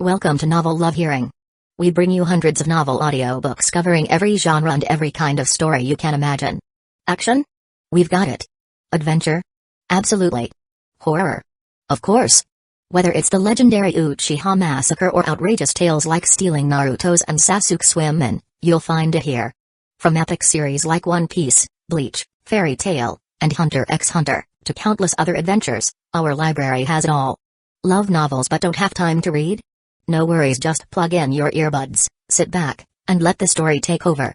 Welcome to Novel Love Hearing. We bring you hundreds of novel audiobooks covering every genre and every kind of story you can imagine. Action? We've got it. Adventure? Absolutely. Horror? Of course. Whether it's the legendary Uchiha Massacre or outrageous tales like stealing Naruto's and Sasuke's women, you'll find it here. From epic series like One Piece, Bleach, Fairy Tail, and Hunter x Hunter, to countless other adventures, our library has it all. Love novels but don't have time to read? No worries, just plug in your earbuds, sit back, and let the story take over.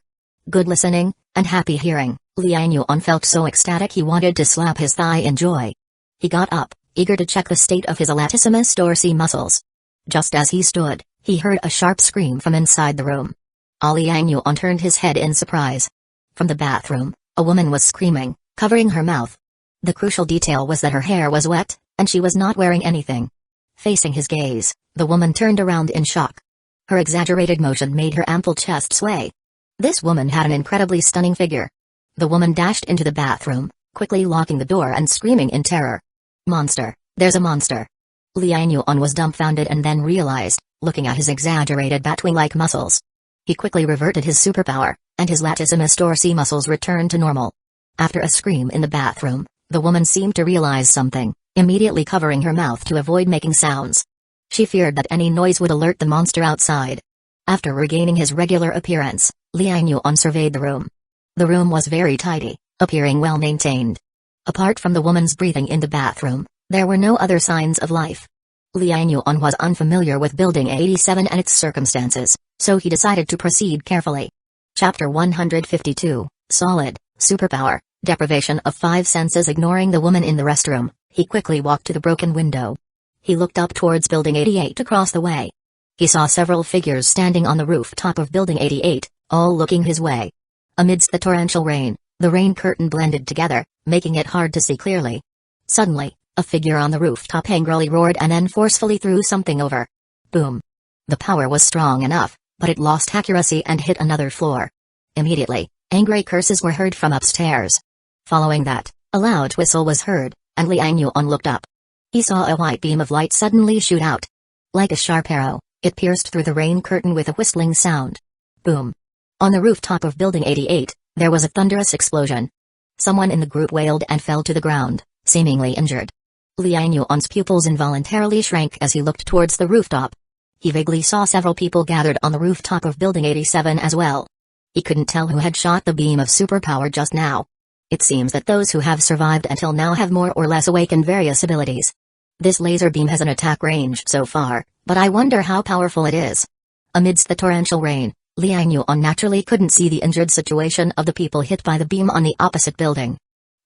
Good listening, and happy hearing. Liang Yuan felt so ecstatic he wanted to slap his thigh in joy. He got up, eager to check the state of his latissimus dorsi muscles. Just as he stood, he heard a sharp scream from inside the room. Liang Yuan turned his head in surprise. From the bathroom, a woman was screaming, covering her mouth. The crucial detail was that her hair was wet, and she was not wearing anything. Facing his gaze, the woman turned around in shock. Her exaggerated motion made her ample chest sway. This woman had an incredibly stunning figure. The woman dashed into the bathroom, quickly locking the door and screaming in terror. Monster, there's a monster. Liang Yuan was dumbfounded and then realized, looking at his exaggerated batwing-like muscles. He quickly reverted his superpower, and his latissimus dorsi muscles returned to normal. After a scream in the bathroom, the woman seemed to realize something, immediately covering her mouth to avoid making sounds. She feared that any noise would alert the monster outside. After regaining his regular appearance, Liang Yuan surveyed the room. The room was very tidy, appearing well maintained. Apart from the woman's breathing in the bathroom, there were no other signs of life. Liang Yuan was unfamiliar with Building 87 and its circumstances, so he decided to proceed carefully. Chapter 152, Solid, Superpower, Deprivation of Five Senses. Ignoring the woman in the restroom, he quickly walked to the broken window. He looked up towards Building 88 across the way. He saw several figures standing on the rooftop of Building 88, all looking his way. Amidst the torrential rain, the rain curtain blended together, making it hard to see clearly. Suddenly, a figure on the rooftop angrily roared and then forcefully threw something over. Boom. The power was strong enough, but it lost accuracy and hit another floor. Immediately, angry curses were heard from upstairs. Following that, a loud whistle was heard, and Liang Yuan looked up. He saw a white beam of light suddenly shoot out. Like a sharp arrow, it pierced through the rain curtain with a whistling sound. Boom. On the rooftop of Building 88, there was a thunderous explosion. Someone in the group wailed and fell to the ground, seemingly injured. Liang Yuan's pupils involuntarily shrank as he looked towards the rooftop. He vaguely saw several people gathered on the rooftop of Building 87 as well. He couldn't tell who had shot the beam of superpower just now. It seems that those who have survived until now have more or less awakened various abilities. This laser beam has an attack range so far, but I wonder how powerful it is. Amidst the torrential rain, Liang Yuan naturally couldn't see the injured situation of the people hit by the beam on the opposite building.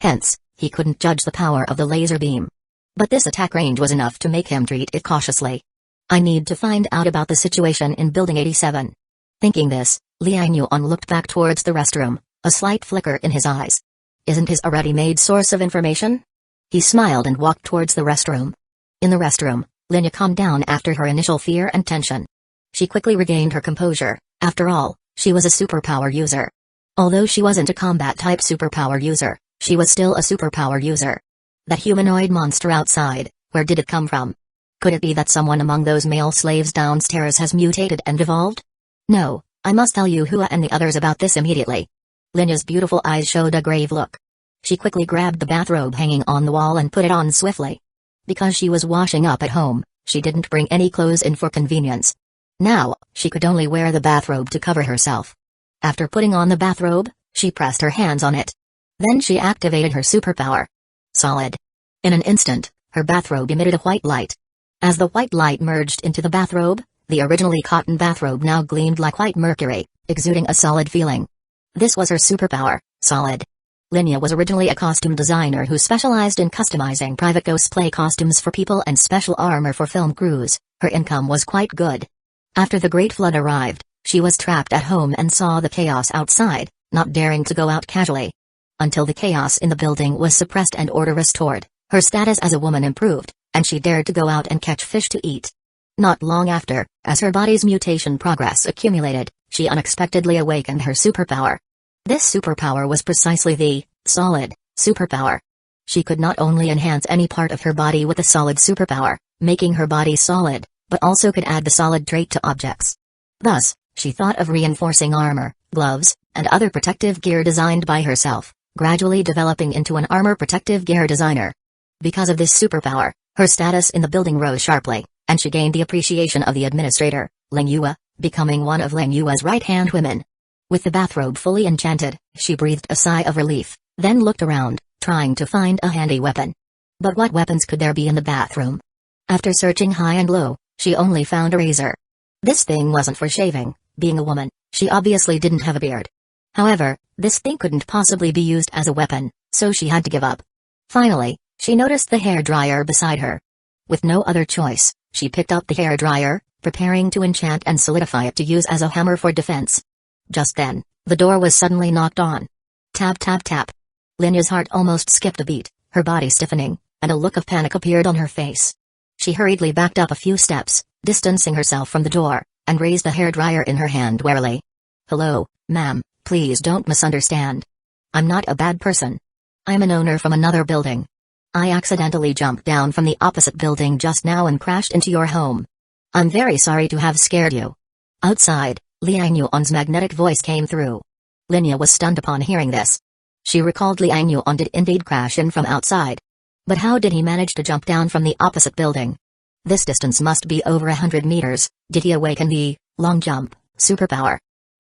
Hence, he couldn't judge the power of the laser beam. But this attack range was enough to make him treat it cautiously. I need to find out about the situation in Building 87. Thinking this, Liang Yuan looked back towards the restroom, a slight flicker in his eyes. Isn't his a ready-made source of information? He smiled and walked towards the restroom. In the restroom, Linya calmed down after her initial fear and tension. She quickly regained her composure. After all, she was a superpower user. Although she wasn't a combat-type superpower user, she was still a superpower user. That humanoid monster outside, where did it come from? Could it be that someone among those male slaves downstairs has mutated and evolved? No, I must tell you Hua and the others about this immediately. Linya's beautiful eyes showed a grave look. She quickly grabbed the bathrobe hanging on the wall and put it on swiftly. Because she was washing up at home, she didn't bring any clothes in for convenience. Now, she could only wear the bathrobe to cover herself. After putting on the bathrobe, she pressed her hands on it. Then she activated her superpower. Solid. In an instant, her bathrobe emitted a white light. As the white light merged into the bathrobe, the originally cotton bathrobe now gleamed like white mercury, exuding a solid feeling. This was her superpower, Solid. Linya was originally a costume designer who specialized in customizing private cosplay costumes for people and special armor for film crews. Her income was quite good. After the Great Flood arrived, she was trapped at home and saw the chaos outside, not daring to go out casually. Until the chaos in the building was suppressed and order restored, her status as a woman improved, and she dared to go out and catch fish to eat. Not long after, as her body's mutation progress accumulated, she unexpectedly awakened her superpower. This superpower was precisely the solid superpower. She could not only enhance any part of her body with a solid superpower, making her body solid, but also could add the solid trait to objects. Thus, she thought of reinforcing armor, gloves, and other protective gear designed by herself, gradually developing into an armor protective gear designer. Because of this superpower, her status in the building rose sharply, and she gained the appreciation of the administrator, Yuga, becoming one of Yuga's right-hand women. With the bathrobe fully enchanted, she breathed a sigh of relief, then looked around, trying to find a handy weapon. But what weapons could there be in the bathroom? After searching high and low, she only found a razor. This thing wasn't for shaving. Being a woman, she obviously didn't have a beard. However, this thing couldn't possibly be used as a weapon, so she had to give up. Finally, she noticed the hairdryer beside her. With no other choice, she picked up the hairdryer, preparing to enchant and solidify it to use as a hammer for defense. Just then, the door was suddenly knocked on. Tap tap tap. Linya's heart almost skipped a beat, her body stiffening, and a look of panic appeared on her face. She hurriedly backed up a few steps, distancing herself from the door, and raised the hairdryer in her hand warily. "Hello, ma'am, please don't misunderstand. I'm not a bad person. I'm an owner from another building. I accidentally jumped down from the opposite building just now and crashed into your home. I'm very sorry to have scared you." Outside, Liang Yuan's magnetic voice came through. Linya was stunned upon hearing this. She recalled Liang Yuan did indeed crash in from outside. But how did he manage to jump down from the opposite building? This distance must be over 100 meters. Did he awaken the long jump superpower?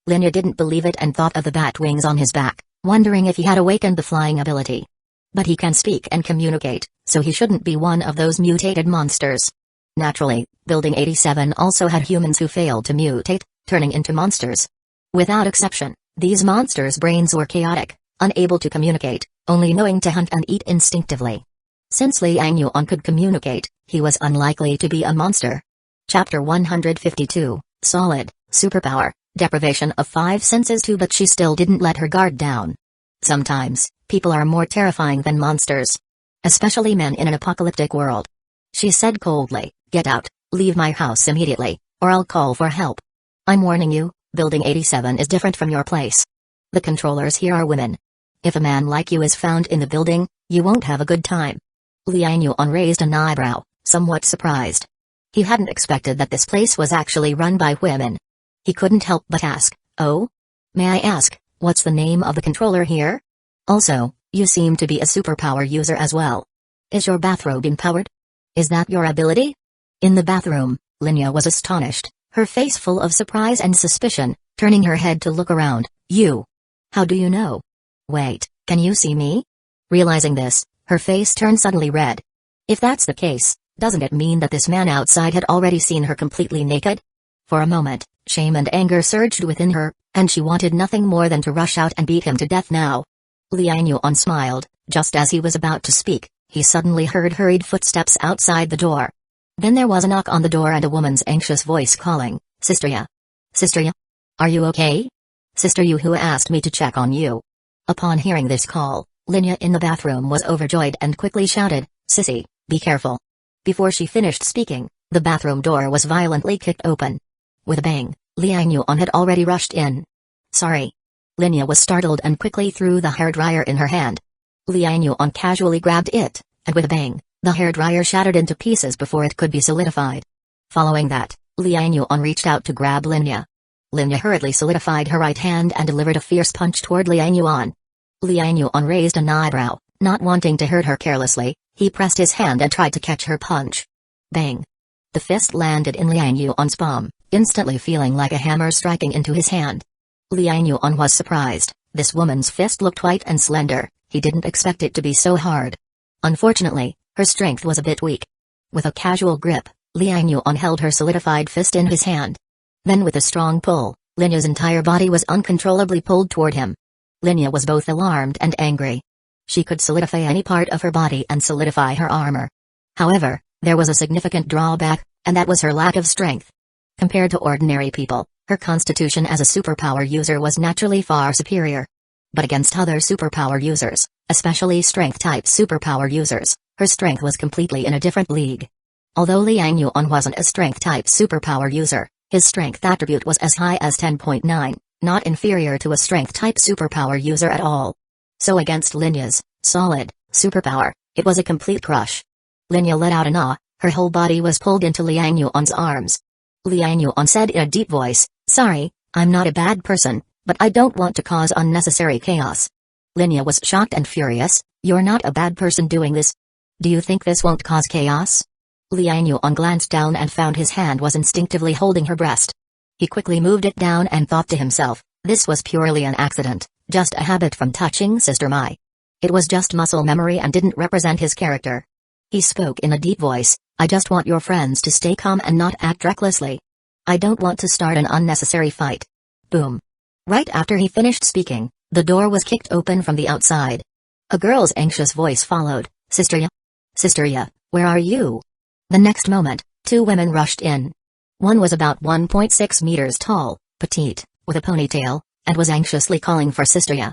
Linya didn't believe it and thought of the bat wings on his back, wondering if he had awakened the flying ability. But he can speak and communicate, so he shouldn't be one of those mutated monsters. Naturally, Building 87 also had humans who failed to mutate, turning into monsters. Without exception, these monsters' brains were chaotic, unable to communicate, only knowing to hunt and eat instinctively. Since Liang Yuan could communicate, he was unlikely to be a monster. Chapter 152, Solid, Superpower, Deprivation of 5 Senses too, but she still didn't let her guard down. Sometimes, people are more terrifying than monsters. Especially men in an apocalyptic world. She said coldly, "Get out, leave my house immediately, or I'll call for help. I'm warning you, Building 87 is different from your place. The controllers here are women. If a man like you is found in the building, you won't have a good time." Liang Yuan raised an eyebrow, somewhat surprised. He hadn't expected that this place was actually run by women. He couldn't help but ask, "Oh? May I ask, what's the name of the controller here? Also, you seem to be a superpower user as well. Is your bathrobe empowered? Is that your ability?" In the bathroom, Linya was astonished, her face full of surprise and suspicion, turning her head to look around. "You? How do you know? Wait, can you see me?" Realizing this, her face turned suddenly red. If that's the case, doesn't it mean that this man outside had already seen her completely naked? For a moment, shame and anger surged within her, and she wanted nothing more than to rush out and beat him to death now. Liang Yuan smiled. Just as he was about to speak, he suddenly heard hurried footsteps outside the door. Then there was a knock on the door and a woman's anxious voice calling, "Sister Ya? Sister Ya? Are you okay? Sister Yuhua asked me to check on you." Upon hearing this call, Linya in the bathroom was overjoyed and quickly shouted, "Sissy, be careful." Before she finished speaking, the bathroom door was violently kicked open. With a bang, Liang Yuan had already rushed in. "Sorry." Linya was startled and quickly threw the hairdryer in her hand. Liang Yuan casually grabbed it, and with a bang, the hairdryer shattered into pieces before it could be solidified. Following that, Liang Yuan reached out to grab Linya. Linya hurriedly solidified her right hand and delivered a fierce punch toward Liang Yuan. Liang Yuan raised an eyebrow, not wanting to hurt her carelessly. He pressed his hand and tried to catch her punch. Bang! The fist landed in Liang Yuan's palm, instantly feeling like a hammer striking into his hand. Liang Yuan was surprised. This woman's fist looked white and slender. He didn't expect it to be so hard. Unfortunately, her strength was a bit weak. With a casual grip, Liang Yuan held her solidified fist in his hand. Then with a strong pull, Linya's entire body was uncontrollably pulled toward him. Linya was both alarmed and angry. She could solidify any part of her body and solidify her armor. However, there was a significant drawback, and that was her lack of strength. Compared to ordinary people, her constitution as a superpower user was naturally far superior. But against other superpower users, especially strength-type superpower users, her strength was completely in a different league. Although Liang Yuan wasn't a strength-type superpower user, his strength attribute was as high as 10.9, not inferior to a strength-type superpower user at all. So against Linya's solid superpower, it was a complete crush. Linya let out an "ah," Her whole body was pulled into Liang Yuan's arms. Liang Yuan said in a deep voice, "Sorry, I'm not a bad person, but I don't want to cause unnecessary chaos." Linya was shocked and furious. "You're not a bad person doing this. Do you think this won't cause chaos?" Liang Yuan glanced down and found his hand was instinctively holding her breast. He quickly moved it down and thought to himself, this was purely an accident, just a habit from touching Sister Mai. It was just muscle memory and didn't represent his character. He spoke in a deep voice, "I just want your friends to stay calm and not act recklessly. I don't want to start an unnecessary fight." Boom. Right after he finished speaking, the door was kicked open from the outside. A girl's anxious voice followed, "Sister Ya? Sister Ya, where are you?" The next moment, two women rushed in. One was about 1.6 meters tall, petite, with a ponytail, and was anxiously calling for Sister Ya.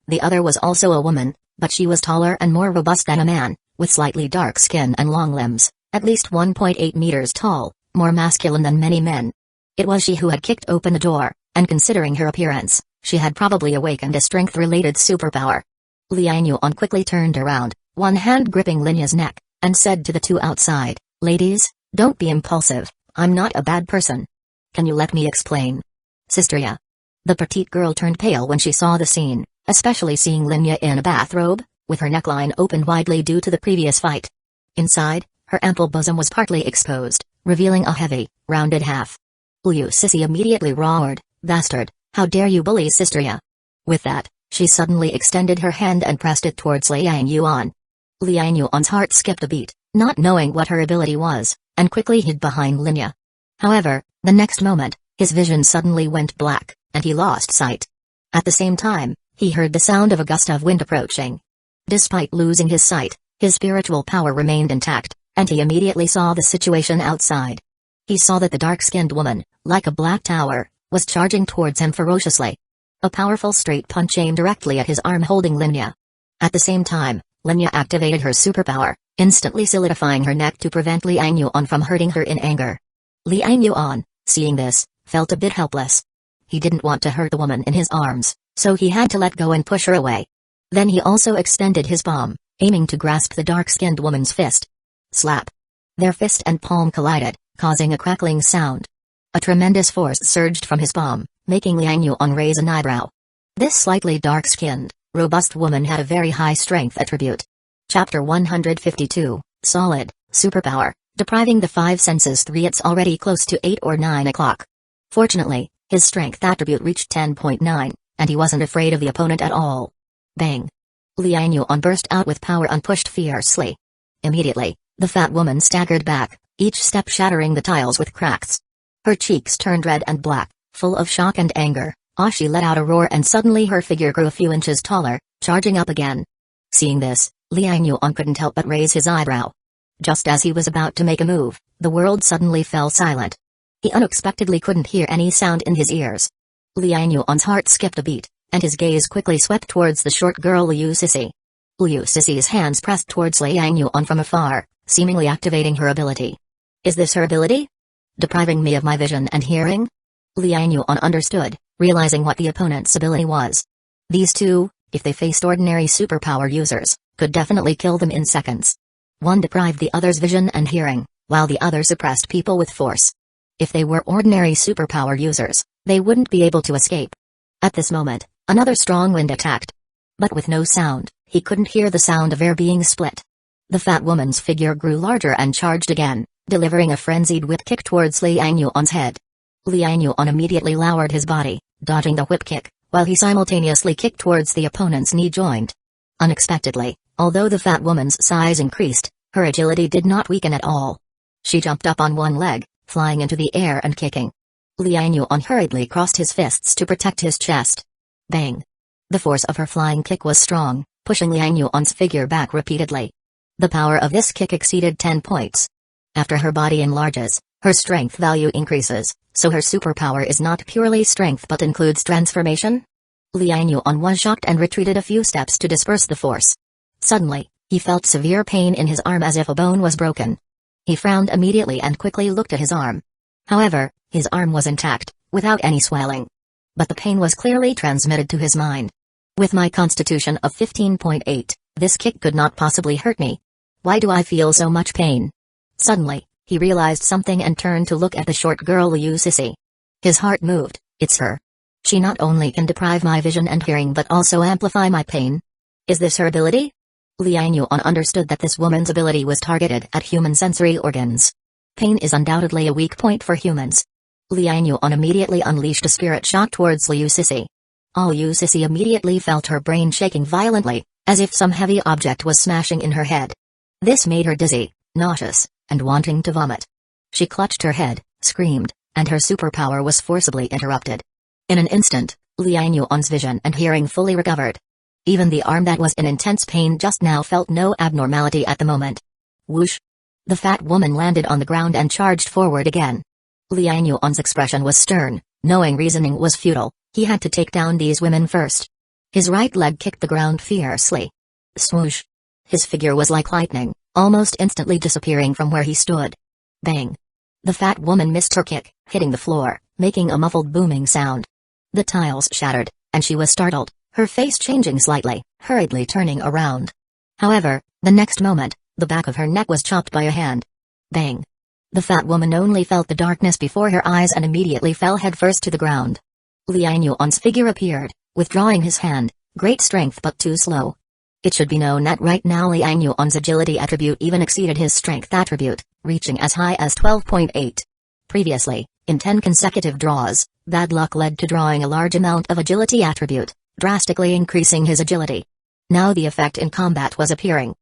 The other was also a woman, but she was taller and more robust than a man, with slightly dark skin and long limbs, at least 1.8 meters tall, more masculine than many men. It was she who had kicked open the door, and considering her appearance, she had probably awakened a strength-related superpower. Liang Yuan quickly turned around, one hand gripping Linya's neck, and said to the two outside, "Ladies, don't be impulsive, I'm not a bad person. Can you let me explain?" "Sister Ya." The petite girl turned pale when she saw the scene, especially seeing Linya in a bathrobe, with her neckline opened widely due to the previous fight. Inside, her ample bosom was partly exposed, revealing a heavy, rounded half. Liu Sissy immediately roared, "Bastard, how dare you bully Sister Ya?" With that, she suddenly extended her hand and pressed it towards Liang Yuan. Liang Yuan's heart skipped a beat, not knowing what her ability was, and quickly hid behind Linya. However, the next moment, his vision suddenly went black, and he lost sight. At the same time, he heard the sound of a gust of wind approaching. Despite losing his sight, his spiritual power remained intact, and he immediately saw the situation outside. He saw that the dark-skinned woman, like a black tower, was charging towards him ferociously. A powerful straight punch aimed directly at his arm holding Linya. At the same time, Linya activated her superpower, instantly solidifying her neck to prevent Liang Yuan from hurting her in anger. Liang Yuan, seeing this, felt a bit helpless. He didn't want to hurt the woman in his arms, so he had to let go and push her away. Then he also extended his palm, aiming to grasp the dark-skinned woman's fist. Slap. Their fist and palm collided, causing a crackling sound. A tremendous force surged from his palm, making Liang Yuan raise an eyebrow. This slightly dark-skinned, robust woman had a very high strength attribute. Chapter 152, Solid, Superpower, Depriving the Five Senses 3. It's already close to 8 or 9 o'clock. Fortunately, his strength attribute reached 10.9, and he wasn't afraid of the opponent at all. Bang! Liang Yuan burst out with power and pushed fiercely. Immediately, the fat woman staggered back, each step shattering the tiles with cracks. Her cheeks turned red and black, full of shock and anger. She let out a roar and suddenly her figure grew a few inches taller, charging up again. Seeing this, Liang Yuan couldn't help but raise his eyebrow. Just as he was about to make a move, the world suddenly fell silent. He unexpectedly couldn't hear any sound in his ears. Liang Yuan's heart skipped a beat, and his gaze quickly swept towards the short girl Liu Sissy. Liu Sissy's hands pressed towards Liang Yuan from afar, seemingly activating her ability. Is this her ability? Depriving me of my vision and hearing? Liang Yuan understood, realizing what the opponent's ability was. These two, if they faced ordinary superpower users, could definitely kill them in seconds. One deprived the other's vision and hearing, while the other suppressed people with force. If they were ordinary superpower users, they wouldn't be able to escape. At this moment, another strong wind attacked. But with no sound, he couldn't hear the sound of air being split. The fat woman's figure grew larger and charged again, delivering a frenzied whip kick towards Liang Yuan's head. Liang Yuan immediately lowered his body, dodging the whip kick, while he simultaneously kicked towards the opponent's knee joint. Unexpectedly, although the fat woman's size increased, her agility did not weaken at all. She jumped up on one leg, flying into the air and kicking. Liang Yuan hurriedly crossed his fists to protect his chest. Bang! The force of her flying kick was strong, pushing Liang Yuan's figure back repeatedly. The power of this kick exceeded 10 points. After her body enlarges, her strength value increases, so her superpower is not purely strength but includes transformation? Liang Yuan was shocked and retreated a few steps to disperse the force. Suddenly, he felt severe pain in his arm as if a bone was broken. He frowned immediately and quickly looked at his arm. However, his arm was intact, without any swelling. But the pain was clearly transmitted to his mind. With my constitution of 15.8, this kick could not possibly hurt me. Why do I feel so much pain? Suddenly, he realized something and turned to look at the short girl Liu Sissy. His heart moved. It's her. She not only can deprive my vision and hearing but also amplify my pain. Is this her ability? Liang Yuan understood that this woman's ability was targeted at human sensory organs. Pain is undoubtedly a weak point for humans. Liang Yuan immediately unleashed a spirit shock towards Liu Sissy. Liu Sissy immediately felt her brain shaking violently, as if some heavy object was smashing in her head. This made her dizzy, nauseous, and wanting to vomit. She clutched her head, screamed, and her superpower was forcibly interrupted. In an instant, Liang Yuan's vision and hearing fully recovered. Even the arm that was in intense pain just now felt no abnormality at the moment. Whoosh! The fat woman landed on the ground and charged forward again. Liang Yuan's expression was stern, knowing reasoning was futile. He had to take down these women first. His right leg kicked the ground fiercely. Swoosh! His figure was like lightning, almost instantly disappearing from where he stood. Bang! The fat woman missed her kick, hitting the floor, making a muffled booming sound. The tiles shattered, and she was startled, her face changing slightly, hurriedly turning around. However, the next moment, the back of her neck was chopped by a hand. Bang! The fat woman only felt the darkness before her eyes and immediately fell headfirst to the ground. Liang Yuan's figure appeared, withdrawing his hand, great strength but too slow. It should be known that right now Liang Yuan's agility attribute even exceeded his strength attribute, reaching as high as 12.8. Previously, in 10 consecutive draws, bad luck led to drawing a large amount of agility attribute, drastically increasing his agility. Now the effect in combat was appearing.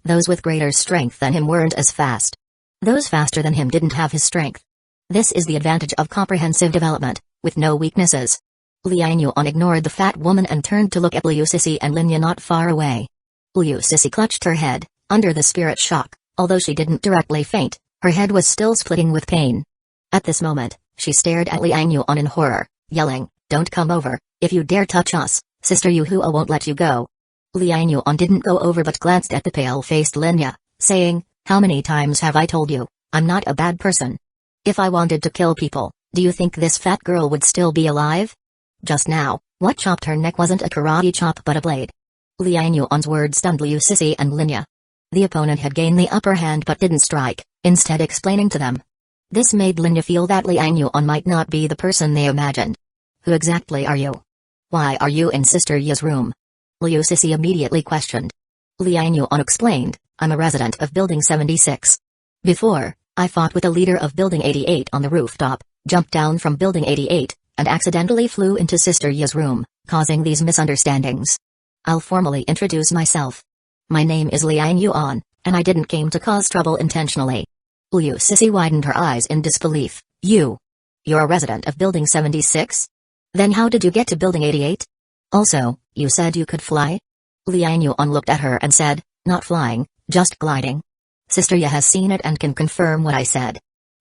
Those with greater strength than him weren't as fast. Those faster than him didn't have his strength. This is the advantage of comprehensive development, with no weaknesses. Liang Yuan ignored the fat woman and turned to look at Liu Sissy and Linya not far away. Liu Sissy clutched her head, under the spirit shock. Although she didn't directly faint, her head was still splitting with pain. At this moment, she stared at Liang Yuan in horror, yelling, "Don't come over, if you dare touch us, Sister Yuhua won't let you go." Liang Yuan didn't go over but glanced at the pale-faced Linya, saying, "How many times have I told you, I'm not a bad person? If I wanted to kill people, do you think this fat girl would still be alive?" Just now, what chopped her neck wasn't a karate chop but a blade. Liang Yuan's words stunned Liu Sissy and Linya. The opponent had gained the upper hand but didn't strike, instead explaining to them. This made Linya feel that Liang Yuan might not be the person they imagined. "Who exactly are you? Why are you in Sister Ya's room?" Liu Sissy immediately questioned. Liang Yuan explained, "I'm a resident of Building 76. Before, I fought with a leader of Building 88 on the rooftop, jumped down from Building 88, and accidentally flew into Sister Ya's room, causing these misunderstandings. I'll formally introduce myself. My name is Liang Yuan, and I didn't came to cause trouble intentionally." Liu Sissy widened her eyes in disbelief. You're a resident of Building 76? Then how did you get to Building 88? Also, you said you could fly?" Liang Yuan looked at her and said, "Not flying, just gliding. Sister Ya has seen it and can confirm what I said."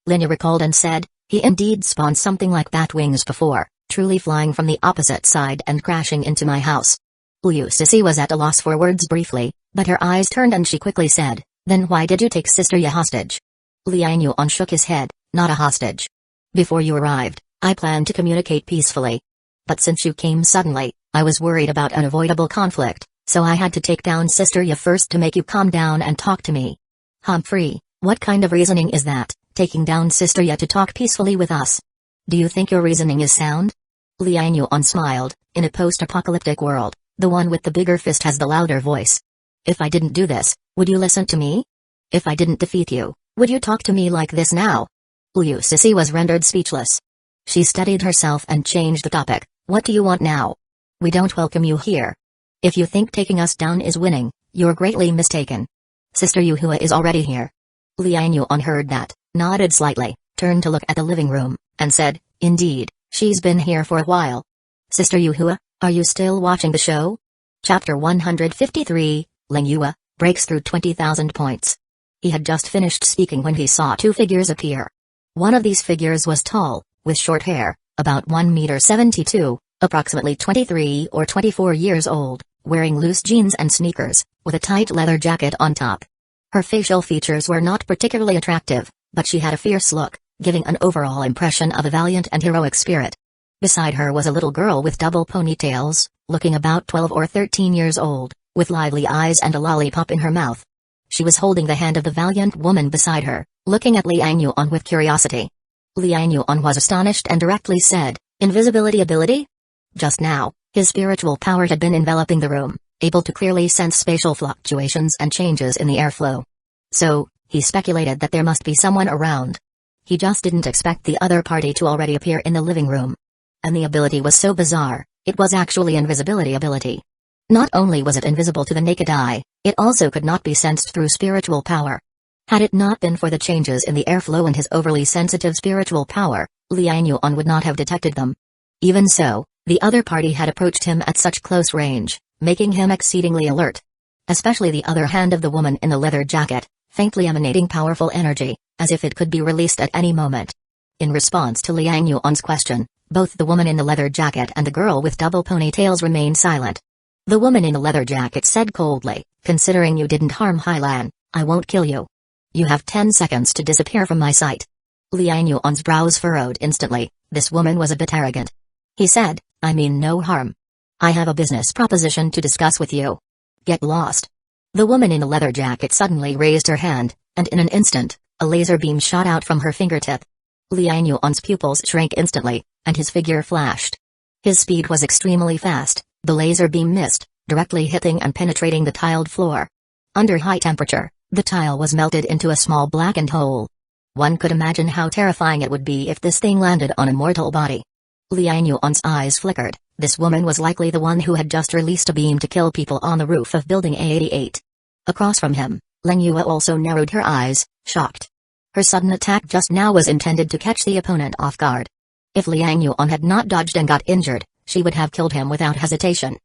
Linya recalled and said, "He indeed spawned something like bat wings before, truly flying from the opposite side and crashing into my house." Liu Sissy was at a loss for words briefly, but her eyes turned and she quickly said, "Then why did you take Sister Ya hostage?" Liang Yuan shook his head, "Not a hostage. Before you arrived, I planned to communicate peacefully. But since you came suddenly, I was worried about unavoidable conflict, so I had to take down Sister Ya first to make you calm down and talk to me." "Humphrey, what kind of reasoning is that, taking down Sister Ya to talk peacefully with us? Do you think your reasoning is sound?" Liang Yuan smiled. In a post-apocalyptic world, the one with the bigger fist has the louder voice. "If I didn't do this, would you listen to me? If I didn't defeat you, would you talk to me like this now?" Liu Sissy was rendered speechless. She steadied herself and changed the topic. "What do you want now? We don't welcome you here. If you think taking us down is winning, you're greatly mistaken. Sister Yuhua is already here." Liang Yuan heard that, nodded slightly, turned to look at the living room, and said, "Indeed, she's been here for a while. Sister Yuhua, are you still watching the show?" Chapter 153, Ling Yue, breaks through 20,000 points. He had just finished speaking when he saw two figures appear. One of these figures was tall, with short hair, about 1.72 meters, approximately 23 or 24 years old, wearing loose jeans and sneakers, with a tight leather jacket on top. Her facial features were not particularly attractive, but she had a fierce look, giving an overall impression of a valiant and heroic spirit. Beside her was a little girl with double ponytails, looking about 12 or 13 years old, with lively eyes and a lollipop in her mouth. She was holding the hand of the valiant woman beside her, looking at Liang Yuan with curiosity. Liang Yuan was astonished and directly said, "Invisibility ability?" Just now, his spiritual power had been enveloping the room, able to clearly sense spatial fluctuations and changes in the airflow. So, he speculated that there must be someone around. He just didn't expect the other party to already appear in the living room. And the ability was so bizarre, it was actually invisibility ability. Not only was it invisible to the naked eye, it also could not be sensed through spiritual power. Had it not been for the changes in the airflow and his overly sensitive spiritual power, Liang Yuan would not have detected them. Even so, the other party had approached him at such close range, making him exceedingly alert. Especially the other hand of the woman in the leather jacket, faintly emanating powerful energy, as if it could be released at any moment. In response to Liang Yuan's question, both the woman in the leather jacket and the girl with double ponytails remained silent. The woman in the leather jacket said coldly, "Considering you didn't harm Hylan, I won't kill you. You have 10 seconds to disappear from my sight." Liang Yuan's brows furrowed instantly. This woman was a bit arrogant. He said, "I mean no harm. I have a business proposition to discuss with you. Get lost." The woman in the leather jacket suddenly raised her hand, and in an instant, a laser beam shot out from her fingertip. Liang Yuan's pupils shrank instantly, and his figure flashed. His speed was extremely fast. The laser beam missed, directly hitting and penetrating the tiled floor. Under high temperature, the tile was melted into a small blackened hole. One could imagine how terrifying it would be if this thing landed on a mortal body. Liang Yuan's eyes flickered. This woman was likely the one who had just released a beam to kill people on the roof of Building A88. Across from him, Liang Yuan also narrowed her eyes, shocked. Her sudden attack just now was intended to catch the opponent off guard. If Liang Yuan had not dodged and got injured, she would have killed him without hesitation.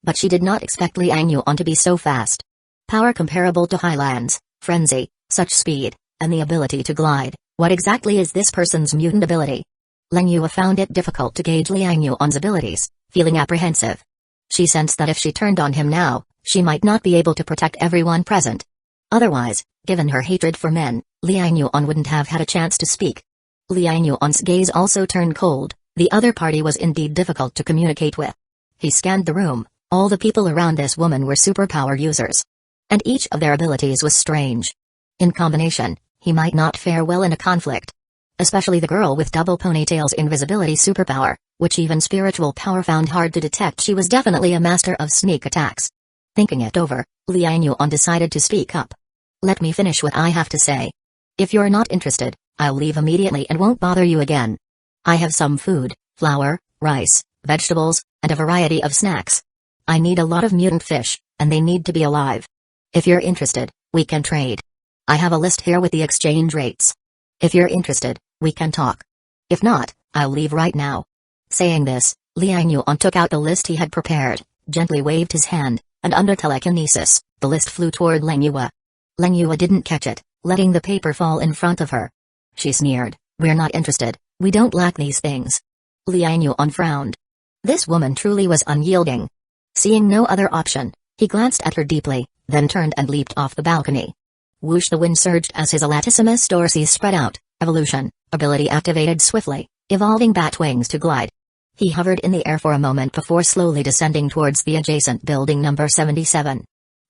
But she did not expect Liang Yuan to be so fast. Power comparable to Hylan's, frenzy, such speed, and the ability to glide. What exactly is this person's mutant ability? Liang Yuan found it difficult to gauge Liang Yuan's abilities, feeling apprehensive. She sensed that if she turned on him now, she might not be able to protect everyone present. Otherwise, given her hatred for men, Liang Yuan wouldn't have had a chance to speak. Liang Yuan's gaze also turned cold. The other party was indeed difficult to communicate with. He scanned the room. All the people around this woman were superpower users. And each of their abilities was strange. In combination, he might not fare well in a conflict. Especially the girl with double ponytails' invisibility superpower, which even spiritual power found hard to detect. She was definitely a master of sneak attacks. Thinking it over, Liang Yuan decided to speak up. "Let me finish what I have to say. If you're not interested, I'll leave immediately and won't bother you again. I have some food, flour, rice, vegetables, and a variety of snacks. I need a lot of mutant fish, and they need to be alive. If you're interested, we can trade. I have a list here with the exchange rates. If you're interested, we can talk. If not, I'll leave right now." Saying this, Liang Yuan took out the list he had prepared, gently waved his hand, and under telekinesis, the list flew toward Liang Yuan. Liang Yuan didn't catch it, letting the paper fall in front of her. She sneered, "We're not interested. We don't lack these things." Liang Yuan frowned. This woman truly was unyielding. Seeing no other option, he glanced at her deeply, then turned and leaped off the balcony. Whoosh, the wind surged as his latissimus dorsi spread out. Evolution, ability activated swiftly, evolving bat wings to glide. He hovered in the air for a moment before slowly descending towards the adjacent building number 77.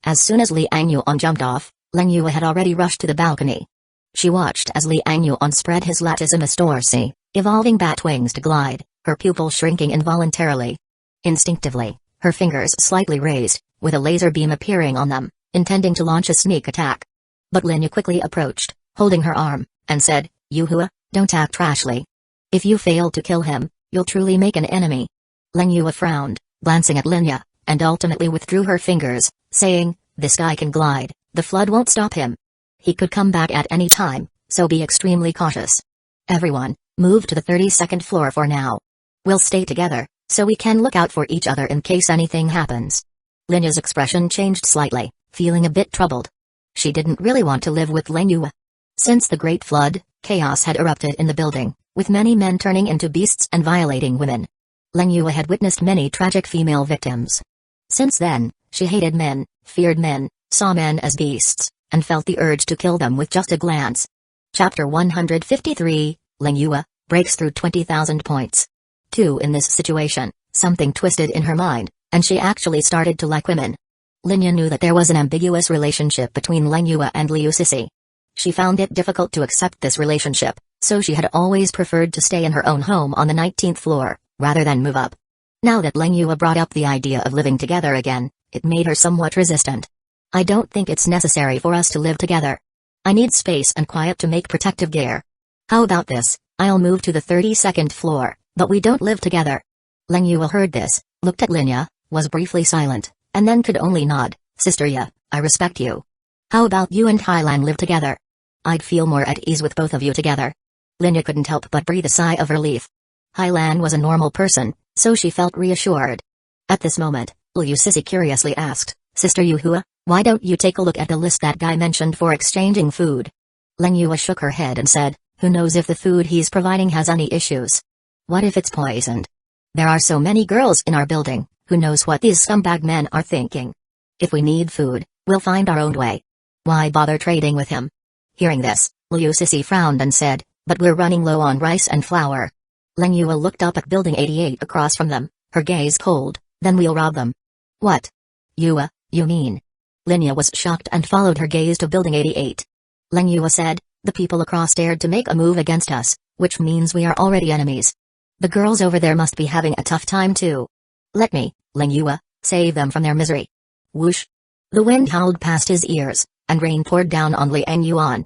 As soon as Liang Yuan jumped off, Liang Yuan had already rushed to the balcony. She watched as Liang Yuan spread his latissimus dorsi, evolving bat wings to glide, her pupil shrinking involuntarily. Instinctively, her fingers slightly raised, with a laser beam appearing on them, intending to launch a sneak attack. But Liang Yuan quickly approached, holding her arm, and said, "Yuhua, don't act rashly. If you fail to kill him, you'll truly make an enemy." Liang Yuan frowned, glancing at Linya, and ultimately withdrew her fingers, saying, "This guy can glide, the flood won't stop him. He could come back at any time, so be extremely cautious. Everyone, move to the 32nd floor for now. We'll stay together, so we can look out for each other in case anything happens." Linya's expression changed slightly, feeling a bit troubled. She didn't really want to live with Liang Yuan. Since the Great Flood, chaos had erupted in the building, with many men turning into beasts and violating women. Liang Yuan had witnessed many tragic female victims. Since then, she hated men, feared men, saw men as beasts, and felt the urge to kill them with just a glance. Chapter 153, Liang Yuan breaks through 20,000 points. 2. In this situation, something twisted in her mind, and she actually started to like women. Linya knew that there was an ambiguous relationship between Liang Yuan and Liu Sisi. She found it difficult to accept this relationship, so she had always preferred to stay in her own home on the 19th floor, rather than move up. Now that Leng Yue brought up the idea of living together again, it made her somewhat resistant. I don't think it's necessary for us to live together. I need space and quiet to make protective gear. How about this? I'll move to the 32nd floor, but we don't live together. Leng Yue heard this, looked at Linya, was briefly silent, and then could only nod. Sister Ye, I respect you. How about you and Hailan live together? I'd feel more at ease with both of you together. Linya couldn't help but breathe a sigh of relief. Hailan was a normal person, so she felt reassured. At this moment, Liu Sissy curiously asked, Sister Yuhua, why don't you take a look at the list that guy mentioned for exchanging food? Leng Yue shook her head and said, who knows if the food he's providing has any issues? What if it's poisoned? There are so many girls in our building, who knows what these scumbag men are thinking? If we need food, we'll find our own way. Why bother trading with him? Hearing this, Liu Sissy frowned and said, but we're running low on rice and flour. Leng Yue looked up at Building 88 across from them, her gaze cold. Then we'll rob them. What? Yue, you mean? Linya was shocked and followed her gaze to Building 88. Leng Yue said, the people across dared to make a move against us, which means we are already enemies. The girls over there must be having a tough time too. Let me, Leng Yue, save them from their misery. Whoosh. The wind howled past his ears, and rain poured down on Liang Yuan.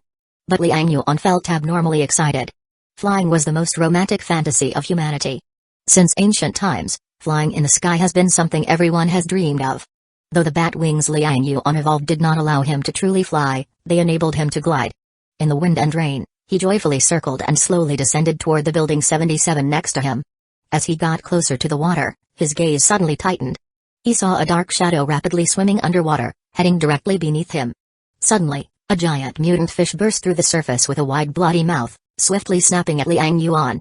But Liang Yuan felt abnormally excited. Flying was the most romantic fantasy of humanity. Since ancient times, flying in the sky has been something everyone has dreamed of. Though the bat wings Liang Yuan evolved did not allow him to truly fly, they enabled him to glide. In the wind and rain, he joyfully circled and slowly descended toward the Building 77 next to him. As he got closer to the water, his gaze suddenly tightened. He saw a dark shadow rapidly swimming underwater, heading directly beneath him. Suddenly, a giant mutant fish burst through the surface with a wide bloody mouth, swiftly snapping at Liang Yuan.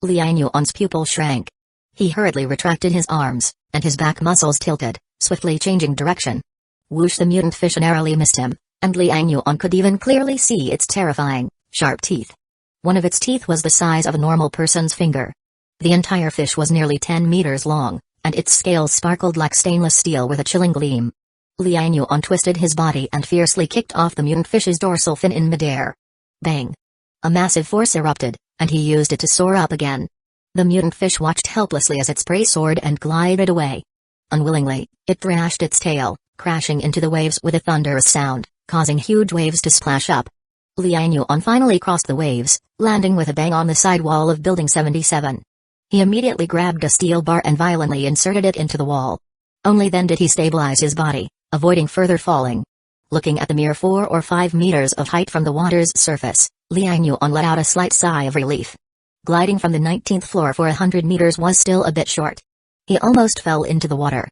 Liang Yuan's pupil shrank. He hurriedly retracted his arms, and his back muscles tilted, swiftly changing direction. Whoosh! The mutant fish narrowly missed him, and Liang Yuan could even clearly see its terrifying, sharp teeth. One of its teeth was the size of a normal person's finger. The entire fish was nearly 10 meters long, and its scales sparkled like stainless steel with a chilling gleam. Liang Yuan twisted his body and fiercely kicked off the mutant fish's dorsal fin in midair. Bang! A massive force erupted, and he used it to soar up again. The mutant fish watched helplessly as its prey soared and glided away. Unwillingly, it thrashed its tail, crashing into the waves with a thunderous sound, causing huge waves to splash up. Liang Yuan finally crossed the waves, landing with a bang on the side wall of Building 77. He immediately grabbed a steel bar and violently inserted it into the wall. Only then did he stabilize his body, avoiding further falling. Looking at the mere 4 or 5 meters of height from the water's surface, Liang Yuan let out a slight sigh of relief. Gliding from the 19th floor for 100 meters was still a bit short. He almost fell into the water.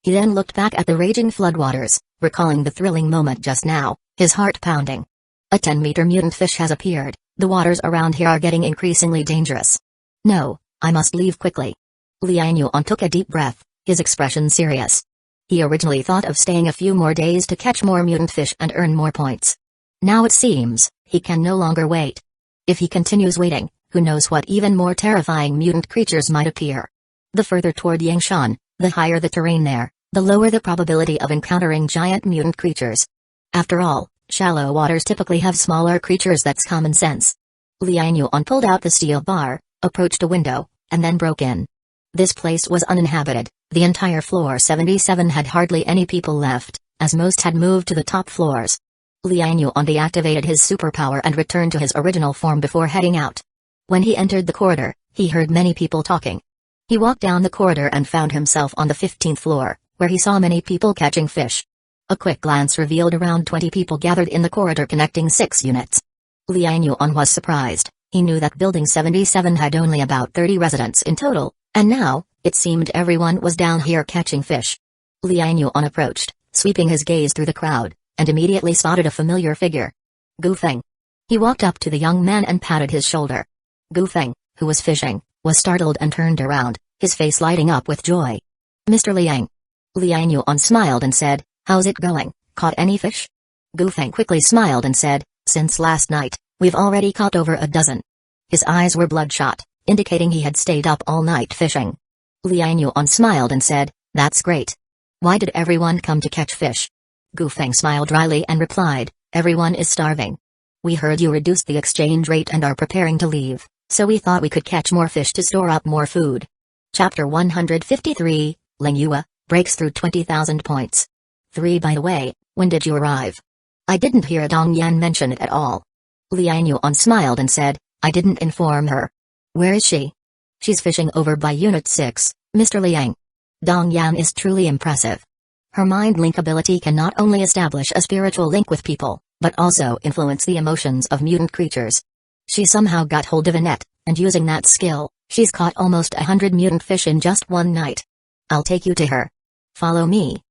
He then looked back at the raging floodwaters, recalling the thrilling moment just now, his heart pounding. A 10-meter mutant fish has appeared. The waters around here are getting increasingly dangerous. No, I must leave quickly. Liang Yuan took a deep breath, his expression serious. He originally thought of staying a few more days to catch more mutant fish and earn more points. Now it seems, he can no longer wait. If he continues waiting, who knows what even more terrifying mutant creatures might appear. The further toward Yangshan, the higher the terrain there, the lower the probability of encountering giant mutant creatures. After all, shallow waters typically have smaller creatures. That's common sense. Liang Yuan pulled out the steel bar, approached a window, and then broke in. This place was uninhabited. The entire floor 77 had hardly any people left, as most had moved to the top floors. Liang Yuan deactivated his superpower and returned to his original form before heading out. When he entered the corridor, he heard many people talking. He walked down the corridor and found himself on the 15th floor, where he saw many people catching fish. A quick glance revealed around 20 people gathered in the corridor connecting 6 units. Liang Yuan was surprised. He knew that Building 77 had only about 30 residents in total, and now, it seemed everyone was down here catching fish. Liang Yuan approached, sweeping his gaze through the crowd, and immediately spotted a familiar figure. Gu Feng. He walked up to the young man and patted his shoulder. Gu Feng, who was fishing, was startled and turned around, his face lighting up with joy. Mr. Liang. Liang Yuan smiled and said, how's it going, caught any fish? Gu Feng quickly smiled and said, since last night, we've already caught over a dozen. His eyes were bloodshot, indicating he had stayed up all night fishing. Liang Yuan smiled and said, that's great. Why did everyone come to catch fish? Gu Feng smiled dryly and replied, everyone is starving. We heard you reduced the exchange rate and are preparing to leave, so we thought we could catch more fish to store up more food. Chapter 153, Lingyua, breaks through 20,000 points. 3. By the way, when did you arrive? I didn't hear Dong Yan mention it at all. Liang Yuan smiled and said, I didn't inform her. Where is she? She's fishing over by Unit 6, Mr. Liang. Dong Yan is truly impressive. Her mind link ability can not only establish a spiritual link with people, but also influence the emotions of mutant creatures. She somehow got hold of a net, and using that skill, she's caught almost 100 mutant fish in just one night. I'll take you to her. Follow me.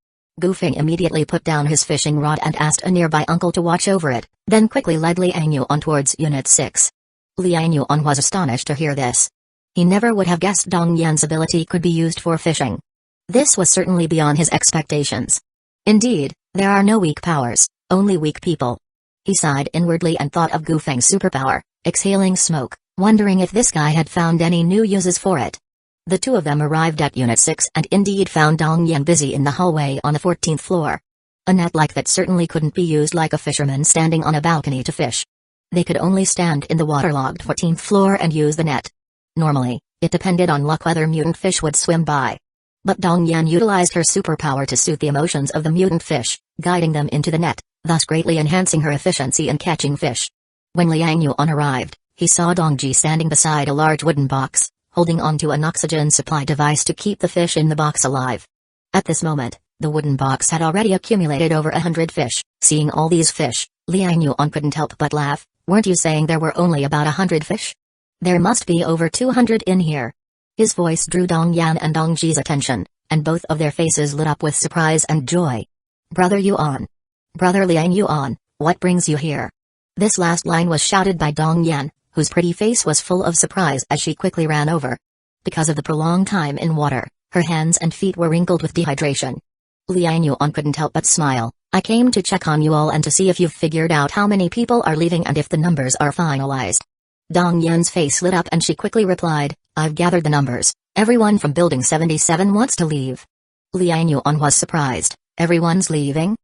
Gu Feng immediately put down his fishing rod and asked a nearby uncle to watch over it, then quickly led Liang Yuan towards Unit 6. Liang Yuan was astonished to hear this. He never would have guessed Dong Yan's ability could be used for fishing. This was certainly beyond his expectations. Indeed, there are no weak powers, only weak people. He sighed inwardly and thought of Gu Feng's superpower, exhaling smoke, wondering if this guy had found any new uses for it. The two of them arrived at Unit 6 and indeed found Dong Yan busy in the hallway on the 14th floor. A net like that certainly couldn't be used like a fisherman standing on a balcony to fish. They could only stand in the waterlogged 14th floor and use the net. Normally, it depended on luck whether mutant fish would swim by. But Dong Yan utilized her superpower to suit the emotions of the mutant fish, guiding them into the net, thus greatly enhancing her efficiency in catching fish. When Liang Yuan arrived, he saw Dongji standing beside a large wooden box, holding onto an oxygen supply device to keep the fish in the box alive. At this moment, the wooden box had already accumulated over 100 fish. Seeing all these fish, Liang Yuan couldn't help but laugh. Weren't you saying there were only about 100 fish? There must be over 200 in here. His voice drew Dong Yan and Dongji's attention, and both of their faces lit up with surprise and joy. Brother Yuan. Brother Liang Yuan, what brings you here? This last line was shouted by Dong Yan, whose pretty face was full of surprise as she quickly ran over. Because of the prolonged time in water, her hands and feet were wrinkled with dehydration. Liang Yuan couldn't help but smile. I came to check on you all and to see if you've figured out how many people are leaving and if the numbers are finalized. Dong Yan's face lit up and she quickly replied, I've gathered the numbers. Everyone from Building 77 wants to leave. Liang Yuan was surprised. Everyone's leaving?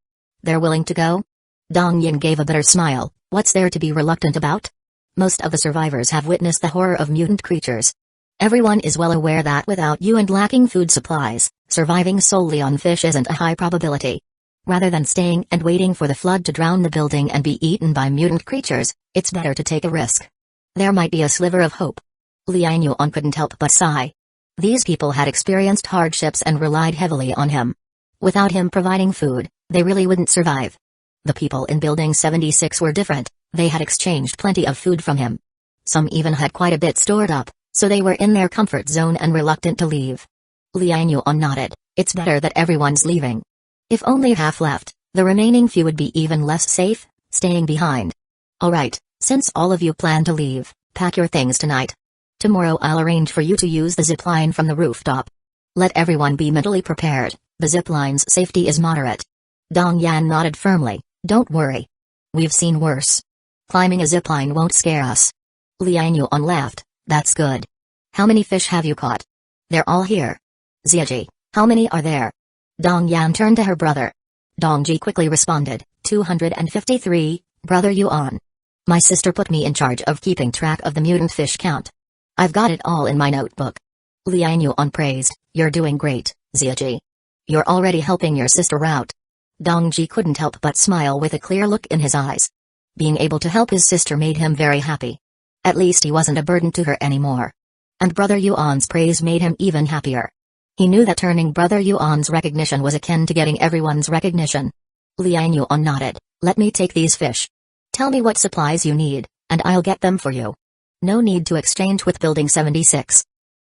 They're willing to go? Dong Yan gave a bitter smile. What's there to be reluctant about? Most of the survivors have witnessed the horror of mutant creatures. Everyone is well aware that without you and lacking food supplies, surviving solely on fish isn't a high probability. Rather than staying and waiting for the flood to drown the building and be eaten by mutant creatures, it's better to take a risk. There might be a sliver of hope. Liang Yuan couldn't help but sigh. These people had experienced hardships and relied heavily on him. Without him providing food, they really wouldn't survive. The people in Building 76 were different. They had exchanged plenty of food from him. Some even had quite a bit stored up, so they were in their comfort zone and reluctant to leave. Liang Yuan nodded. It's better that everyone's leaving. If only half left, the remaining few would be even less safe, staying behind. Alright, since all of you plan to leave, pack your things tonight. Tomorrow I'll arrange for you to use the zipline from the rooftop. Let everyone be mentally prepared, the zipline's safety is moderate. Dong Yan nodded firmly. Don't worry. We've seen worse. Climbing a zipline won't scare us. Liang Yuan laughed. That's good. How many fish have you caught? They're all here. Ziaji, how many are there? Dong Yan turned to her brother. Dongji quickly responded, 253, Brother Yuan. My sister put me in charge of keeping track of the mutant fish count. I've got it all in my notebook. Liang Yuan praised, you're doing great, Ziaji. You're already helping your sister out. Dongji couldn't help but smile with a clear look in his eyes. Being able to help his sister made him very happy. At least he wasn't a burden to her anymore. And Brother Yuan's praise made him even happier. He knew that turning Brother Yuan's recognition was akin to getting everyone's recognition. Liang Yuan nodded. Let me take these fish. Tell me what supplies you need, and I'll get them for you. No need to exchange with Building 76.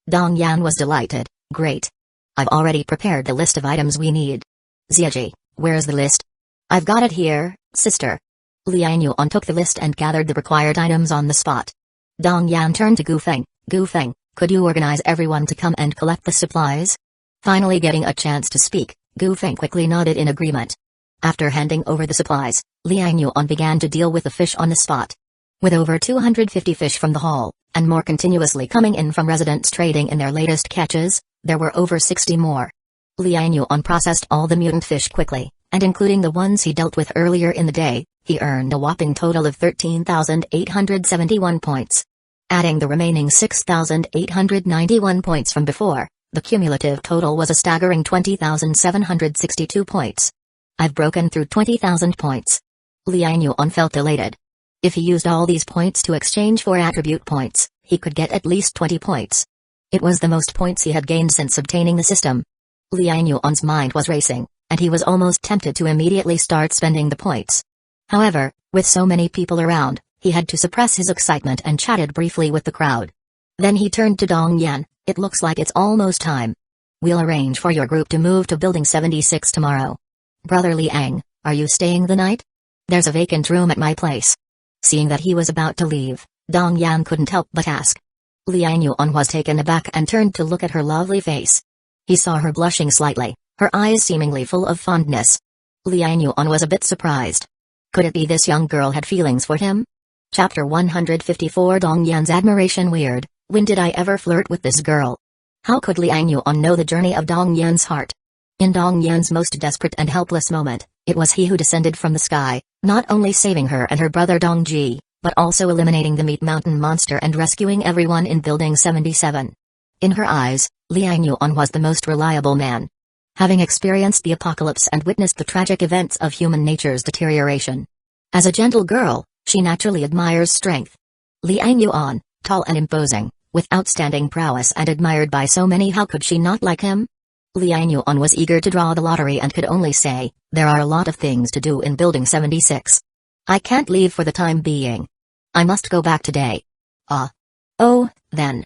Dong Yan was delighted. Great. I've already prepared the list of items we need. Ziaji, where's the list? I've got it here, sister. Liang Yuan took the list and gathered the required items on the spot. Dong Yan turned to Gu Feng. Gu Feng, could you organize everyone to come and collect the supplies? Finally getting a chance to speak, Gu Feng quickly nodded in agreement. After handing over the supplies, Liang Yuan began to deal with the fish on the spot. With over 250 fish from the haul, and more continuously coming in from residents trading in their latest catches, there were over 60 more. Liang Yuan processed all the mutant fish quickly, and including the ones he dealt with earlier in the day, he earned a whopping total of 13,871 points. Adding the remaining 6,891 points from before, the cumulative total was a staggering 20,762 points. I've broken through 20,000 points. Liang Yuan felt elated. If he used all these points to exchange for attribute points, he could get at least 20 points. It was the most points he had gained since obtaining the system. Liang Yuan's mind was racing, and he was almost tempted to immediately start spending the points. However, with so many people around, he had to suppress his excitement and chatted briefly with the crowd. Then he turned to Dong Yan. It looks like it's almost time. We'll arrange for your group to move to Building 76 tomorrow. Brother Liang, are you staying the night? There's a vacant room at my place. Seeing that he was about to leave, Dong Yan couldn't help but ask. Liang Yuan was taken aback and turned to look at her lovely face. He saw her blushing slightly, her eyes seemingly full of fondness. Liang Yuan was a bit surprised. Could it be this young girl had feelings for him? Chapter 154 Dong Yan's admiration weird. When did I ever flirt with this girl? How could Liang Yuan know the journey of Dong Yan's heart? In Dong Yan's most desperate and helpless moment, it was he who descended from the sky, not only saving her and her brother Dongji, but also eliminating the Meat Mountain monster and rescuing everyone in Building 77. In her eyes, Liang Yuan was the most reliable man. Having experienced the apocalypse and witnessed the tragic events of human nature's deterioration. As a gentle girl, she naturally admires strength. Liang Yuan, tall and imposing, with outstanding prowess and admired by so many, how could she not like him? Liang Yuan was eager to draw the lottery and could only say, there are a lot of things to do in Building 76. I can't leave for the time being. I must go back today. Oh, then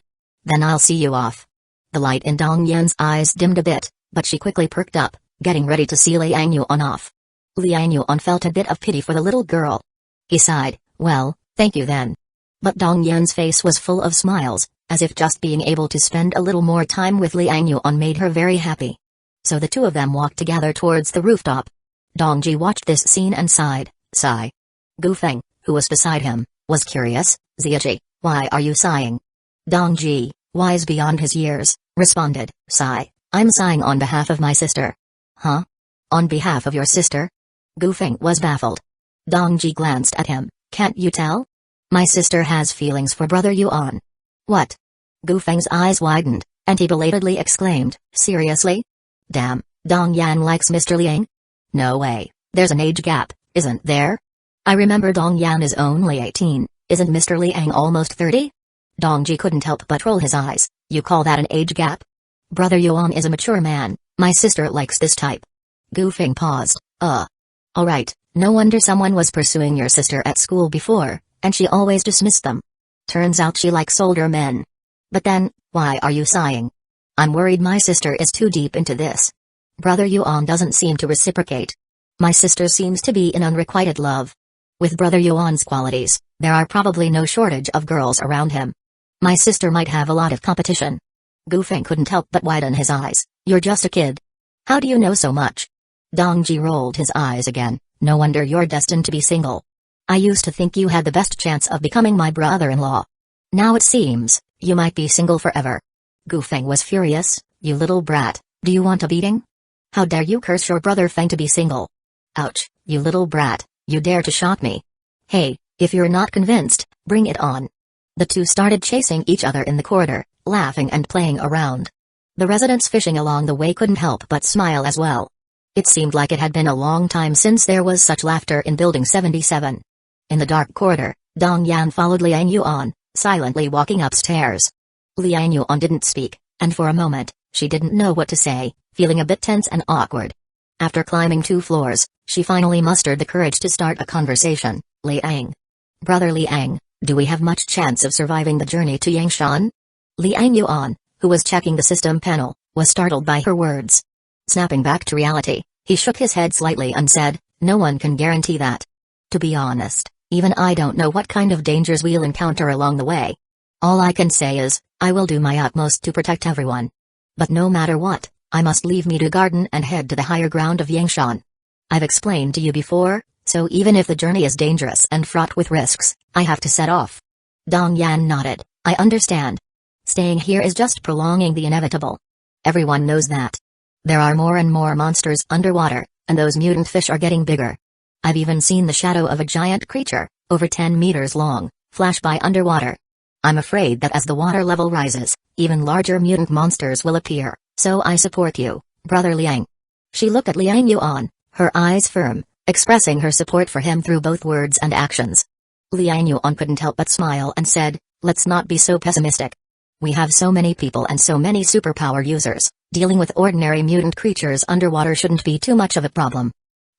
I'll see you off. The light in Dong Yan's eyes dimmed a bit, but she quickly perked up, getting ready to see Liang Yuan off. Liang Yuan felt a bit of pity for the little girl. He sighed, well, thank you then. But Dong Yan's face was full of smiles, as if just being able to spend a little more time with Liang Yuan made her very happy. So the two of them walked together towards the rooftop. Dongji watched this scene and sighed. Gu Feng, who was beside him, was curious. Ziaji, why are you sighing? Dongji, wise beyond his years, responded, I'm sighing on behalf of my sister. Huh? On behalf of your sister? Gu Feng was baffled. Dongji glanced at him. Can't you tell? My sister has feelings for Brother Yuan. What? Gu Feng's eyes widened, and he belatedly exclaimed, seriously? Damn, Dong Yan likes Mr. Liang? No way, there's an age gap, isn't there? I remember Dong Yan is only 18, isn't Mr. Liang almost 30? Dongji couldn't help but roll his eyes. You call that an age gap? Brother Yuan is a mature man, my sister likes this type. Gu Feng paused, Alright, no wonder someone was pursuing your sister at school before, and she always dismissed them. Turns out she likes older men. But then, why are you sighing? I'm worried my sister is too deep into this. Brother Yuan doesn't seem to reciprocate. My sister seems to be in unrequited love. With Brother Yuan's qualities, there are probably no shortage of girls around him. My sister might have a lot of competition. Gu Feng couldn't help but widen his eyes. You're just a kid. How do you know so much? Dongji rolled his eyes again. No wonder you're destined to be single. I used to think you had the best chance of becoming my brother-in-law. Now it seems, you might be single forever. Gu Feng was furious. You little brat, do you want a beating? How dare you curse your brother Feng to be single? Ouch, you little brat, you dare to shock me. Hey, if you're not convinced, bring it on. The two started chasing each other in the corridor, laughing and playing around. The residents fishing along the way couldn't help but smile as well. It seemed like it had been a long time since there was such laughter in Building 77. In the dark corridor, Dong Yan followed Liang Yuan, silently walking upstairs. Liang Yuan didn't speak, and for a moment, she didn't know what to say, feeling a bit tense and awkward. After climbing 2 floors, she finally mustered the courage to start a conversation. Liang. Brother Liang, do we have much chance of surviving the journey to Yangshan? Liang Yuan, who was checking the system panel, was startled by her words. Snapping back to reality, he shook his head slightly and said, no one can guarantee that. To be honest, even I don't know what kind of dangers we'll encounter along the way. All I can say is, I will do my utmost to protect everyone. But no matter what, I must leave Midu Garden and head to the higher ground of Yangshan. I've explained to you before, so even if the journey is dangerous and fraught with risks, I have to set off. Dong Yan nodded. I understand. Staying here is just prolonging the inevitable. Everyone knows that. There are more and more monsters underwater, and those mutant fish are getting bigger. I've even seen the shadow of a giant creature, over 10 meters long, flash by underwater. I'm afraid that as the water level rises, even larger mutant monsters will appear, so I support you, Brother Liang. She looked at Liang Yuan, her eyes firm, expressing her support for him through both words and actions. Liang Yuan couldn't help but smile and said, let's not be so pessimistic. We have so many people and so many superpower users, dealing with ordinary mutant creatures underwater shouldn't be too much of a problem.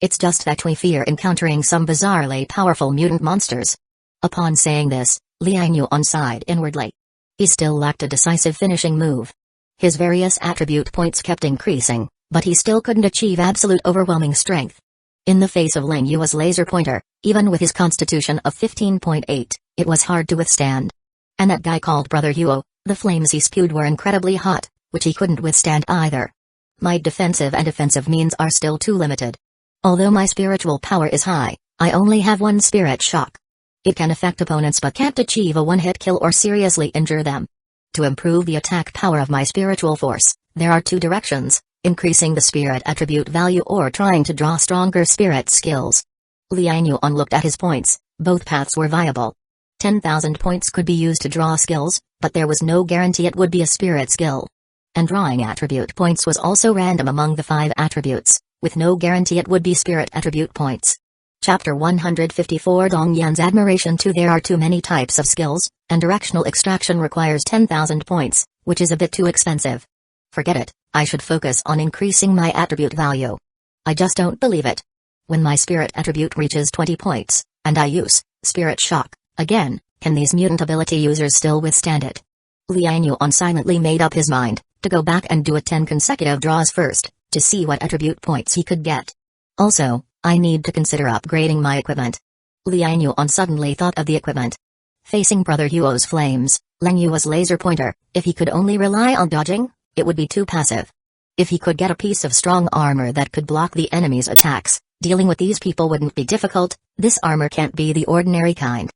It's just that we fear encountering some bizarrely powerful mutant monsters. Upon saying this, Liang Yuan sighed inwardly. He still lacked a decisive finishing move. His various attribute points kept increasing, but he still couldn't achieve absolute overwhelming strength. In the face of Ling Yua's laser pointer, even with his constitution of 15.8, it was hard to withstand. And that guy called Brother Huo, the flames he spewed were incredibly hot, which he couldn't withstand either. My defensive and offensive means are still too limited. Although my spiritual power is high, I only have one spirit shock. It can affect opponents but can't achieve a one-hit kill or seriously injure them. To improve the attack power of my spiritual force, there are two directions: increasing the spirit attribute value or trying to draw stronger spirit skills. Liang Yuan looked at his points. Both paths were viable. 10,000 points could be used to draw skills, but there was no guarantee it would be a spirit skill. And drawing attribute points was also random among the 5 attributes, with no guarantee it would be spirit attribute points. Chapter 154 Dong Yan's Admiration 2. There are too many types of skills, and directional extraction requires 10,000 points, which is a bit too expensive. Forget it, I should focus on increasing my attribute value. I just don't believe it. When my spirit attribute reaches 20 points, and I use Spirit Shock again, can these mutant ability users still withstand it? Liang Yuan silently made up his mind to go back and do 10 consecutive draws first, to see what attribute points he could get. Also, I need to consider upgrading my equipment. Liang Yuan suddenly thought of the equipment. Facing Brother Huo's flames, Liang Yuan's laser pointer, if he could only rely on dodging, it would be too passive. If he could get a piece of strong armor that could block the enemy's attacks, dealing with these people wouldn't be difficult. This armor can't be the ordinary kind.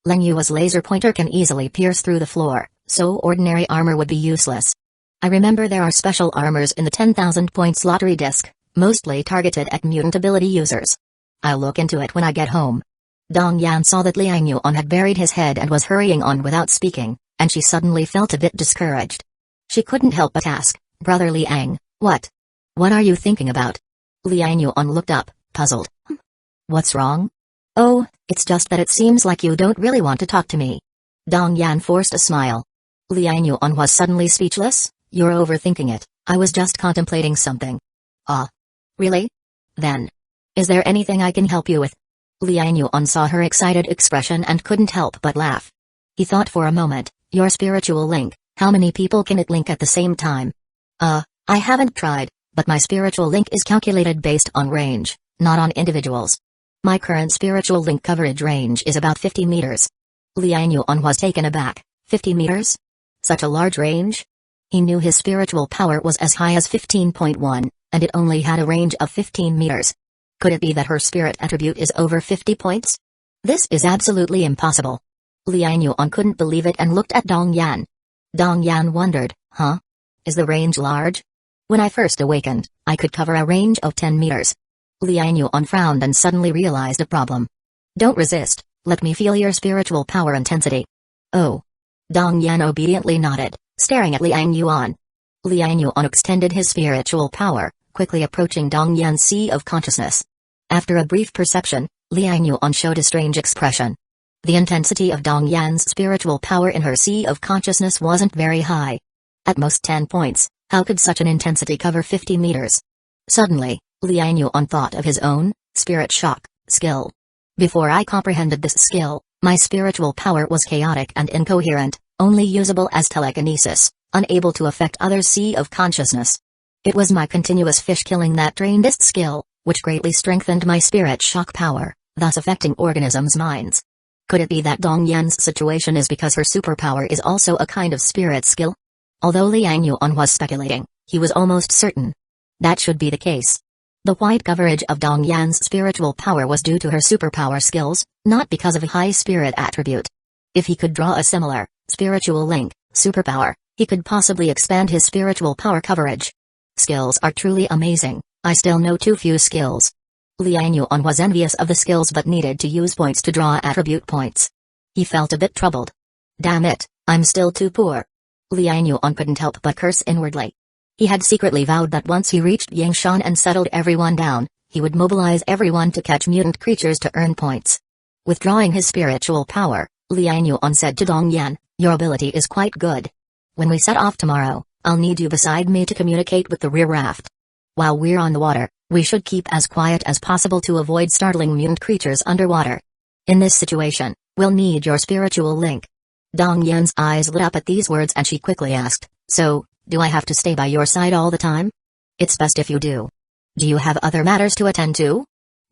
Liang Yuan's laser pointer can easily pierce through the floor, so ordinary armor would be useless. I remember there are special armors in the 10,000 points lottery disc, mostly targeted at mutant ability users. I'll look into it when I get home. Dong Yan saw that Liang Yuan had buried his head and was hurrying on without speaking, and she suddenly felt a bit discouraged. She couldn't help but ask, Brother Liang, what? What are you thinking about? Liang Yuan looked up, puzzled. What's wrong? Oh, it's just that it seems like you don't really want to talk to me. Dong Yan forced a smile. Liang Yuan was suddenly speechless. You're overthinking it, I was just contemplating something. Ah. Really? Then. Is there anything I can help you with? Liang Yuan saw her excited expression and couldn't help but laugh. He thought for a moment, your spiritual link, how many people can it link at the same time? I haven't tried, but my spiritual link is calculated based on range, not on individuals. My current spiritual link coverage range is about 50 meters. Liang Yuan was taken aback. 50 meters? Such a large range? He knew his spiritual power was as high as 15.1, and it only had a range of 15 meters. Could it be that her spirit attribute is over 50 points? This is absolutely impossible. Liang Yuan couldn't believe it and looked at Dong Yan. Dong Yan wondered, huh? Is the range large? When I first awakened, I could cover a range of 10 meters. Liang Yuan frowned and suddenly realized a problem. Don't resist, let me feel your spiritual power intensity. Oh. Dong Yan obediently nodded, staring at Liang Yuan. Liang Yuan extended his spiritual power, quickly approaching Dong Yan's sea of consciousness. After a brief perception, Liang Yuan showed a strange expression. The intensity of Dong Yan's spiritual power in her sea of consciousness wasn't very high. At most 10 points, how could such an intensity cover 50 meters? Suddenly, Liang Yuan thought of his own spirit shock skill. Before I comprehended this skill, my spiritual power was chaotic and incoherent, only usable as telekinesis, unable to affect others' sea of consciousness. It was my continuous fish killing that drained this skill, which greatly strengthened my spirit shock power, thus affecting organisms' minds. Could it be that Dong Yan's situation is because her superpower is also a kind of spirit skill? Although Liang Yuan was speculating, he was almost certain. That should be the case. The wide coverage of Dong Yan's spiritual power was due to her superpower skills, not because of a high spirit attribute. If he could draw a similar, spiritual link, superpower, he could possibly expand his spiritual power coverage. Skills are truly amazing, I still know too few skills. Liang Yuan was envious of the skills but needed to use points to draw attribute points. He felt a bit troubled. Damn it, I'm still too poor. Liang Yuan couldn't help but curse inwardly. He had secretly vowed that once he reached Yangshan and settled everyone down, he would mobilize everyone to catch mutant creatures to earn points. Withdrawing his spiritual power, Liang Yuan said to Dong Yan, "Your ability is quite good. When we set off tomorrow, I'll need you beside me to communicate with the rear raft. While we're on the water, we should keep as quiet as possible to avoid startling mutant creatures underwater. In this situation, we'll need your spiritual link." Dong Yan's eyes lit up at these words and she quickly asked, "So, do I have to stay by your side all the time?" "It's best if you do. Do you have other matters to attend to?"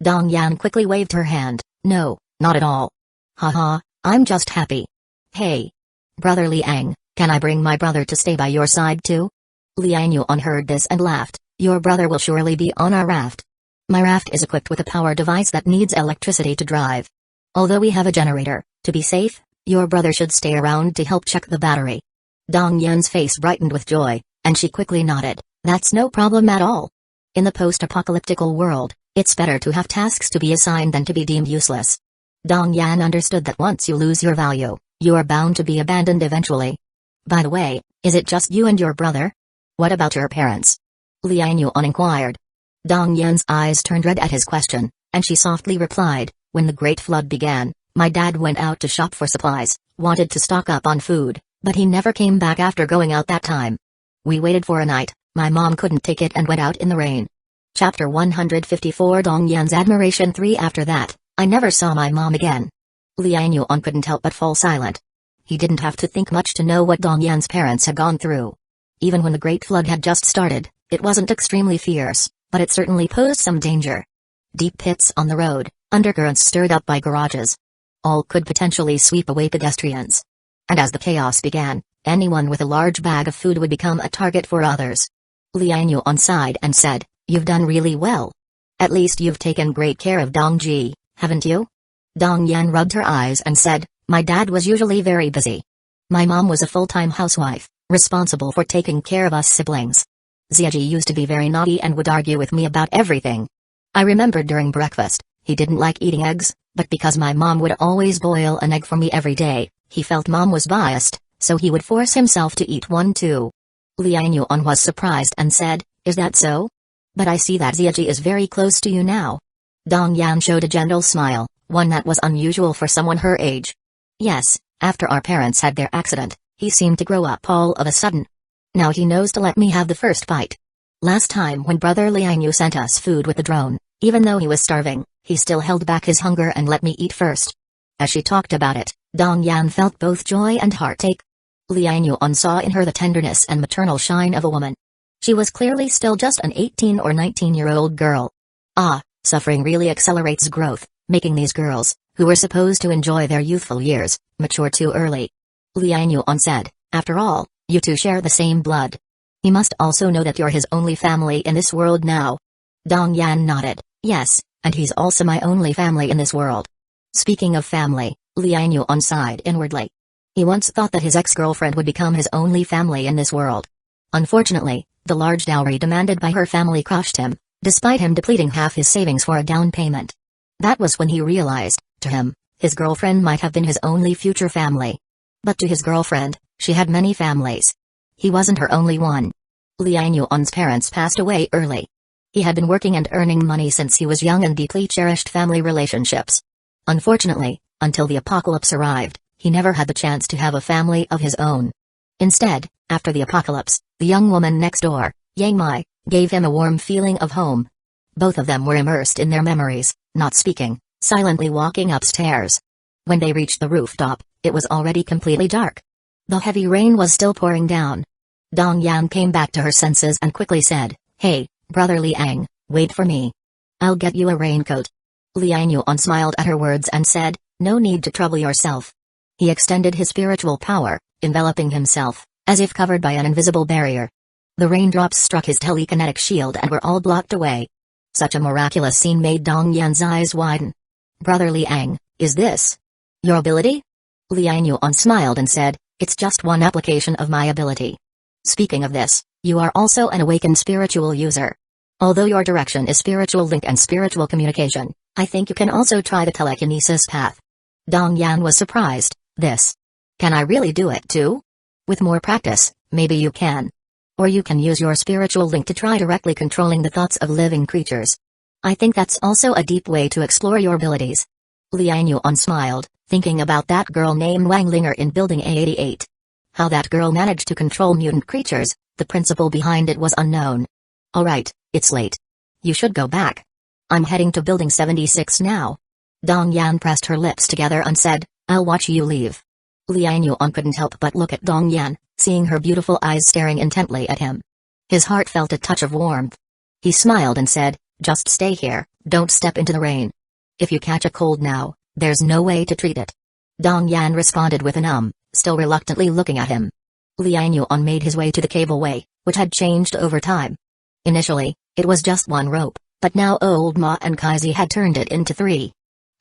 Dong Yan quickly waved her hand, "No, not at all. Haha, I'm just happy. Hey, Brother Liang, can I bring my brother to stay by your side too?" Liang Yuan heard this and laughed, "Your brother will surely be on our raft. My raft is equipped with a power device that needs electricity to drive. Although we have a generator, to be safe, your brother should stay around to help check the battery." Dong Yan's face brightened with joy, and she quickly nodded, "That's no problem at all. In the post-apocalyptical world, it's better to have tasks to be assigned than to be deemed useless." Dong Yan understood that once you lose your value, you are bound to be abandoned eventually. "By the way, is it just you and your brother? What about your parents?" Liang Yuan inquired. Dong Yan's eyes turned red at his question, and she softly replied, "When the Great Flood began, my dad went out to shop for supplies, wanted to stock up on food, but he never came back after going out that time. We waited for a night, my mom couldn't take it and went out in the rain." Chapter 154 Dong Yan's Admiration 3 After that, I never saw my mom again. Liang Yuan couldn't help but fall silent. He didn't have to think much to know what Dong Yan's parents had gone through. Even when the Great Flood had just started, it wasn't extremely fierce, but it certainly posed some danger. Deep pits on the road, undercurrents stirred up by garages. All could potentially sweep away pedestrians. And as the chaos began, anyone with a large bag of food would become a target for others. Liang Yuan sighed and said, "You've done really well. At least you've taken great care of Dongji, haven't you?" Dong Yan rubbed her eyes and said, "My dad was usually very busy. My mom was a full-time housewife, responsible for taking care of us siblings. Ziaji used to be very naughty and would argue with me about everything. I remembered during breakfast, he didn't like eating eggs, but because my mom would always boil an egg for me every day, he felt mom was biased, so he would force himself to eat one too." Liang Yuan was surprised and said, "Is that so? But I see that Ziaji is very close to you now." Dong Yan showed a gentle smile, one that was unusual for someone her age. "Yes, after our parents had their accident, he seemed to grow up all of a sudden. Now he knows to let me have the first bite. Last time when Brother Liang Yu sent us food with the drone, even though he was starving, he still held back his hunger and let me eat first." As she talked about it, Dong Yan felt both joy and heartache. Liang Yuan saw in her the tenderness and maternal shine of a woman. She was clearly still just an 18 or 19-year-old girl. Suffering really accelerates growth, making these girls, who were supposed to enjoy their youthful years, mature too early. Liang Yuan said, "After all, you two share the same blood. He must also know that you're his only family in this world now." Dong Yan nodded, "Yes, and he's also my only family in this world." Speaking of family, Liang Yuan sighed inwardly. He once thought that his ex-girlfriend would become his only family in this world. Unfortunately, the large dowry demanded by her family crushed him, despite him depleting half his savings for a down payment. That was when he realized, to him, his girlfriend might have been his only future family. But to his girlfriend, she had many families. He wasn't her only one. Liang Yuan's parents passed away early. He had been working and earning money since he was young and deeply cherished family relationships. Unfortunately, until the apocalypse arrived, he never had the chance to have a family of his own. Instead, after the apocalypse, the young woman next door, Yang Mai, gave him a warm feeling of home. Both of them were immersed in their memories, not speaking, silently walking upstairs. When they reached the rooftop, it was already completely dark. The heavy rain was still pouring down. Dong Yan came back to her senses and quickly said, "Hey, Brother Liang, wait for me. I'll get you a raincoat." Liang Yuan smiled at her words and said, "No need to trouble yourself." He extended his spiritual power, enveloping himself, as if covered by an invisible barrier. The raindrops struck his telekinetic shield and were all blocked away. Such a miraculous scene made Dong Yan's eyes widen. "Brother Liang, is this your ability?" Liang Yuan smiled and said, "It's just one application of my ability. Speaking of this, you are also an awakened spiritual user. Although your direction is spiritual link and spiritual communication, I think you can also try the telekinesis path. Dong Yan was surprised. This. Can I really do it too? With more practice, maybe you can. Or you can use your spiritual link to try directly controlling the thoughts of living creatures. I think that's also a deep way to explore your abilities. Liang Yuan smiled, thinking about that girl named Wang Linger in Building A88. How that girl managed to control mutant creatures, the principle behind it was unknown. Alright, it's late. You should go back. I'm heading to Building 76 now. Dong Yan pressed her lips together and said, I'll watch you leave. Liang Yuan couldn't help but look at Dong Yan, seeing her beautiful eyes staring intently at him. His heart felt a touch of warmth. He smiled and said, just stay here, don't step into the rain. If you catch a cold now, there's no way to treat it. Dong Yan responded with an still reluctantly looking at him. Liang Yuan made his way to the cableway, which had changed over time. Initially, it was just one rope, but now Old Ma and Kaizi had turned it into 3.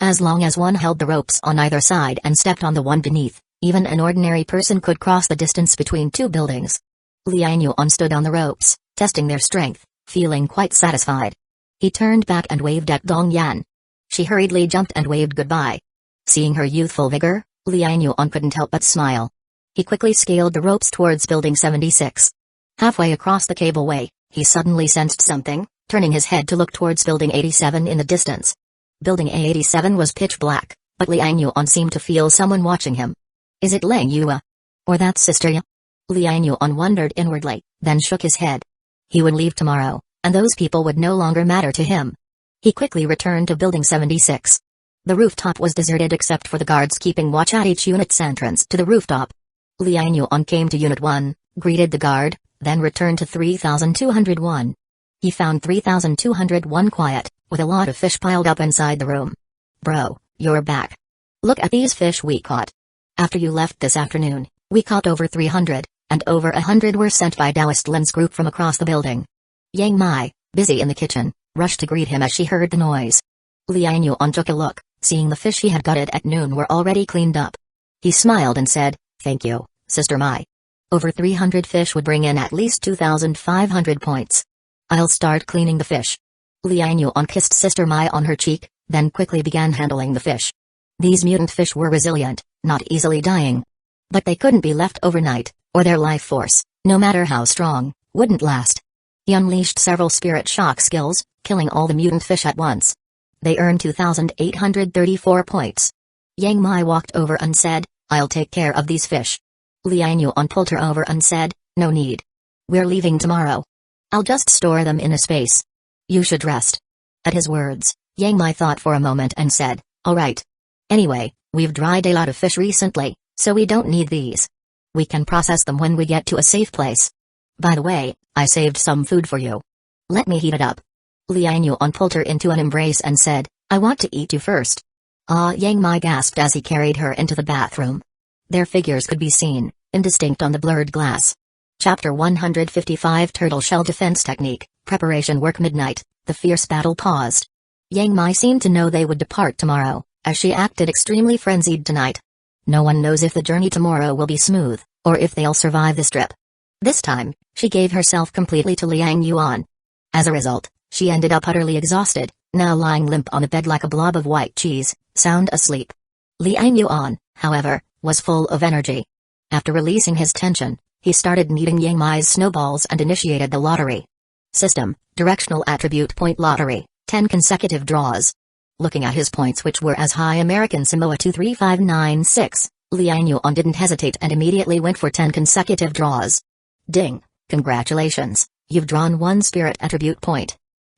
As long as one held the ropes on either side and stepped on the one beneath, even an ordinary person could cross the distance between 2 buildings. Liang Yuan stood on the ropes, testing their strength, feeling quite satisfied. He turned back and waved at Dong Yan. She hurriedly jumped and waved goodbye. Seeing her youthful vigor, Liang Yuan couldn't help but smile. He quickly scaled the ropes towards Building 76. Halfway across the cableway, he suddenly sensed something, turning his head to look towards Building 87 in the distance. Building A87 was pitch black, but Liang Yuan seemed to feel someone watching him. Is it Liang Yue? Or that sister Ya? Liang Yuan wondered inwardly, then shook his head. He would leave tomorrow, and those people would no longer matter to him. He quickly returned to Building 76. The rooftop was deserted except for the guards keeping watch at each unit's entrance to the rooftop. Liang Yuan came to Unit 1, greeted the guard, then returned to 3201. He found 3201 quiet, with a lot of fish piled up inside the room. Bro, you're back. Look at these fish we caught. After you left this afternoon, we caught over 300, and over 100 were sent by Taoist Lin's group from across the building. Yang Mai, busy in the kitchen, rushed to greet him as she heard the noise. Liang Yuan took a look, seeing the fish he had gutted at noon were already cleaned up. He smiled and said, Thank you, Sister Mai. Over 300 fish would bring in at least 2,500 points. I'll start cleaning the fish. Liang Yuan kissed Sister Mai on her cheek, then quickly began handling the fish. These mutant fish were resilient, not easily dying. But they couldn't be left overnight, or their life force, no matter how strong, wouldn't last. He unleashed several spirit shock skills, killing all the mutant fish at once. They earned 2,834 points. Yang Mai walked over and said, I'll take care of these fish. Liang Yuan pulled her over and said, No need. We're leaving tomorrow. I'll just store them in a space. You should rest. At his words, Yang Mai thought for a moment and said, Alright. Anyway, we've dried a lot of fish recently, so we don't need these. We can process them when we get to a safe place. By the way, I saved some food for you. Let me heat it up. Liang Yuan pulled her into an embrace and said, I want to eat you first. Yang Mai gasped as he carried her into the bathroom. Their figures could be seen, indistinct on the blurred glass. Chapter 155 Turtle Shell Defense Technique, Preparation Work Midnight, the fierce battle paused. Yang Mai seemed to know they would depart tomorrow, as she acted extremely frenzied tonight. No one knows if the journey tomorrow will be smooth, or if they'll survive this trip. This time, she gave herself completely to Liang Yuan. As a result, she ended up utterly exhausted, now lying limp on the bed like a blob of white cheese, sound asleep. Liang Yuan, however, was full of energy. After releasing his tension, he started kneading Yang Mai's snowballs and initiated the lottery. System, Directional Attribute Point Lottery, 10 consecutive draws. Looking at his points which were as high American Samoa 23596, Liang Yuan didn't hesitate and immediately went for 10 consecutive draws. Ding, congratulations, you've drawn 1 Spirit Attribute Point.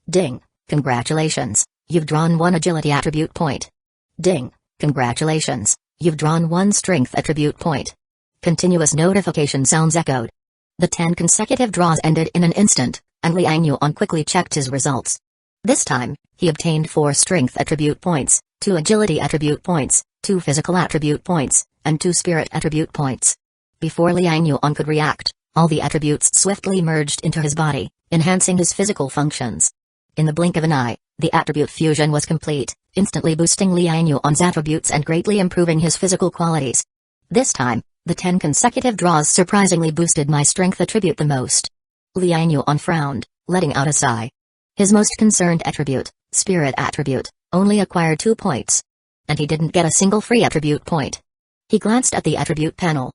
Ding, congratulations, you've drawn 1 Agility Attribute Point. Ding, congratulations, you've drawn 1 Strength Attribute Point. Continuous notification sounds echoed. The 10 consecutive draws ended in an instant, and Liang Yuan quickly checked his results. This time, he obtained 4 Strength Attribute Points, 2 Agility Attribute Points, 2 Physical Attribute Points, and 2 Spirit Attribute Points. Before Liang Yuan could react, all the attributes swiftly merged into his body, enhancing his physical functions. In the blink of an eye, the attribute fusion was complete, instantly boosting Liang Yuan's attributes and greatly improving his physical qualities. This time, the 10 consecutive draws surprisingly boosted my strength attribute the most. Liang Yuan frowned, letting out a sigh. His most concerned attribute, spirit attribute, only acquired 2 points. And he didn't get a single free attribute point. He glanced at the attribute panel.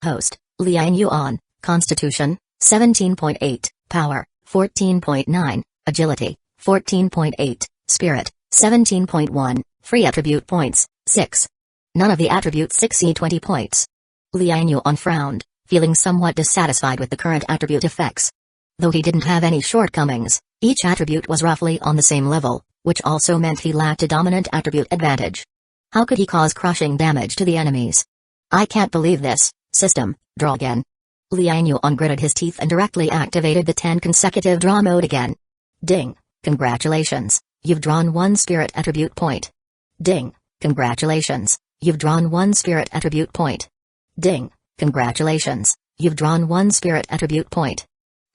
Host, Liang Yuan, Constitution, 17.8, Power, 14.9, Agility, 14.8, Spirit, 17.1, free attribute points, 6. None of the attributes exceed 20 points. Liang Yuan frowned, feeling somewhat dissatisfied with the current attribute effects. Though he didn't have any shortcomings, each attribute was roughly on the same level, which also meant he lacked a dominant attribute advantage. How could he cause crushing damage to the enemies? I can't believe this, system, draw again. Liang Yuan gritted his teeth and directly activated the 10 consecutive draw mode again. Ding, congratulations, you've drawn 1 spirit attribute point. Ding, congratulations, you've drawn 1 spirit attribute point. Ding, congratulations, you've drawn 1 spirit attribute point.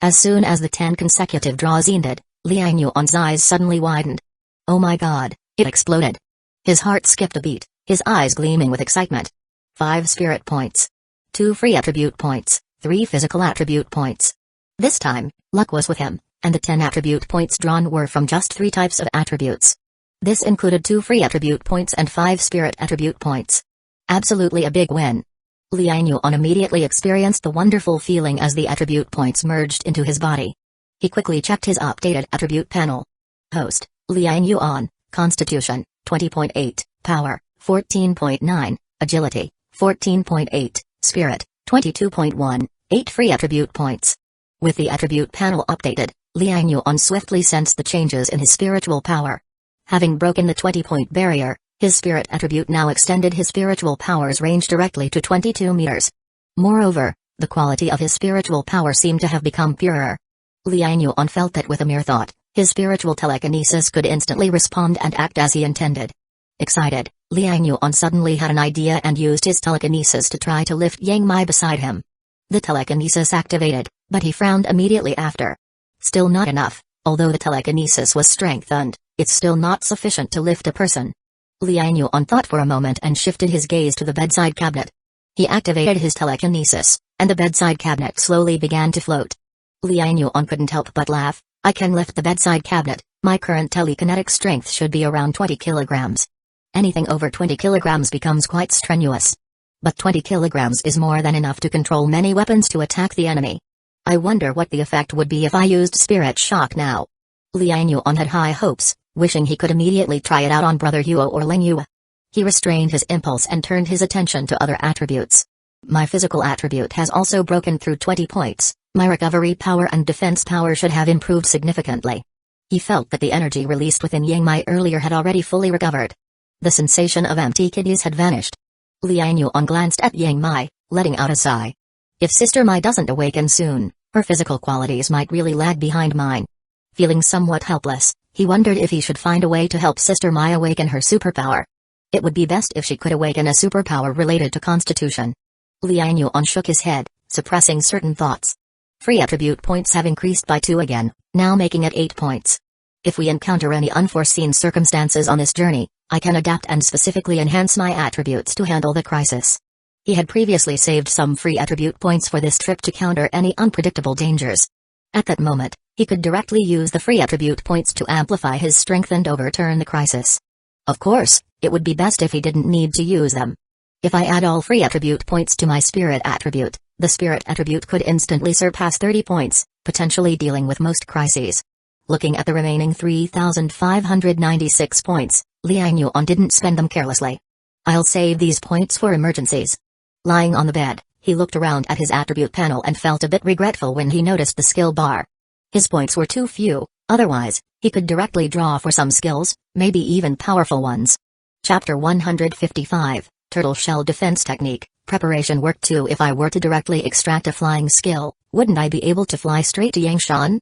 As soon as the 10 consecutive draws ended, Liang Yuan's eyes suddenly widened. Oh my god, it exploded. His heart skipped a beat, his eyes gleaming with excitement. 5 spirit points. 2 free attribute points, 3 physical attribute points. This time, luck was with him, and the 10 attribute points drawn were from just 3 types of attributes. This included 2 free attribute points and 5 spirit attribute points. Absolutely a big win. Liang Yuan immediately experienced the wonderful feeling as the attribute points merged into his body. He quickly checked his updated attribute panel. Host, Liang Yuan, Constitution, 20.8, Power, 14.9, Agility, 14.8, Spirit, 22.1, 8 free attribute points. With the attribute panel updated, Liang Yuan swiftly sensed the changes in his spiritual power. Having broken the 20-point barrier, his spirit attribute now extended his spiritual power's range directly to 22 meters. Moreover, the quality of his spiritual power seemed to have become purer. Liang Yuan felt that with a mere thought, his spiritual telekinesis could instantly respond and act as he intended. Excited, Liang Yuan suddenly had an idea and used his telekinesis to try to lift Yang Mai beside him. The telekinesis activated, but he frowned immediately after. Still not enough, although the telekinesis was strengthened, it's still not sufficient to lift a person. Liang Yuan thought for a moment and shifted his gaze to the bedside cabinet. He activated his telekinesis, and the bedside cabinet slowly began to float. Liang Yuan couldn't help but laugh. I can lift the bedside cabinet, my current telekinetic strength should be around 20 kilograms. Anything over 20 kilograms becomes quite strenuous. But 20 kilograms is more than enough to control many weapons to attack the enemy. I wonder what the effect would be if I used Spirit Shock now. Liang Yuan had high hopes, wishing he could immediately try it out on Brother Huo or Ling Yue. He restrained his impulse and turned his attention to other attributes. My physical attribute has also broken through 20 points, my recovery power and defense power should have improved significantly. He felt that the energy released within Yang Mai earlier had already fully recovered. The sensation of empty kidneys had vanished. Liang Yuan glanced at Yang Mai, letting out a sigh. If Sister Mai doesn't awaken soon, her physical qualities might really lag behind mine. Feeling somewhat helpless, he wondered if he should find a way to help Sister Mai awaken her superpower. It would be best if she could awaken a superpower related to Constitution. Liang Yuan shook his head, suppressing certain thoughts. Free attribute points have increased by 2 again, now making it 8 points. If we encounter any unforeseen circumstances on this journey, I can adapt and specifically enhance my attributes to handle the crisis. He had previously saved some free attribute points for this trip to counter any unpredictable dangers. At that moment, he could directly use the free attribute points to amplify his strength and overturn the crisis. Of course, it would be best if he didn't need to use them. If I add all free attribute points to my spirit attribute, the spirit attribute could instantly surpass 30 points, potentially dealing with most crises. Looking at the remaining 3,596 points, Liang Yuan didn't spend them carelessly. I'll save these points for emergencies. Lying on the bed, he looked around at his attribute panel and felt a bit regretful when he noticed the skill bar. His points were too few, otherwise, he could directly draw for some skills, maybe even powerful ones. Chapter 155, Turtle Shell Defense Technique, Preparation Work 2. If I were to directly extract a flying skill, wouldn't I be able to fly straight to Yangshan?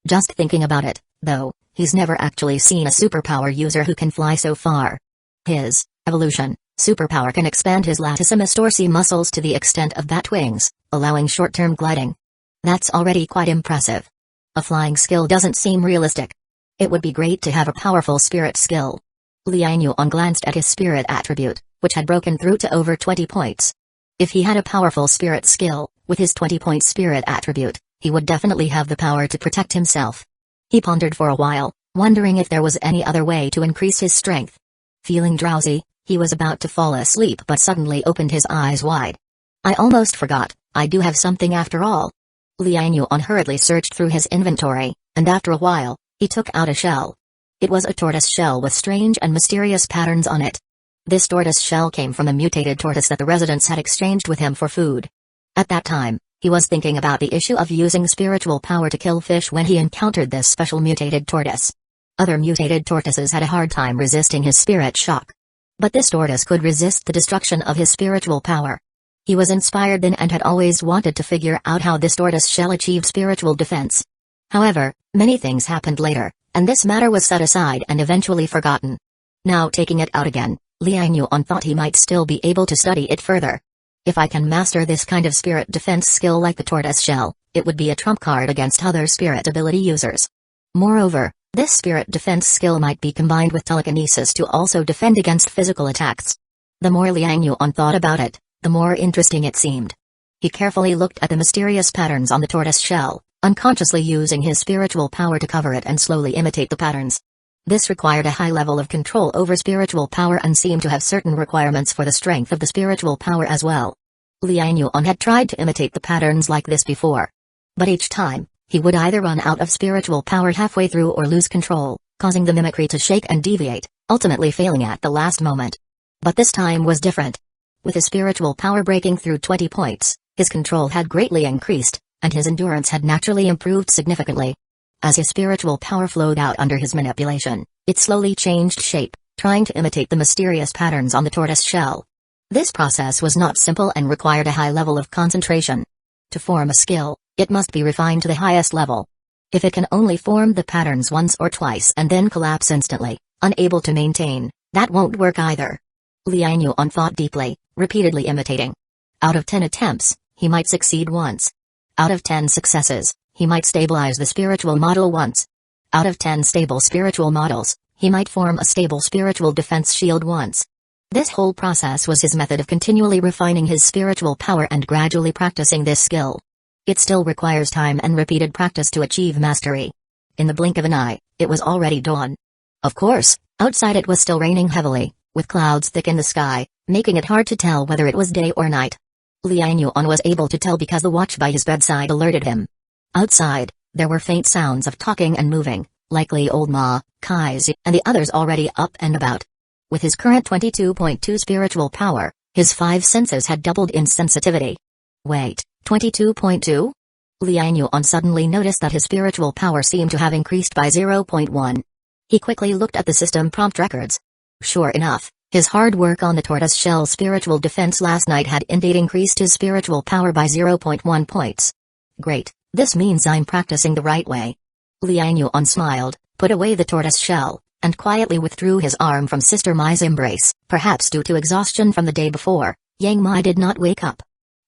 Just thinking about it, though, he's never actually seen a superpower user who can fly so far. His evolution superpower can expand his latissimus dorsi muscles to the extent of bat wings, allowing short-term gliding. That's already quite impressive. A flying skill doesn't seem realistic. It would be great to have a powerful spirit skill. Liang Yuan glanced at his spirit attribute, which had broken through to over 20 points. If he had a powerful spirit skill, with his 20-point spirit attribute, he would definitely have the power to protect himself. He pondered for a while, wondering if there was any other way to increase his strength. Feeling drowsy, he was about to fall asleep but suddenly opened his eyes wide. I almost forgot, I do have something after all. Liang Yuan hurriedly searched through his inventory, and after a while, he took out a shell. It was a tortoise shell with strange and mysterious patterns on it. This tortoise shell came from a mutated tortoise that the residents had exchanged with him for food. At that time, he was thinking about the issue of using spiritual power to kill fish when he encountered this special mutated tortoise. Other mutated tortoises had a hard time resisting his spirit shock. But this tortoise could resist the destruction of his spiritual power. He was inspired then and had always wanted to figure out how this tortoise shell achieved spiritual defense. However, many things happened later, and this matter was set aside and eventually forgotten. Now taking it out again, Liang Yuan thought he might still be able to study it further. If I can master this kind of spirit defense skill like the tortoise shell, it would be a trump card against other spirit ability users. Moreover, this spirit defense skill might be combined with telekinesis to also defend against physical attacks. The more Liang Yuan thought about it, the more interesting it seemed. He carefully looked at the mysterious patterns on the tortoise shell, unconsciously using his spiritual power to cover it and slowly imitate the patterns. This required a high level of control over spiritual power and seemed to have certain requirements for the strength of the spiritual power as well. Liang Yuan had tried to imitate the patterns like this before. But each time, he would either run out of spiritual power halfway through or lose control, causing the mimicry to shake and deviate, ultimately failing at the last moment. But this time was different. With his spiritual power breaking through 20 points, his control had greatly increased, and his endurance had naturally improved significantly. As his spiritual power flowed out under his manipulation, it slowly changed shape, trying to imitate the mysterious patterns on the tortoise shell. This process was not simple and required a high level of concentration. To form a skill, it must be refined to the highest level. If it can only form the patterns once or twice and then collapse instantly, unable to maintain, that won't work either. Liang Yuan thought deeply, repeatedly imitating. Out of 10 attempts, he might succeed once. Out of 10 successes, he might stabilize the spiritual model once. Out of 10 stable spiritual models, he might form a stable spiritual defense shield once. This whole process was his method of continually refining his spiritual power and gradually practicing this skill. It still requires time and repeated practice to achieve mastery. In the blink of an eye, it was already dawn. Of course, outside it was still raining heavily, with clouds thick in the sky, making it hard to tell whether it was day or night. Liang Yuan was able to tell because the watch by his bedside alerted him. Outside, there were faint sounds of talking and moving, likely old Ma, Kaizi, and the others already up and about. With his current 22.2 spiritual power, his 5 senses had doubled in sensitivity. Wait, 22.2? Liang Yuan suddenly noticed that his spiritual power seemed to have increased by 0.1. He quickly looked at the system prompt records. Sure enough, his hard work on the tortoise shell spiritual defense last night had indeed increased his spiritual power by 0.1 points. Great, this means I'm practicing the right way. Liang Yuan smiled, put away the tortoise shell, and quietly withdrew his arm from Sister Mai's embrace. Perhaps due to exhaustion from the day before, Yang Mai did not wake up.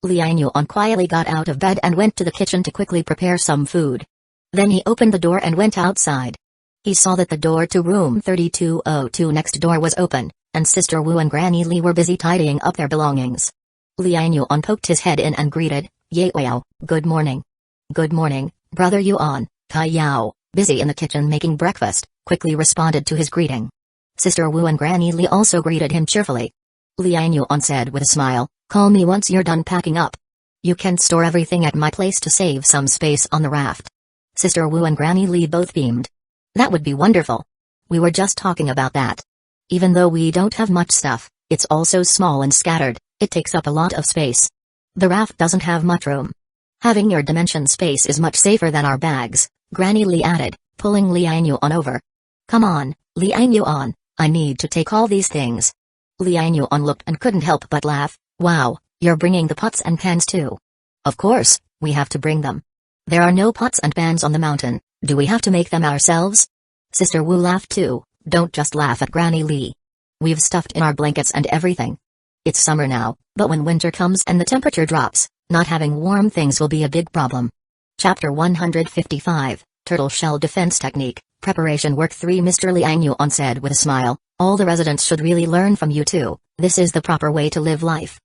Liang Yuan quietly got out of bed and went to the kitchen to quickly prepare some food. Then he opened the door and went outside. He saw that the door to room 3202 next door was open, and Sister Wu and Granny Li were busy tidying up their belongings. Liang Yuan poked his head in and greeted, "Ye Wao, good morning." "Good morning, Brother Yuan," Kai Yao, busy in the kitchen making breakfast, quickly responded to his greeting. Sister Wu and Granny Li also greeted him cheerfully. Liang Yuan said with a smile, "Call me once you're done packing up. You can store everything at my place to save some space on the raft." Sister Wu and Granny Li both beamed. "That would be wonderful. We were just talking about that. Even though we don't have much stuff, it's also small and scattered, it takes up a lot of space. The raft doesn't have much room. Having your dimension space is much safer than our bags," Granny Li added, pulling Liang Yuan over. "Come on, Liang Yuan, I need to take all these things." Liang Yuan looked and couldn't help but laugh. "Wow, you're bringing the pots and pans too." "Of course, we have to bring them. There are no pots and pans on the mountain, do we have to make them ourselves?" Sister Wu laughed too. "Don't just laugh at Granny Li. We've stuffed in our blankets and everything. It's summer now, but when winter comes and the temperature drops, not having warm things will be a big problem." Chapter 155, Turtle Shell Defense Technique, Preparation Work 3. Mr. Liang Yuan said with a smile, "All the residents should really learn from you too, this is the proper way to live life."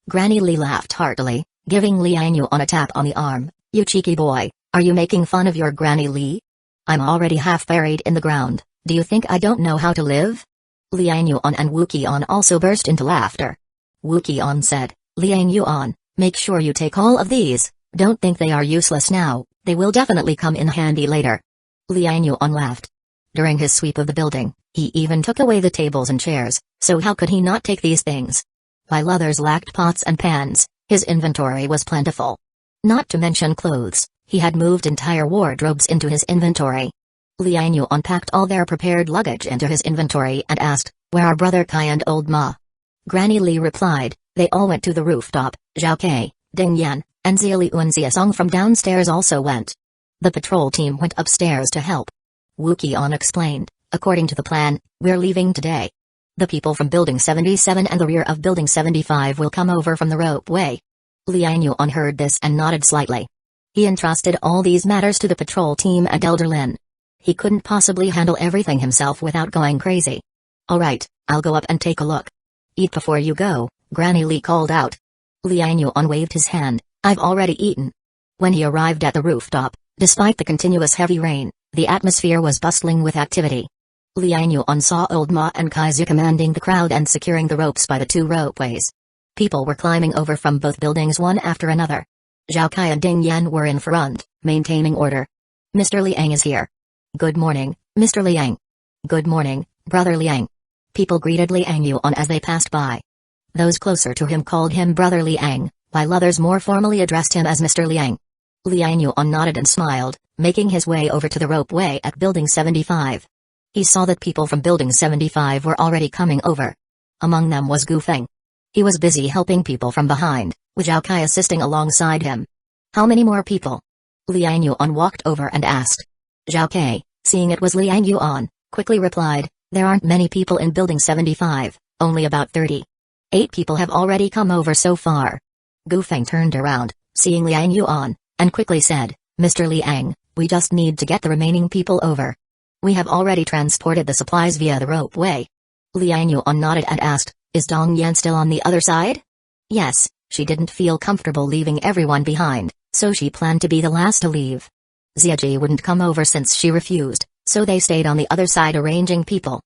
Granny Li laughed heartily, giving Liang Yuan a tap on the arm. "You cheeky boy, are you making fun of your Granny Li?" I'm already half buried in the ground. Do you think I don't know how to live? Liang Yuan and Wu Qian also burst into laughter. Wu Qian said, Liang Yuan, make sure you take all of these. Don't think they are useless now, they will definitely come in handy later. Liang Yuan laughed. During his sweep of the building, he even took away the tables and chairs, so how could he not take these things? While others lacked pots and pans, his inventory was plentiful. Not to mention clothes, he had moved entire wardrobes into his inventory. Liang Yuan packed all their prepared luggage into his inventory and asked, where are Brother Kai and Old Ma? Granny Li replied, they all went to the rooftop. Zhao Kai, Ding Yan, and Ziali and Ziasong from downstairs also went. The patrol team went upstairs to help. Wu Qian explained, according to the plan, we're leaving today. The people from Building 77 and the rear of Building 75 will come over from the ropeway. Liang Yuan heard this and nodded slightly. He entrusted all these matters to the patrol team and Elder Lin. He couldn't possibly handle everything himself without going crazy. Alright, I'll go up and take a look. Eat before you go, Granny Li called out. Liang Yuan waved his hand, I've already eaten. When he arrived at the rooftop, despite the continuous heavy rain, the atmosphere was bustling with activity. Liang Yuan saw Old Ma and Kaizu commanding the crowd and securing the ropes by the two ropeways. People were climbing over from both buildings one after another. Zhao Kai and Ding Yan were in front, maintaining order. Mr. Liang is here. Good morning, Mr. Liang. Good morning, Brother Liang. People greeted Liang Yuan as they passed by. Those closer to him called him Brother Liang, while others more formally addressed him as Mr. Liang. Liang Yuan nodded and smiled, making his way over to the ropeway at Building 75. He saw that people from Building 75 were already coming over. Among them was Gu Feng. He was busy helping people from behind, with Zhao Kai assisting alongside him. How many more people? Liang Yuan walked over and asked. Zhao Kai, seeing it was Liang Yuan, quickly replied, there aren't many people in Building 75, only about 30. 8 people have already come over so far. Gu Feng turned around, seeing Liang Yuan, and quickly said, Mr. Liang, we just need to get the remaining people over. We have already transported the supplies via the ropeway. Liang Yuan nodded and asked, is Dong Yan still on the other side? Yes, she didn't feel comfortable leaving everyone behind, so she planned to be the last to leave. Ziaji wouldn't come over since she refused, so they stayed on the other side arranging people.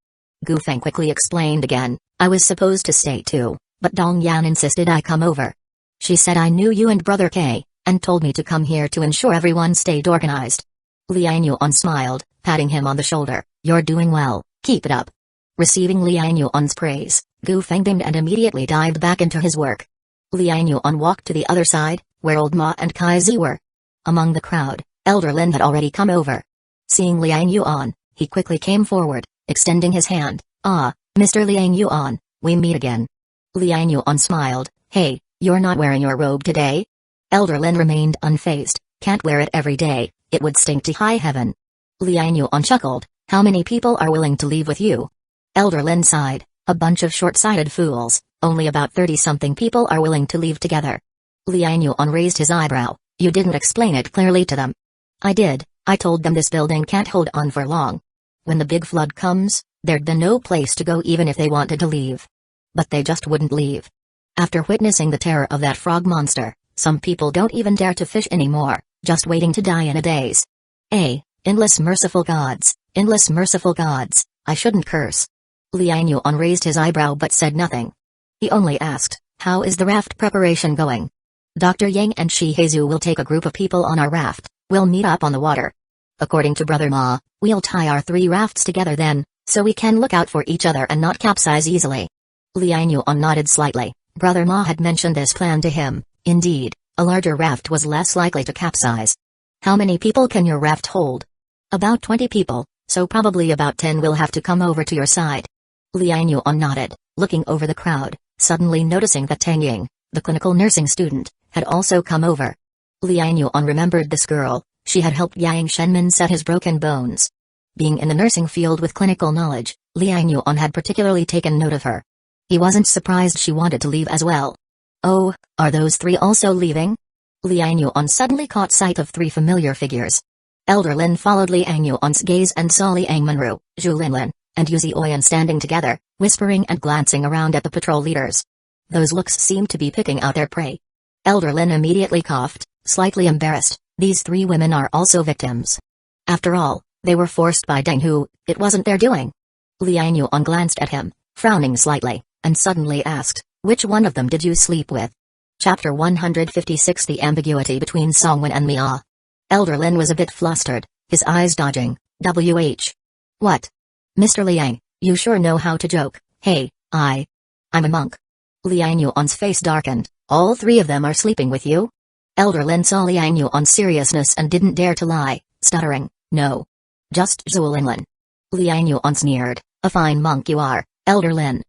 Gu Feng quickly explained again, I was supposed to stay too, but Dong Yan insisted I come over. She said I knew you and Brother K, and told me to come here to ensure everyone stayed organized. Liang Yuan smiled, patting him on the shoulder, you're doing well, keep it up. Receiving Liang Yuan's praise, Gu Feng beamed and immediately dived back into his work. Liang Yuan walked to the other side, where Old Ma and Kai Zi were. Among the crowd, Elder Lin had already come over. Seeing Liang Yuan, he quickly came forward, extending his hand. Ah, Mr. Liang Yuan, we meet again. Liang Yuan smiled, hey, you're not wearing your robe today? Elder Lin remained unfazed, can't wear it every day, it would stink to high heaven. Liang Yuan chuckled, how many people are willing to leave with you? Elder Lin sighed, a bunch of short-sighted fools, only about 30-something people are willing to leave together. Liang Yuan raised his eyebrow, you didn't explain it clearly to them. I did, I told them this building can't hold on for long. When the big flood comes, there'd be no place to go even if they wanted to leave. But they just wouldn't leave. After witnessing the terror of that frog monster, some people don't even dare to fish anymore, just waiting to die in a daze. Endless merciful gods, I shouldn't curse. Liang Yuan raised his eyebrow but said nothing. He only asked, how is the raft preparation going? Dr. Yang and Shi Heizu will take a group of people on our raft, we'll meet up on the water. According to Brother Ma, we'll tie our 3 rafts together then, so we can look out for each other and not capsize easily. Liang Yuan nodded slightly, Brother Ma had mentioned this plan to him, indeed, a larger raft was less likely to capsize. How many people can your raft hold? About 20 people, so probably about 10 will have to come over to your side. Liang Yuan nodded, looking over the crowd, suddenly noticing that Tang Ying, the clinical nursing student, had also come over. Liang Yuan remembered this girl, she had helped Yang Shenmin set his broken bones. Being in the nursing field with clinical knowledge, Liang Yuan had particularly taken note of her. He wasn't surprised she wanted to leave as well. Oh, are those 3 also leaving? Liang Yuan suddenly caught sight of 3 familiar figures. Elder Lin followed Liang Yuan's gaze and saw Liang Manru, Zhu Linlin, and Yu Zioyan standing together, whispering and glancing around at the patrol leaders. Those looks seemed to be picking out their prey. Elder Lin immediately coughed, slightly embarrassed, these 3 women are also victims. After all, They were forced by Deng Hu, it wasn't their doing. Liang Yuan glanced at him, frowning slightly, and suddenly asked, which one of them did you sleep with? Chapter 156 The Ambiguity Between Songwen and Mia. Elder Lin was a bit flustered, his eyes dodging. What? Mr. Liang, you sure know how to joke. Hey, I'm a monk. Liang Yuan's face darkened. All three of them are sleeping with you? Elder Lin saw Liang Yuan's seriousness and didn't dare to lie, stuttering, no. Just Zhuolinlin. Liang Yuan sneered, a fine monk you are, Elder Lin.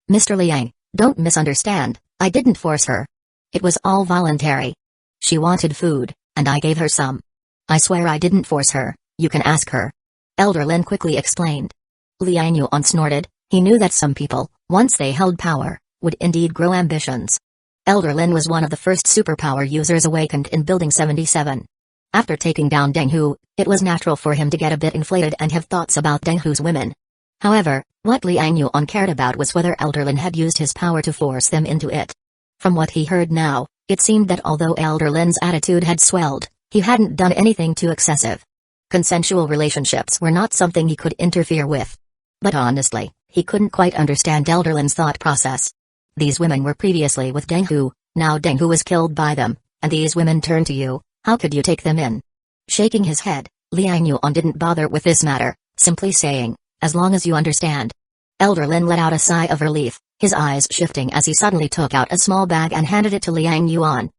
Mr. Liang, don't misunderstand, I didn't force her. It was all voluntary. She wanted food, and I gave her some. I swear I didn't force her, you can ask her. Elder Lin quickly explained. Liang Yuan snorted, he knew that some people, once they held power, would indeed grow ambitions. Elder Lin was one of the first superpower users awakened in Building 77. After taking down Deng Hu, it was natural for him to get a bit inflated and have thoughts about Deng Hu's women. However, what Liang Yuan cared about was whether Elder Lin had used his power to force them into it. From what he heard now, it seemed that although Elder Lin's attitude had swelled, he hadn't done anything too excessive. Consensual relationships were not something he could interfere with. But honestly, he couldn't quite understand Elder Lin's thought process. These women were previously with Deng Hu, now Deng Hu was killed by them, and these women turned to you, how could you take them in? Shaking his head, Liang Yuan didn't bother with this matter, simply saying, as long as you understand. Elder Lin let out a sigh of relief, his eyes shifting as he suddenly took out a small bag and handed it to Liang Yuan.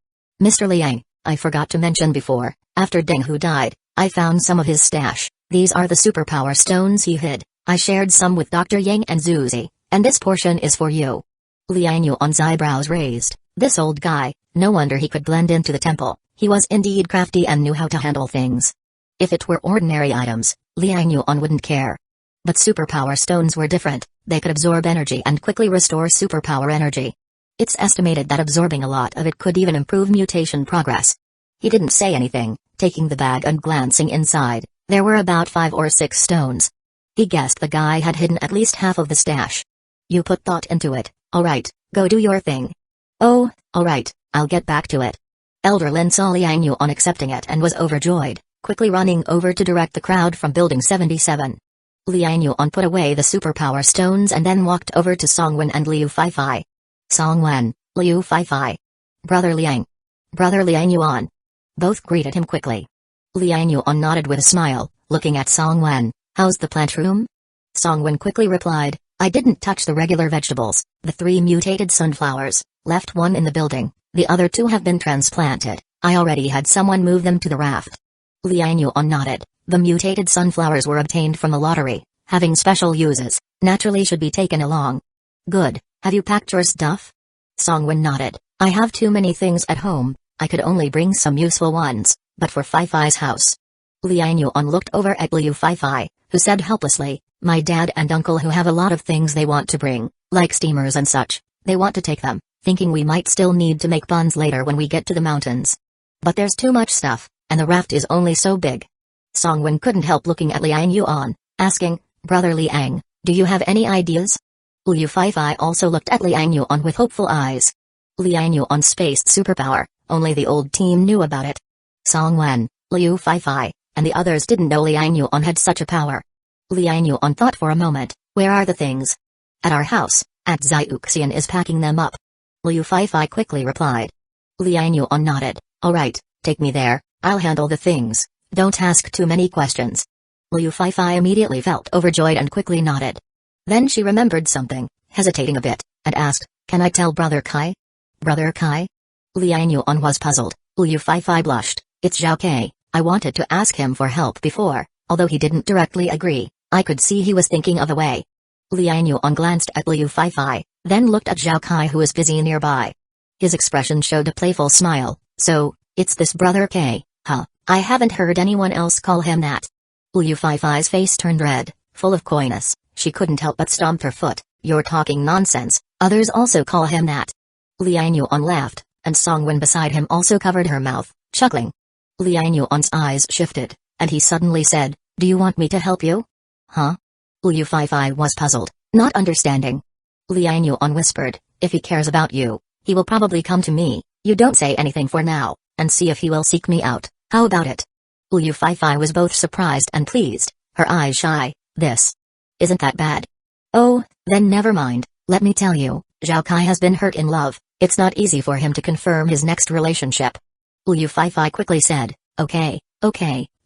Mr. Liang, I forgot to mention before, after Deng Hu died, I found some of his stash. These are the superpower stones he hid. I shared some with Dr. Yang and Zuzi, and this portion is for you. Liang Yuan's eyebrows raised. This old guy, no wonder he could blend into the temple, he was indeed crafty and knew how to handle things. If it were ordinary items, Liang Yuan wouldn't care. But superpower stones were different, they could absorb energy and quickly restore superpower energy. It's estimated that absorbing a lot of it could even improve mutation progress. He didn't say anything, taking the bag and glancing inside. There were about 5 or 6 stones. He guessed the guy had hidden at least half of the stash. You put thought into it, alright, go do your thing. Oh, alright, I'll get back to it. Elder Lin saw Liang Yuan accepting it and was overjoyed, quickly running over to direct the crowd from Building 77. Liang Yuan put away the superpower stones and then walked over to Songwen and Liu Feifei. Songwen, Liu Feifei. Brother Liang. Brother Liang Yuan. Both greeted him quickly. Liang Yuan nodded with a smile, looking at Songwen. How's the plant room? Songwen quickly replied, I didn't touch the regular vegetables, the 3 mutated sunflowers, left one in the building, the other 2 have been transplanted, I already had someone move them to the raft. Liang Yuan nodded, the mutated sunflowers were obtained from the lottery, having special uses, naturally should be taken along. Good, have you packed your stuff? Songwen nodded, I have too many things at home, I could only bring some useful ones, but for Feifei's house. Liang Yuan looked over at Liu Feifei, who said helplessly, my dad and uncle who have a lot of things they want to bring, like steamers and such, they want to take them, thinking we might still need to make buns later when we get to the mountains. But there's too much stuff, and the raft is only so big. Songwen couldn't help looking at Liang Yuan, asking, Brother Liang, do you have any ideas? Liu Feifei also looked at Liang Yuan with hopeful eyes. Liang Yuan's space superpower, only the old team knew about it. Songwen, Liu Feifei, and the others didn't know Liang Yuan had such a power. Liang Yuan thought for a moment, where are the things? At our house, Aunt Xiuxian is packing them up. Liu Feifei quickly replied. Liang Yuan nodded, alright, take me there, I'll handle the things, don't ask too many questions. Liu Feifei immediately felt overjoyed and quickly nodded. Then she remembered something, hesitating a bit, and asked, can I tell Brother Kai? Brother Kai? Liang Yuan was puzzled. Liu Feifei blushed, it's Zhao Kai, I wanted to ask him for help before, although he didn't directly agree, I could see he was thinking of a way. Liang Yuan glanced at Liu Feifei, then looked at Zhao Kai who was busy nearby. His expression showed a playful smile, so, it's this Brother Kai, huh, I haven't heard anyone else call him that. Liu Feifei's face turned red, full of coyness, she couldn't help but stomp her foot, you're talking nonsense, others also call him that. Liang Yuan laughed, and Songwen beside him also covered her mouth, chuckling. Liang Yuan's eyes shifted, and he suddenly said, do you want me to help you? Huh? Liu Feifei was puzzled, not understanding. Liang Yuan whispered, if he cares about you, he will probably come to me, you don't say anything for now, and see if he will seek me out, how about it? Liu Feifei was both surprised and pleased, her eyes shy. This isn't that bad. Oh, then never mind, let me tell you, Zhao Kai has been hurt in love, it's not easy for him to confirm his next relationship. Liu Fei quickly said, okay,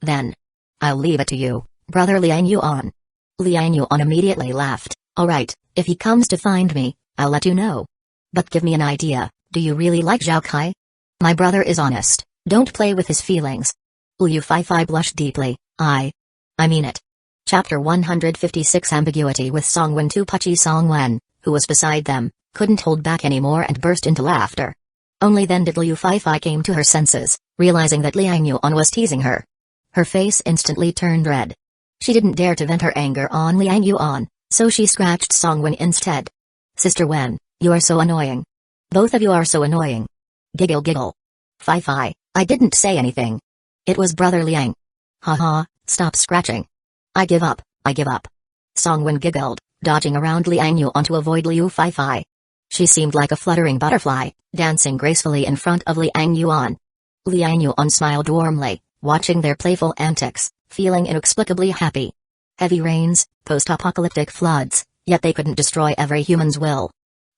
then. I'll leave it to you, brother Liang Yuan. Liang Yuan immediately laughed, alright, if he comes to find me, I'll let you know. But give me an idea, do you really like Zhao Kai? My brother is honest, don't play with his feelings. Liu Fei blushed deeply, I mean it. Chapter 156 Ambiguity with Songwen. Too Puchy Songwen, who was beside them, couldn't hold back anymore and burst into laughter. Only then did Liu Fei came to her senses, realizing that Liang Yuan was teasing her. Her face instantly turned red. She didn't dare to vent her anger on Liang Yuan, so she scratched Songwen instead. Sister Wen, you are so annoying. Both of you are so annoying. Giggle. Fei, I didn't say anything. It was brother Liang. Haha, stop scratching. I give up. Songwen giggled, dodging around Liang Yuan to avoid Liu Fei. She seemed like a fluttering butterfly, dancing gracefully in front of Liang Yuan. Liang Yuan smiled warmly, watching their playful antics, feeling inexplicably happy. Heavy rains, post-apocalyptic floods, yet they couldn't destroy every human's will.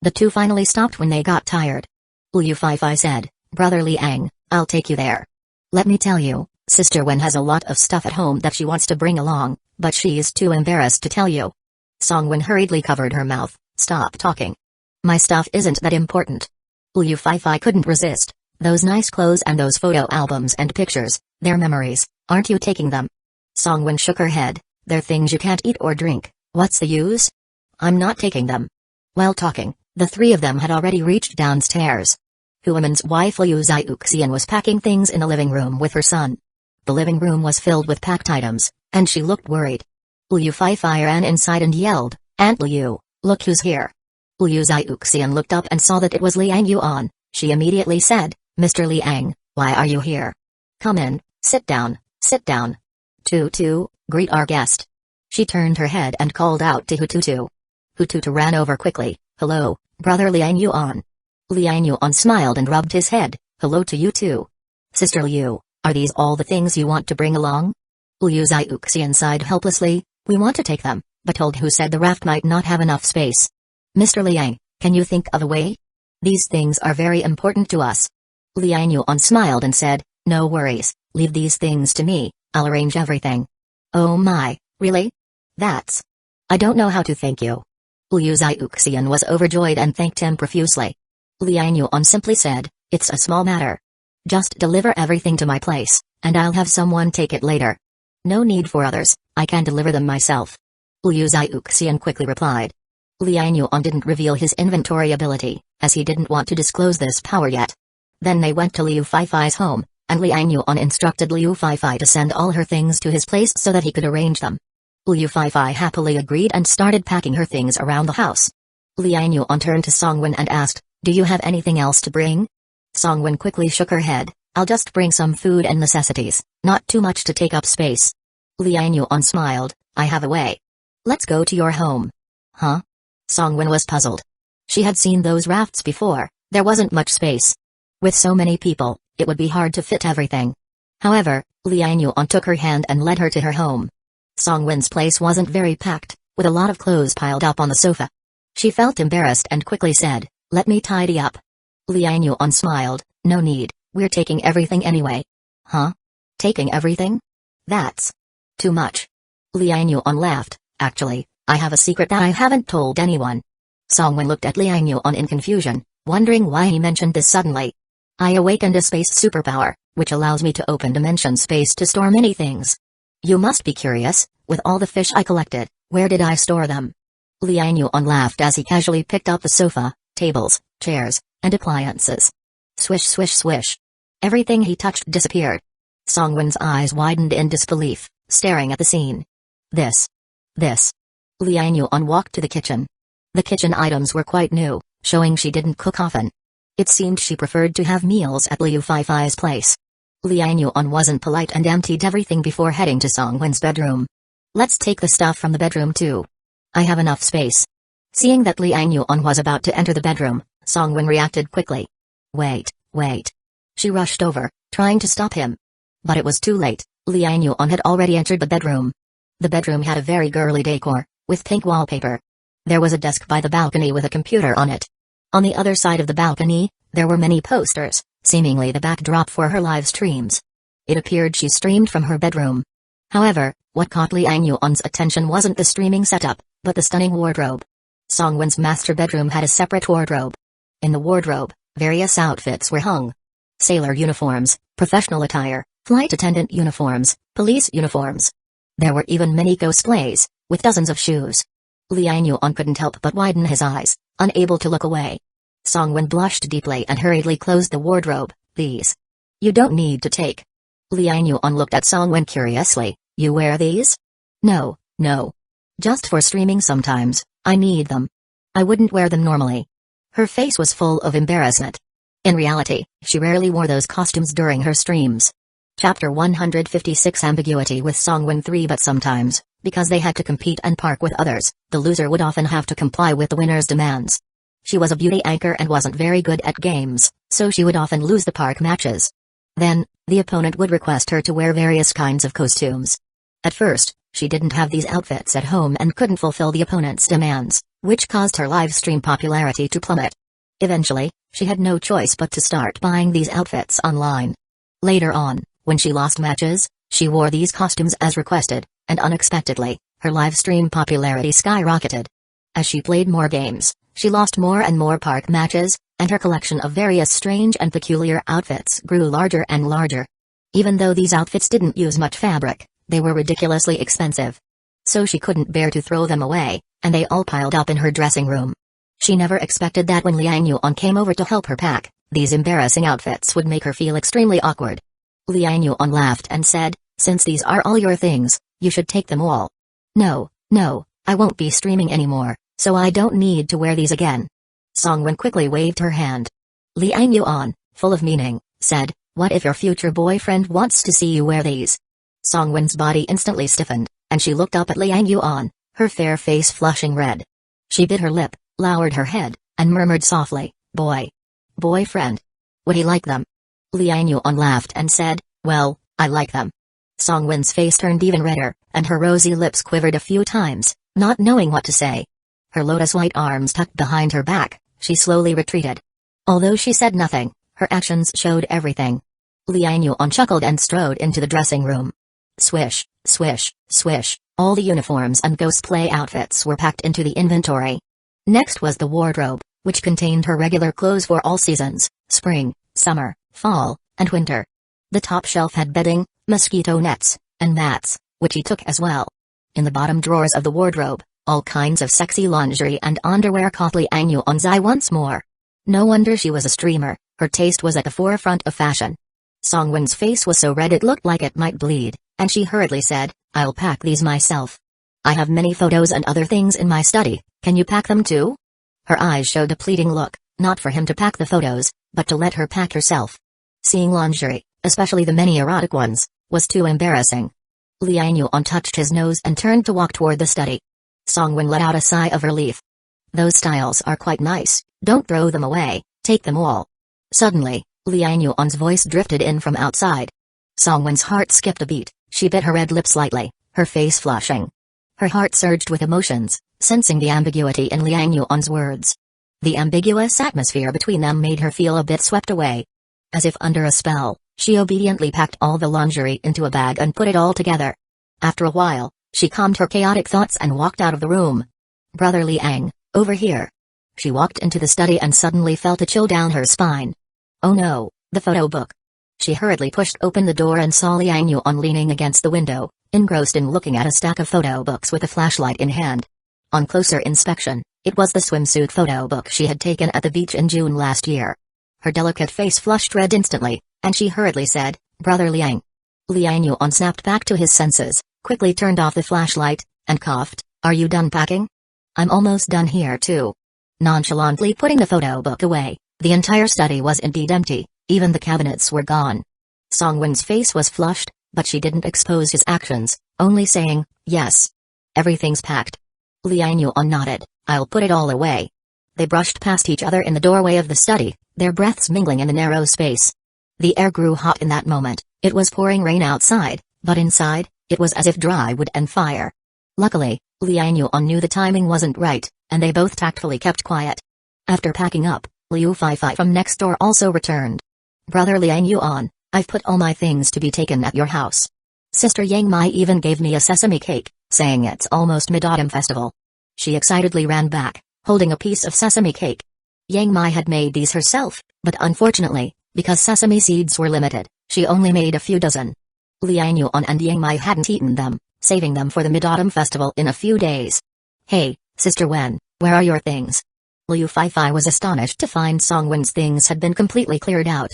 The two finally stopped when they got tired. Liu Fei said, Brother Liang, I'll take you there. Let me tell you, Sister Wen has a lot of stuff at home that she wants to bring along, but she's too embarrassed to tell you. Songwen hurriedly covered her mouth, stop talking. My stuff isn't that important. Liu Fei couldn't resist. Those nice clothes and those photo albums and pictures, they're memories, aren't you taking them? Songwen shook her head, they're things you can't eat or drink, what's the use? I'm not taking them. While talking, the three of them had already reached downstairs. Huaman's wife Liu Xiuxian was packing things in the living room with her son. The living room was filled with packed items, and she looked worried. Liu Fei ran inside and yelled, Aunt Liu, look who's here. Liu Xiuxian looked up and saw that it was Liang Yuan. She immediately said, Mr. Liang, why are you here? Come in, sit down. Tutu, greet our guest. She turned her head and called out to Hututu. Hututu ran over quickly, hello, brother Liang Yuan. Liang Yuan smiled and rubbed his head, hello to you too. Sister Liu, are these all the things you want to bring along? Liu Xiuxian sighed helplessly, we want to take them, but old who said the raft might not have enough space. Mr. Liang, can you think of a way? These things are very important to us. Liang Yuan smiled and said, no worries, leave these things to me, I'll arrange everything. Oh my, really? I don't know how to thank you. Liu Xiuxian was overjoyed and thanked him profusely. Liang Yuan simply said, it's a small matter. Just deliver everything to my place, and I'll have someone take it later. No need for others, I can deliver them myself. Liu Xiuxian quickly replied. Liang Yuan didn't reveal his inventory ability, as he didn't want to disclose this power yet. Then they went to Liu Fei's home, and Liang Yuan instructed Liu Fei to send all her things to his place so that he could arrange them. Liu Fei happily agreed and started packing her things around the house. Liang Yuan turned to Songwen and asked, do you have anything else to bring? Songwen quickly shook her head, I'll just bring some food and necessities, not too much to take up space. Liang Yuan smiled, I have a way. Let's go to your home. Huh? Songwen was puzzled. She had seen those rafts before, there wasn't much space. With so many people, it would be hard to fit everything. However, Liang Yuan took her hand and led her to her home. Songwen's place wasn't very packed, with a lot of clothes piled up on the sofa. She felt embarrassed and quickly said, let me tidy up. Liang Yuan smiled, no need, we're taking everything anyway. Huh? Taking everything? That's too much. Liang Yuan laughed, actually, I have a secret that I haven't told anyone. Songwen looked at Liang Yuan in confusion, wondering why he mentioned this suddenly. I awakened a space superpower, which allows me to open dimension space to store many things. You must be curious, with all the fish I collected, where did I store them? Liang Yuan laughed as he casually picked up the sofa, tables, chairs, and appliances. Swish swish swish. Everything he touched disappeared. Songwen's eyes widened in disbelief, staring at the scene. This. Liang Yuan walked to the kitchen. The kitchen items were quite new, showing she didn't cook often. It seemed she preferred to have meals at Liu Fei's place. Liang Yuan wasn't polite and emptied everything before heading to Songwen's bedroom. Let's take the stuff from the bedroom too. I have enough space. Seeing that Liang Yuan was about to enter the bedroom, Songwen reacted quickly. Wait. She rushed over, trying to stop him. But it was too late, Liang Yuan had already entered the bedroom. The bedroom had a very girly decor, with pink wallpaper. There was a desk by the balcony with a computer on it. On the other side of the balcony, there were many posters, seemingly the backdrop for her live streams. It appeared she streamed from her bedroom. However, what caught Liang Yuan's attention wasn't the streaming setup, but the stunning wardrobe. Songwon's master bedroom had a separate wardrobe. In the wardrobe, various outfits were hung. Sailor uniforms, professional attire, flight attendant uniforms, police uniforms. There were even many cosplays, with dozens of shoes. Liang Yuan couldn't help but widen his eyes, unable to look away. Songwon blushed deeply and hurriedly closed the wardrobe. These. You don't need to take. Liang Yuan looked at Songwon curiously. You wear these? No. Just for streaming sometimes, I need them. I wouldn't wear them normally. Her face was full of embarrassment. In reality, she rarely wore those costumes during her streams. Chapter 156 Ambiguity with Songwon 3. But sometimes, because they had to compete and park with others, the loser would often have to comply with the winner's demands. She was a beauty anchor and wasn't very good at games, so she would often lose the park matches. Then, the opponent would request her to wear various kinds of costumes. At first, she didn't have these outfits at home and couldn't fulfill the opponent's demands, which caused her live stream popularity to plummet. Eventually, she had no choice but to start buying these outfits online. Later on, when she lost matches, she wore these costumes as requested, and unexpectedly, her live stream popularity skyrocketed. As she played more games, she lost more and more park matches, and her collection of various strange and peculiar outfits grew larger and larger. Even though these outfits didn't use much fabric, they were ridiculously expensive. So she couldn't bear to throw them away, and they all piled up in her dressing room. She never expected that when Liang Yuan came over to help her pack, these embarrassing outfits would make her feel extremely awkward. Liang Yuan laughed and said, "Since these are all your things, you should take them all." No, I won't be streaming anymore, so I don't need to wear these again." Songwon quickly waved her hand. Liang Yuan, full of meaning, said, "What if your future boyfriend wants to see you wear these?" Songwon's body instantly stiffened, and she looked up at Liang Yuan, her fair face flushing red. She bit her lip, lowered her head, and murmured softly, Boyfriend. Would he like them?" Liang Yuan laughed and said, "Well, I like them." Songwon's face turned even redder, and her rosy lips quivered a few times, not knowing what to say. Her lotus-white arms tucked behind her back, she slowly retreated. Although she said nothing, her actions showed everything. Liang Yuan chuckled and strode into the dressing room. Swish, swish, swish, all the uniforms and cosplay outfits were packed into the inventory. Next was the wardrobe, which contained her regular clothes for all seasons, spring, summer, fall, and winter. The top shelf had bedding, mosquito nets, and mats, which he took as well. In the bottom drawers of the wardrobe, all kinds of sexy lingerie and underwear caught Liang Yuan's eye once more. No wonder she was a streamer, her taste was at the forefront of fashion. Songwon's face was so red it looked like it might bleed, and she hurriedly said, "I'll pack these myself. I have many photos and other things in my study, can you pack them too?" Her eyes showed a pleading look, not for him to pack the photos, but to let her pack herself. Seeing lingerie, especially the many erotic ones, was too embarrassing. Liang Yuan touched his nose and turned to walk toward the study. Songwon let out a sigh of relief. "Those styles are quite nice, don't throw them away, take them all." Suddenly, Liang Yuan's voice drifted in from outside. Songwon's heart skipped a beat, she bit her red lip slightly, her face flushing. Her heart surged with emotions, sensing the ambiguity in Liang Yuan's words. The ambiguous atmosphere between them made her feel a bit swept away. As if under a spell, she obediently packed all the lingerie into a bag and put it all together. After a while, she calmed her chaotic thoughts and walked out of the room. "Brother Liang, over here." She walked into the study and suddenly felt a chill down her spine. Oh no, the photo book. She hurriedly pushed open the door and saw Liang Yuan leaning against the window, engrossed in looking at a stack of photo books with a flashlight in hand. On closer inspection, it was the swimsuit photo book she had taken at the beach in June last year. Her delicate face flushed red instantly, and she hurriedly said, "Brother Liang." Liang Yuan snapped back to his senses, quickly turned off the flashlight, and coughed, "Are you done packing?" "I'm almost done here too." Nonchalantly putting the photo book away, the entire study was indeed empty, even the cabinets were gone. Songwon's face was flushed, but she didn't expose his actions, only saying, "Yes. Everything's packed." Liang Yuan nodded, "I'll put it all away." They brushed past each other in the doorway of the study, their breaths mingling in the narrow space. The air grew hot in that moment, it was pouring rain outside, but inside, It was as if dry wood and fire. Luckily, Liang Yuan knew the timing wasn't right, and they both tactfully kept quiet. After packing up, Liu Feifei from next door also returned. "Brother Liang Yuan, I've put all my things to be taken at your house. Sister Yang Mai even gave me a sesame cake, saying it's almost Mid-Autumn Festival." She excitedly ran back, holding a piece of sesame cake. Yang Mai had made these herself, but unfortunately, because sesame seeds were limited, she only made a few dozen. Liang Yuan and Yang Mai hadn't eaten them, saving them for the Mid-Autumn Festival in a few days. "Hey, Sister Wen, where are your things?" Liu Feifei was astonished to find Songwen's things had been completely cleared out.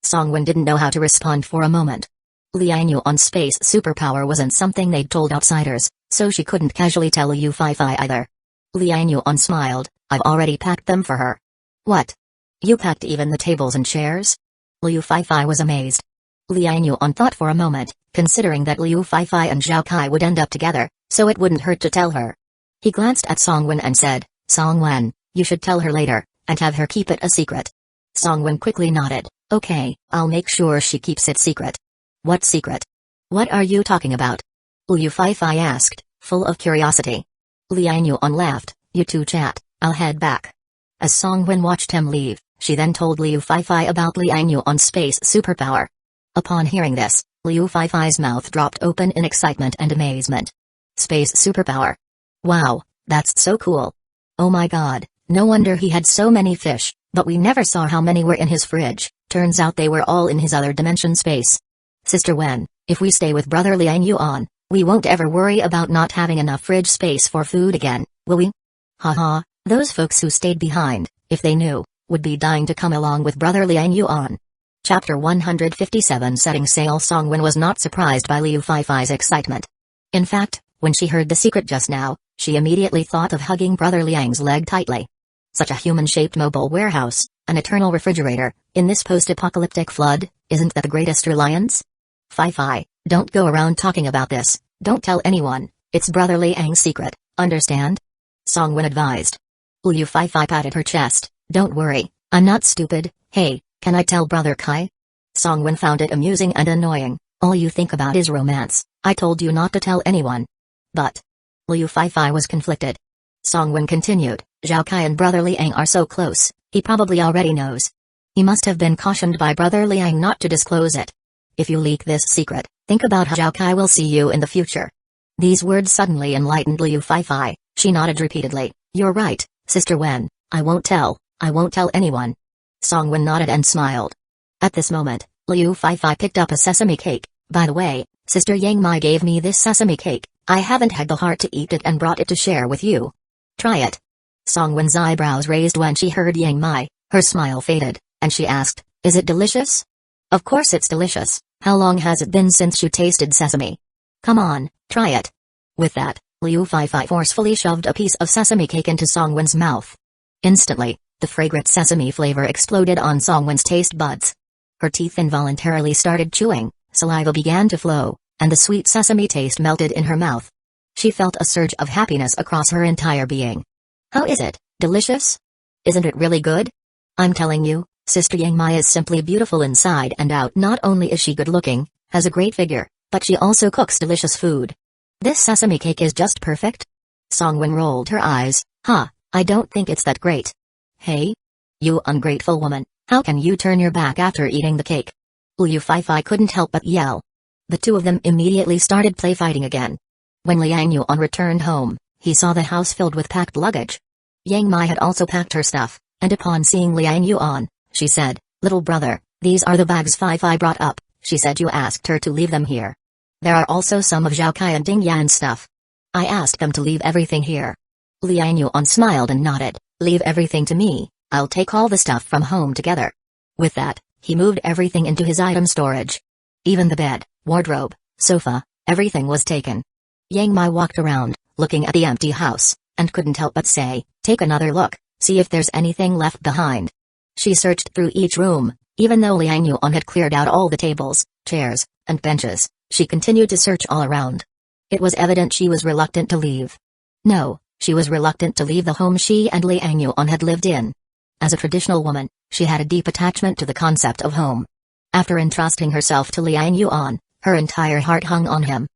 Songwen didn't know how to respond for a moment. Liang Yuan's space superpower wasn't something they'd told outsiders, so she couldn't casually tell Liu Feifei either. Liang Yuan smiled. "I've already packed them for her." "What? You packed even the tables and chairs?" Liu Feifei was amazed. Liang Yuan thought for a moment, considering that Liu Feifei and Zhao Kai would end up together, so it wouldn't hurt to tell her. He glanced at Songwen and said, "Songwen, you should tell her later, and have her keep it a secret." Songwen quickly nodded. "Okay, I'll make sure she keeps it secret." "What secret? What are you talking about?" Liu Feifei asked, full of curiosity. Liang Yuan laughed. "You two chat, I'll head back." As Songwen watched him leave, she then told Liu Feifei about Liang Yuan's space superpower. Upon hearing this, Liu Feifei's mouth dropped open in excitement and amazement. Space superpower. Wow, that's so cool. Oh my god, no wonder he had so many fish, but we never saw how many were in his fridge. Turns out they were all in his other dimension space. Sister Wen, if we stay with Brother Liang Yuan, we won't ever worry about not having enough fridge space for food again, will we? Haha, those folks who stayed behind, if they knew, would be dying to come along with Brother Liang Yuan. Chapter 157 Setting Sail. Songwen was not surprised by Liu Feifei's excitement. In fact, when she heard the secret just now, she immediately thought of hugging Brother Liang's leg tightly. Such a human-shaped mobile warehouse, an eternal refrigerator, in this post-apocalyptic flood, isn't that the greatest reliance? Feifei, don't go around talking about this, don't tell anyone, it's Brother Liang's secret, understand? Songwen advised. Liu Feifei patted her chest. "Don't worry, I'm not stupid. Hey, can I tell Brother Kai?" Songwen found it amusing and annoying. "All you think about is romance. I told you not to tell anyone." But Liu Feifei was conflicted. Songwen continued, "Zhao Kai and Brother Liang are so close, he probably already knows. He must have been cautioned by Brother Liang not to disclose it. If you leak this secret, think about how Zhao Kai will see you in the future." These words suddenly enlightened Liu Feifei. She nodded repeatedly. "You're right, Sister Wen, I won't tell anyone." Songwen nodded and smiled. At this moment, Liu Feifei picked up a sesame cake. "By the way, Sister Yang Mai gave me this sesame cake. I haven't had the heart to eat it and brought it to share with you. Try it." Songwen's eyebrows raised when she heard Yang Mai. Her smile faded, and she asked, "Is it delicious?" "Of course it's delicious. How long has it been since you tasted sesame? Come on, try it." With that, Liu Feifei forcefully shoved a piece of sesame cake into Songwen's mouth. Instantly, the fragrant sesame flavor exploded on Songwen's taste buds. Her teeth involuntarily started chewing, saliva began to flow, and the sweet sesame taste melted in her mouth. She felt a surge of happiness across her entire being. "How is it, delicious? Isn't it really good? I'm telling you, Sister Yang Mai is simply beautiful inside and out. Not only is she good-looking, has a great figure, but she also cooks delicious food. This sesame cake is just perfect." Songwen rolled her eyes. I don't think it's that great." "Hey? You ungrateful woman, how can you turn your back after eating the cake?" Liu Feifei couldn't help but yell. The two of them immediately started play fighting again. When Liang Yuan returned home, he saw the house filled with packed luggage. Yang Mai had also packed her stuff, and upon seeing Liang Yuan, she said, "Little brother, these are the bags Feifei brought up. She said you asked her to leave them here. There are also some of Zhao Kai and Ding Yan's stuff. I asked them to leave everything here." Liang Yuan smiled and nodded. "Leave everything to me, I'll take all the stuff from home together." With that, he moved everything into his item storage. Even the bed, wardrobe, sofa, everything was taken. Yang Mai walked around, looking at the empty house, and couldn't help but say, "Take another look, see if there's anything left behind." She searched through each room, even though Liang Yuan had cleared out all the tables, chairs, and benches, she continued to search all around. It was evident she was reluctant to leave. No, she was reluctant to leave the home she and Liang Yuan had lived in. As a traditional woman, she had a deep attachment to the concept of home. After entrusting herself to Liang Yuan, her entire heart hung on him.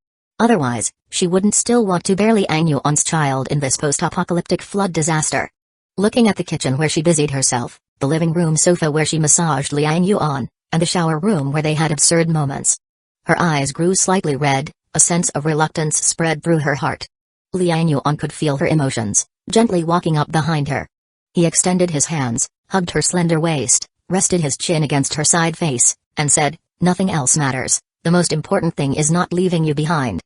Otherwise, she wouldn't still want to bear Liang Yuan's child in this post-apocalyptic flood disaster. Looking at the kitchen where she busied herself, the living room sofa where she massaged Liang Yuan, and the shower room where they had absurd moments. Her eyes grew slightly red, a sense of reluctance spread through her heart. Liang Yuan could feel her emotions, gently walking up behind her. He extended his hands, hugged her slender waist, rested his chin against her side face, and said, "Nothing else matters, the most important thing is not leaving you behind."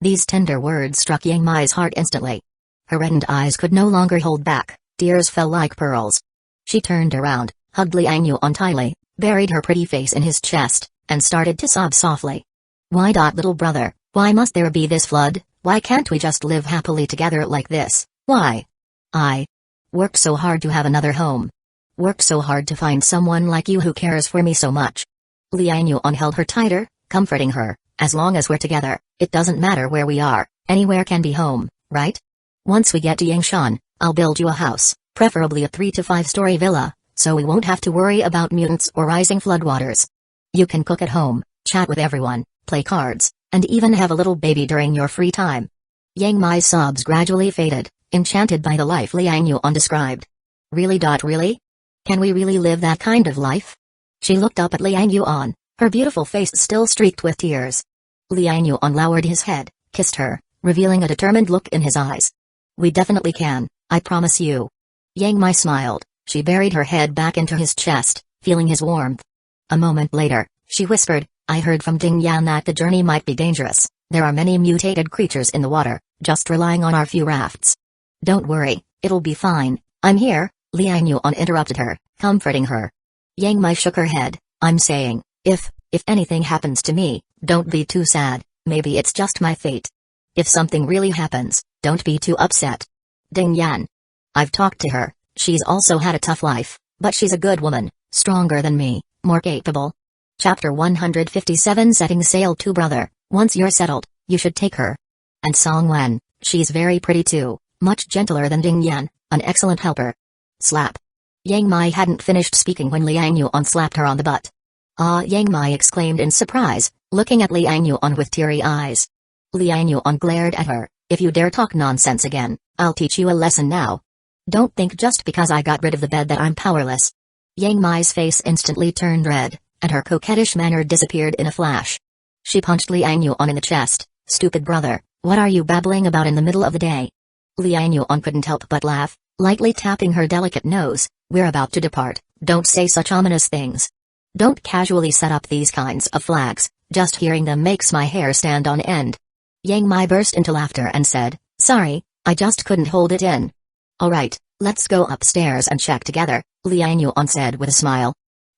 These tender words struck Yang Mai's heart instantly. Her reddened eyes could no longer hold back, tears fell like pearls. She turned around, hugged Liang Yuan tightly, buried her pretty face in his chest, and started to sob softly. "Why, little brother, why must there be this flood? Why can't we just live happily together like this? Why? I worked so hard to have another home. Worked so hard to find someone like you who cares for me so much." Liang Yuan held her tighter, comforting her. "As long as we're together, it doesn't matter where we are, anywhere can be home, right? Once we get to Yangshan, I'll build you a house, preferably a 3 to 5-story villa, so we won't have to worry about mutants or rising floodwaters. You can cook at home, chat with everyone, play cards, and even have a little baby during your free time." Yang Mai's sobs gradually faded, enchanted by the life Liang Yuan described. "Really? Really? Can we really live that kind of life?" She looked up at Liang Yuan, her beautiful face still streaked with tears. Liang Yuan lowered his head, kissed her, revealing a determined look in his eyes. "We definitely can, I promise you." Yang Mai smiled, she buried her head back into his chest, feeling his warmth. A moment later, she whispered, "I heard from Ding Yan that the journey might be dangerous. There are many mutated creatures in the water, just relying on our few rafts." "Don't worry, it'll be fine, I'm here," Liang Yuan interrupted her, comforting her. Yang Mai shook her head, "I'm saying, if anything happens to me, don't be too sad, maybe it's just my fate. If something really happens, don't be too upset." Ding Yan. "I've talked to her, she's also had a tough life, but she's a good woman, stronger than me, more capable." Chapter 157 Setting Sail to Brother, "Once you're settled, you should take her. And Song Wen, she's very pretty too, much gentler than Ding Yan, an excellent helper." Slap. Yang Mai hadn't finished speaking when Liang Yuan slapped her on the butt. "Ah!" Yang Mai exclaimed in surprise, looking at Liang Yuan with teary eyes. Liang Yuan glared at her, "If you dare talk nonsense again, I'll teach you a lesson now. Don't think just because I got rid of the bed that I'm powerless." Yang Mai's face instantly turned red, and her coquettish manner disappeared in a flash. She punched Liang Yuan in the chest. "Stupid brother, what are you babbling about in the middle of the day?" Liang Yuan couldn't help but laugh, lightly tapping her delicate nose. "We're about to depart, don't say such ominous things. Don't casually set up these kinds of flags, just hearing them makes my hair stand on end." Yang Mai burst into laughter and said, "Sorry, I just couldn't hold it in." "Alright, let's go upstairs and check together," Liang Yuan said with a smile.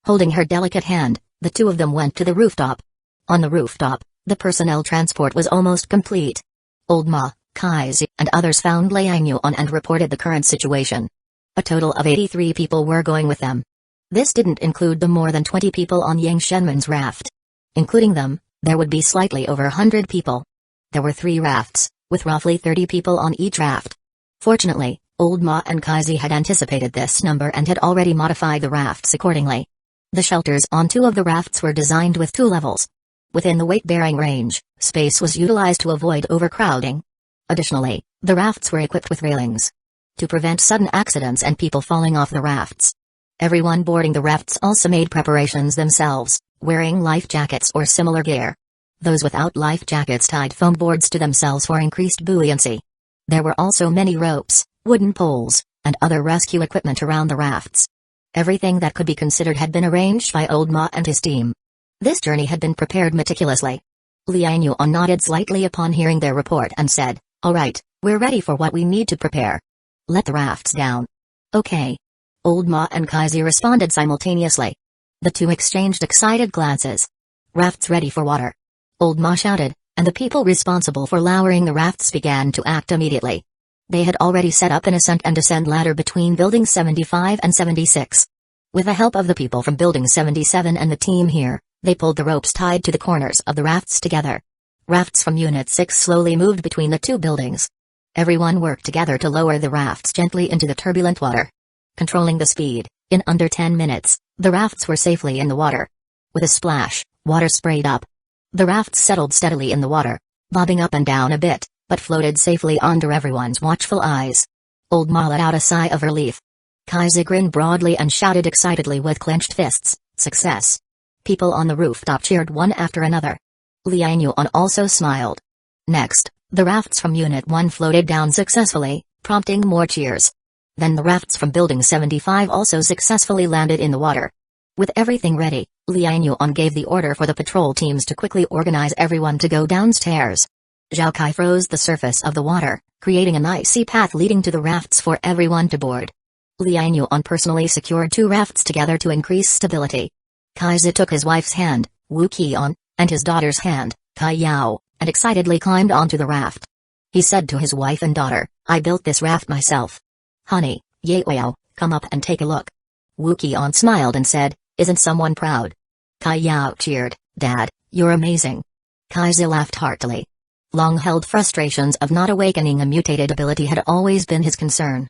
Holding her delicate hand, the two of them went to the rooftop. On the rooftop, the personnel transport was almost complete. Old Ma, Kaizi, and others found Liang Yuan and reported the current situation. A total of 83 people were going with them. This didn't include the more than 20 people on Yang Shenman's raft. Including them, there would be slightly over 100 people. There were 3 rafts, with roughly 30 people on each raft. Fortunately, Old Ma and Kaizi had anticipated this number and had already modified the rafts accordingly. The shelters on 2 of the rafts were designed with 2 levels. Within the weight-bearing range, space was utilized to avoid overcrowding. Additionally, the rafts were equipped with railings to prevent sudden accidents and people falling off the rafts. Everyone boarding the rafts also made preparations themselves, wearing life jackets or similar gear. Those without life jackets tied foam boards to themselves for increased buoyancy. There were also many ropes, wooden poles, and other rescue equipment around the rafts. Everything that could be considered had been arranged by Old Ma and his team. This journey had been prepared meticulously. Liang Yuan nodded slightly upon hearing their report and said, "Alright, we're ready for what we need to prepare. Let the rafts down." "Okay." Old Ma and Kaizi responded simultaneously. The two exchanged excited glances. "Rafts ready for water!" Old Ma shouted, and the people responsible for lowering the rafts began to act immediately. They had already set up an ascent and descent ladder between buildings 75 and 76. With the help of the people from building 77 and the team here, they pulled the ropes tied to the corners of the rafts together. Rafts from Unit 6 slowly moved between the 2 buildings. Everyone worked together to lower the rafts gently into the turbulent water. Controlling the speed, in under 10 minutes, the rafts were safely in the water. With a splash, water sprayed up. The rafts settled steadily in the water. bobbing up and down a bit, but floated safely under everyone's watchful eyes. Old Ma let out a sigh of relief. Kaiser grinned broadly and shouted excitedly with clenched fists, "Success!" People on the rooftop cheered one after another. Liang Yuan also smiled. Next, the rafts from Unit 1 floated down successfully, prompting more cheers. Then the rafts from Building 75 also successfully landed in the water. With everything ready, Liang Yuan gave the order for the patrol teams to quickly organize everyone to go downstairs. Zhao Kai froze the surface of the water, creating an icy path leading to the rafts for everyone to board. Liang Yuan personally secured 2 rafts together to increase stability. Kaiser took his wife's hand, Wu Qian, and his daughter's hand, Kai Yao, and excitedly climbed onto the raft. He said to his wife and daughter, "I built this raft myself. Honey, Yao, come up and take a look." Wu Qian smiled and said, "Isn't someone proud?" Kai Yao cheered, "Dad, you're amazing." Kaiser laughed heartily. Long-held frustrations of not awakening a mutated ability had always been his concern.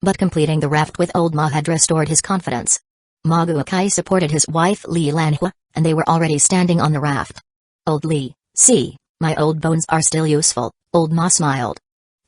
But completing the raft with old Ma had restored his confidence. Maguakai supported his wife Li Lanhua, and they were already standing on the raft. "Old Li, see, my old bones are still useful," old Ma smiled.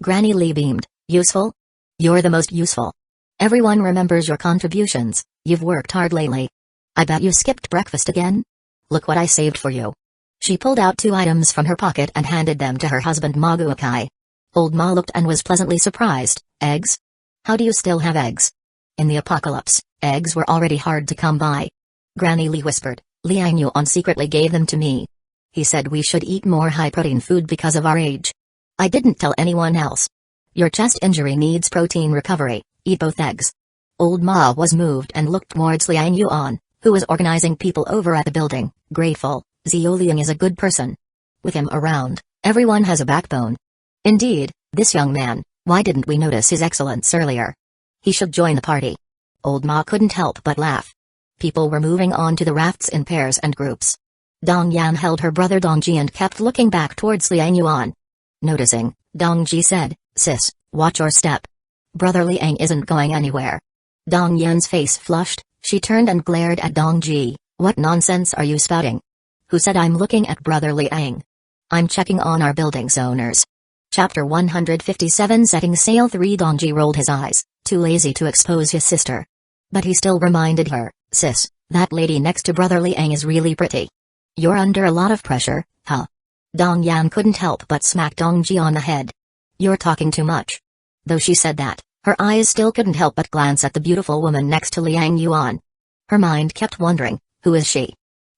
Granny Li beamed, "Useful? You're the most useful. Everyone remembers your contributions, you've worked hard lately. I bet you skipped breakfast again? Look what I saved for you." She pulled out 2 items from her pocket and handed them to her husband Maguakai. Old Ma looked and was pleasantly surprised. "Eggs? How do you still have eggs? In the apocalypse, eggs were already hard to come by." Granny Li whispered, "Liang Yuan secretly gave them to me. He said we should eat more high-protein food because of our age. I didn't tell anyone else. Your chest injury needs protein recovery, eat both eggs." Old Ma was moved and looked towards Liang Yuan, who was organizing people over at the building, grateful. "Zhou Liang is a good person. With him around, everyone has a backbone. Indeed, this young man, why didn't we notice his excellence earlier? He should join the party." Old Ma couldn't help but laugh. People were moving on to the rafts in pairs and groups. Dong Yan held her brother Dongji and kept looking back towards Liang Yuan. Noticing, Dongji said, "Sis, watch your step. Brother Liang isn't going anywhere." Dong Yan's face flushed, she turned and glared at Dongji. "What nonsense are you spouting? Who said I'm looking at Brother Liang? I'm checking on our building's owners." Chapter 157 Setting Sail 3 Dongji rolled his eyes, too lazy to expose his sister. But he still reminded her, "Sis, that lady next to Brother Liang is really pretty. You're under a lot of pressure, huh?" Dong Yan couldn't help but smack Dongji on the head. "You're talking too much." Though she said that, her eyes still couldn't help but glance at the beautiful woman next to Liang Yuan. Her mind kept wondering, who is she?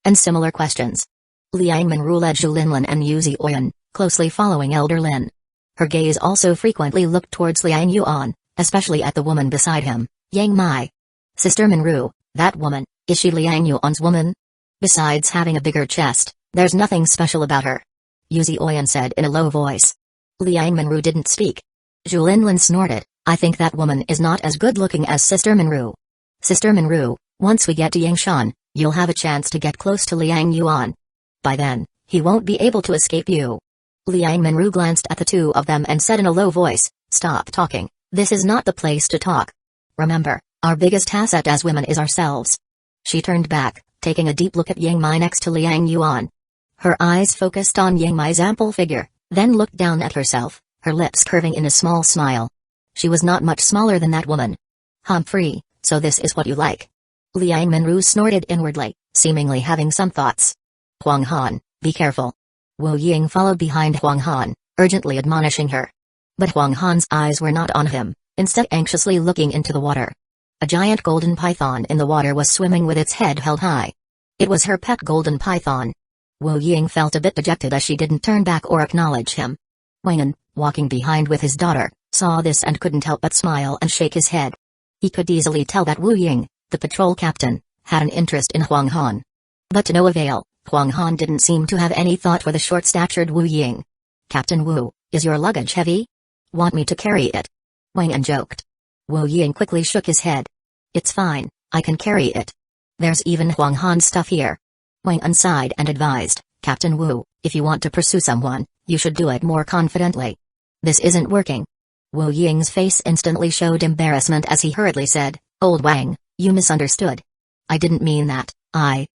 And similar questions. Liang Minru led Zhu Linlin and Yu Zioyan, closely following Elder Lin. Her gaze also frequently looked towards Liang Yuan, especially at the woman beside him, Yang Mai. "Sister Minru, that woman, is she Liang Yuan's woman? Besides having a bigger chest, there's nothing special about her," Yu Zioyan said in a low voice. Liang Minru didn't speak. Zhu Linlin snorted, "I think that woman is not as good-looking as Sister Minru. Sister Minru, once we get to Yangshan, you'll have a chance to get close to Liang Yuan. By then, he won't be able to escape you." Liang Minru glanced at the 2 of them and said in a low voice, "Stop talking, this is not the place to talk. Remember, our biggest asset as women is ourselves." She turned back, taking a deep look at Yang Mai next to Liang Yuan. Her eyes focused on Yang Mai's ample figure, then looked down at herself, her lips curving in a small smile. She was not much smaller than that woman. "Humphrey, so this is what you like?" Liang Minru snorted inwardly, seemingly having some thoughts. "Huang Han, be careful." Wu Ying followed behind Huang Han, urgently admonishing her. But Huang Han's eyes were not on him, instead anxiously looking into the water. A giant golden python in the water was swimming with its head held high. It was her pet golden python. Wu Ying felt a bit dejected as she didn't turn back or acknowledge him. Wang, walking behind with his daughter, saw this and couldn't help but smile and shake his head. He could easily tell that Wu Ying, the patrol captain, had an interest in Huang Han. But to no avail, Huang Han didn't seem to have any thought for the short-statured Wu Ying. "Captain Wu, is your luggage heavy? Want me to carry it?" Wang An joked. Wu Ying quickly shook his head. "It's fine, I can carry it. There's even Huang Han's stuff here." Wang An sighed and advised, "Captain Wu, if you want to pursue someone, you should do it more confidently. This isn't working." Wu Ying's face instantly showed embarrassment as he hurriedly said, "Old Wang, you misunderstood. I didn't mean that, I.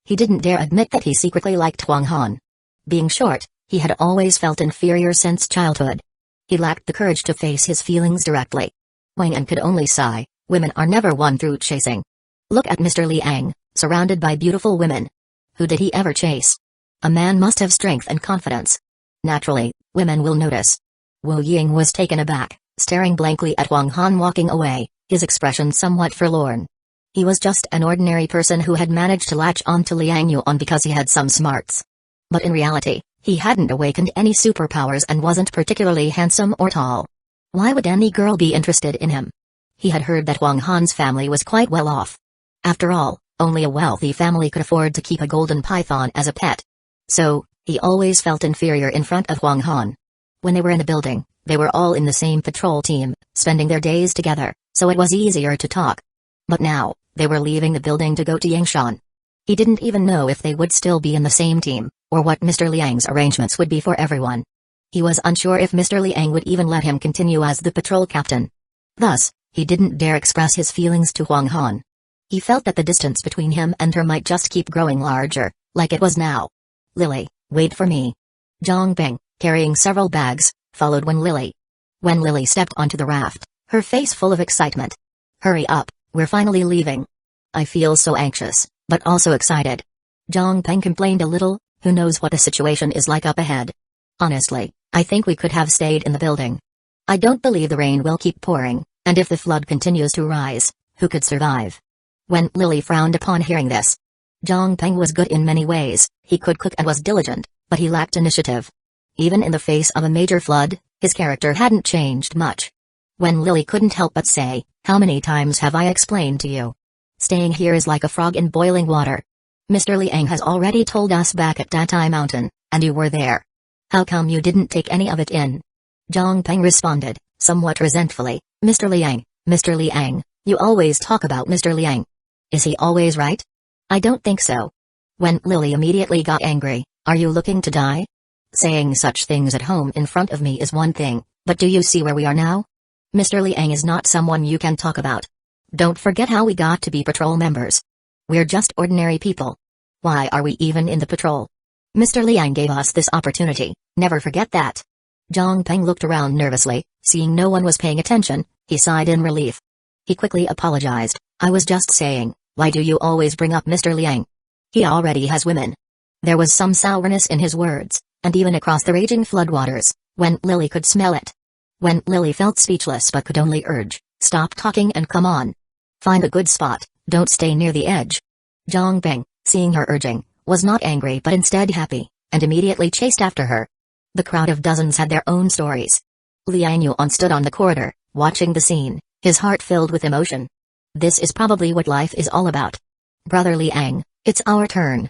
He didn't dare admit that he secretly liked Huang Han. Being short, He had always felt inferior since childhood. He lacked the courage to face his feelings directly. Wang An could only sigh, women are never won through chasing. Look at Mr. Liang, surrounded by beautiful women. Who did he ever chase? A man must have strength and confidence. Naturally, women will notice. Wu Ying was taken aback, staring blankly at Wang Han walking away, his expression somewhat forlorn. He was just an ordinary person who had managed to latch on to Liang Yuan because he had some smarts. But in reality, he hadn't awakened any superpowers and wasn't particularly handsome or tall. Why would any girl be interested in him? He had heard that Wang Han's family was quite well off. After all, only a wealthy family could afford to keep a golden python as a pet. So, he always felt inferior in front of Wang Han. When they were in the building, they were all in the same patrol team, spending their days together, so it was easier to talk. But now, they were leaving the building to go to Yangshan. He didn't even know if they would still be in the same team, or what Mr. Liang's arrangements would be for everyone. He was unsure if Mr. Liang would even let him continue as the patrol captain. Thus, he didn't dare express his feelings to Wang Han. He felt that the distance between him and her might just keep growing larger, like it was now. Lily, wait for me. Zhang Ping, carrying several bags, followed when Lily stepped onto the raft, her face full of excitement. Hurry up, we're finally leaving. I feel so anxious, but also excited. Zhang Peng complained a little, who knows what the situation is like up ahead. Honestly, I think we could have stayed in the building. I don't believe the rain will keep pouring, and if the flood continues to rise, who could survive? When Lily frowned upon hearing this. Zhang Peng was good in many ways, he could cook and was diligent, but he lacked initiative. Even in the face of a major flood, his character hadn't changed much. When Lily couldn't help but say, how many times have I explained to you? Staying here is like a frog in boiling water. Mr. Liang has already told us back at Datai Mountain, and you were there. How come you didn't take any of it in? Zhang Peng responded, somewhat resentfully, Mr. Liang, you always talk about Mr. Liang. Is he always right? I don't think so. When Lily immediately got angry, are you looking to die? Saying such things at home in front of me is one thing, but do you see where we are now? Mr. Liang is not someone you can talk about. Don't forget how we got to be patrol members. We're just ordinary people. Why are we even in the patrol? Mr. Liang gave us this opportunity, never forget that. Zhang Peng looked around nervously, seeing no one was paying attention, he sighed in relief. He quickly apologized, I was just saying, why do you always bring up Mr. Liang? He already has women. There was some sourness in his words, and even across the raging floodwaters, when Lily could smell it. When Lily felt speechless but could only urge, stop talking and come on. Find a good spot, don't stay near the edge. Zhang Peng, seeing her urging, was not angry but instead happy, and immediately chased after her. The crowd of dozens had their own stories. Liang Yuan stood on the corridor, watching the scene, his heart filled with emotion. This is probably what life is all about. Brother Liang, it's our turn.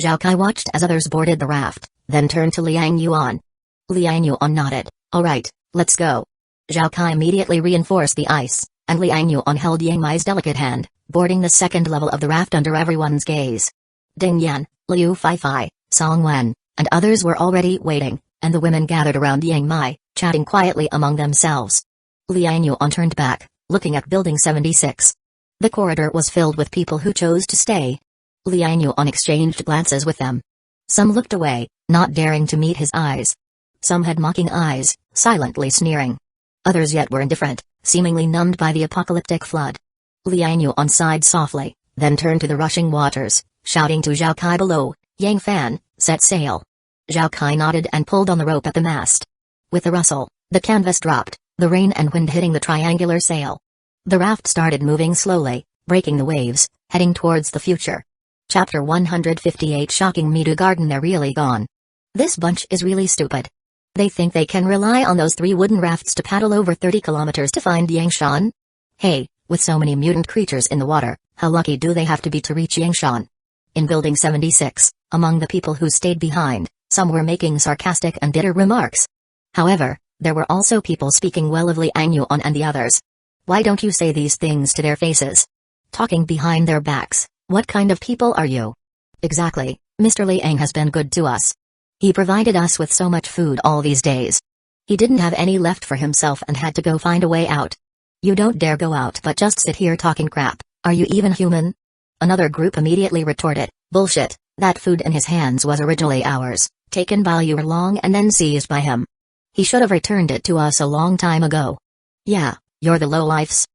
Zhao Kai watched as others boarded the raft, then turned to Liang Yuan. Liang Yuan nodded, all right, let's go. Zhao Kai immediately reinforced the ice, and Liang Yuan held Yang Mai's delicate hand, boarding the second level of the raft under everyone's gaze. Ding Yan, Liu Fei, Song Wen, and others were already waiting, and the women gathered around Yang Mai, chatting quietly among themselves. Liang Yuan turned back, looking at Building 76. The corridor was filled with people who chose to stay. Liang Yuan exchanged glances with them. Some looked away, not daring to meet his eyes. Some had mocking eyes, silently sneering. Others yet were indifferent, seemingly numbed by the apocalyptic flood. Liang Yuan sighed softly, then turned to the rushing waters, shouting to Zhao Kai below, Yang Fan, set sail. Zhao Kai nodded and pulled on the rope at the mast. With a rustle, the canvas dropped, the rain and wind hitting the triangular sail. The raft started moving slowly, breaking the waves, heading towards the future. Chapter 158 Shocking Meadow Garden. They're really gone. This bunch is really stupid. They think they can rely on those 3 wooden rafts to paddle over 30 kilometers to find Yangshan? Hey, with so many mutant creatures in the water, how lucky do they have to be to reach Yangshan? In Building 76, among the people who stayed behind, some were making sarcastic and bitter remarks. However, there were also people speaking well of Liang Yuan and the others. Why don't you say these things to their faces? Talking behind their backs, what kind of people are you? Exactly, Mr. Liang has been good to us. He provided us with so much food all these days. He didn't have any left for himself and had to go find a way out. You don't dare go out but just sit here talking crap, are you even human? Another group immediately retorted, bullshit, that food in his hands was originally ours, Taken by Yulong and then seized by him. He should have returned it to us a long time ago. Yeah, you're the lowlifes.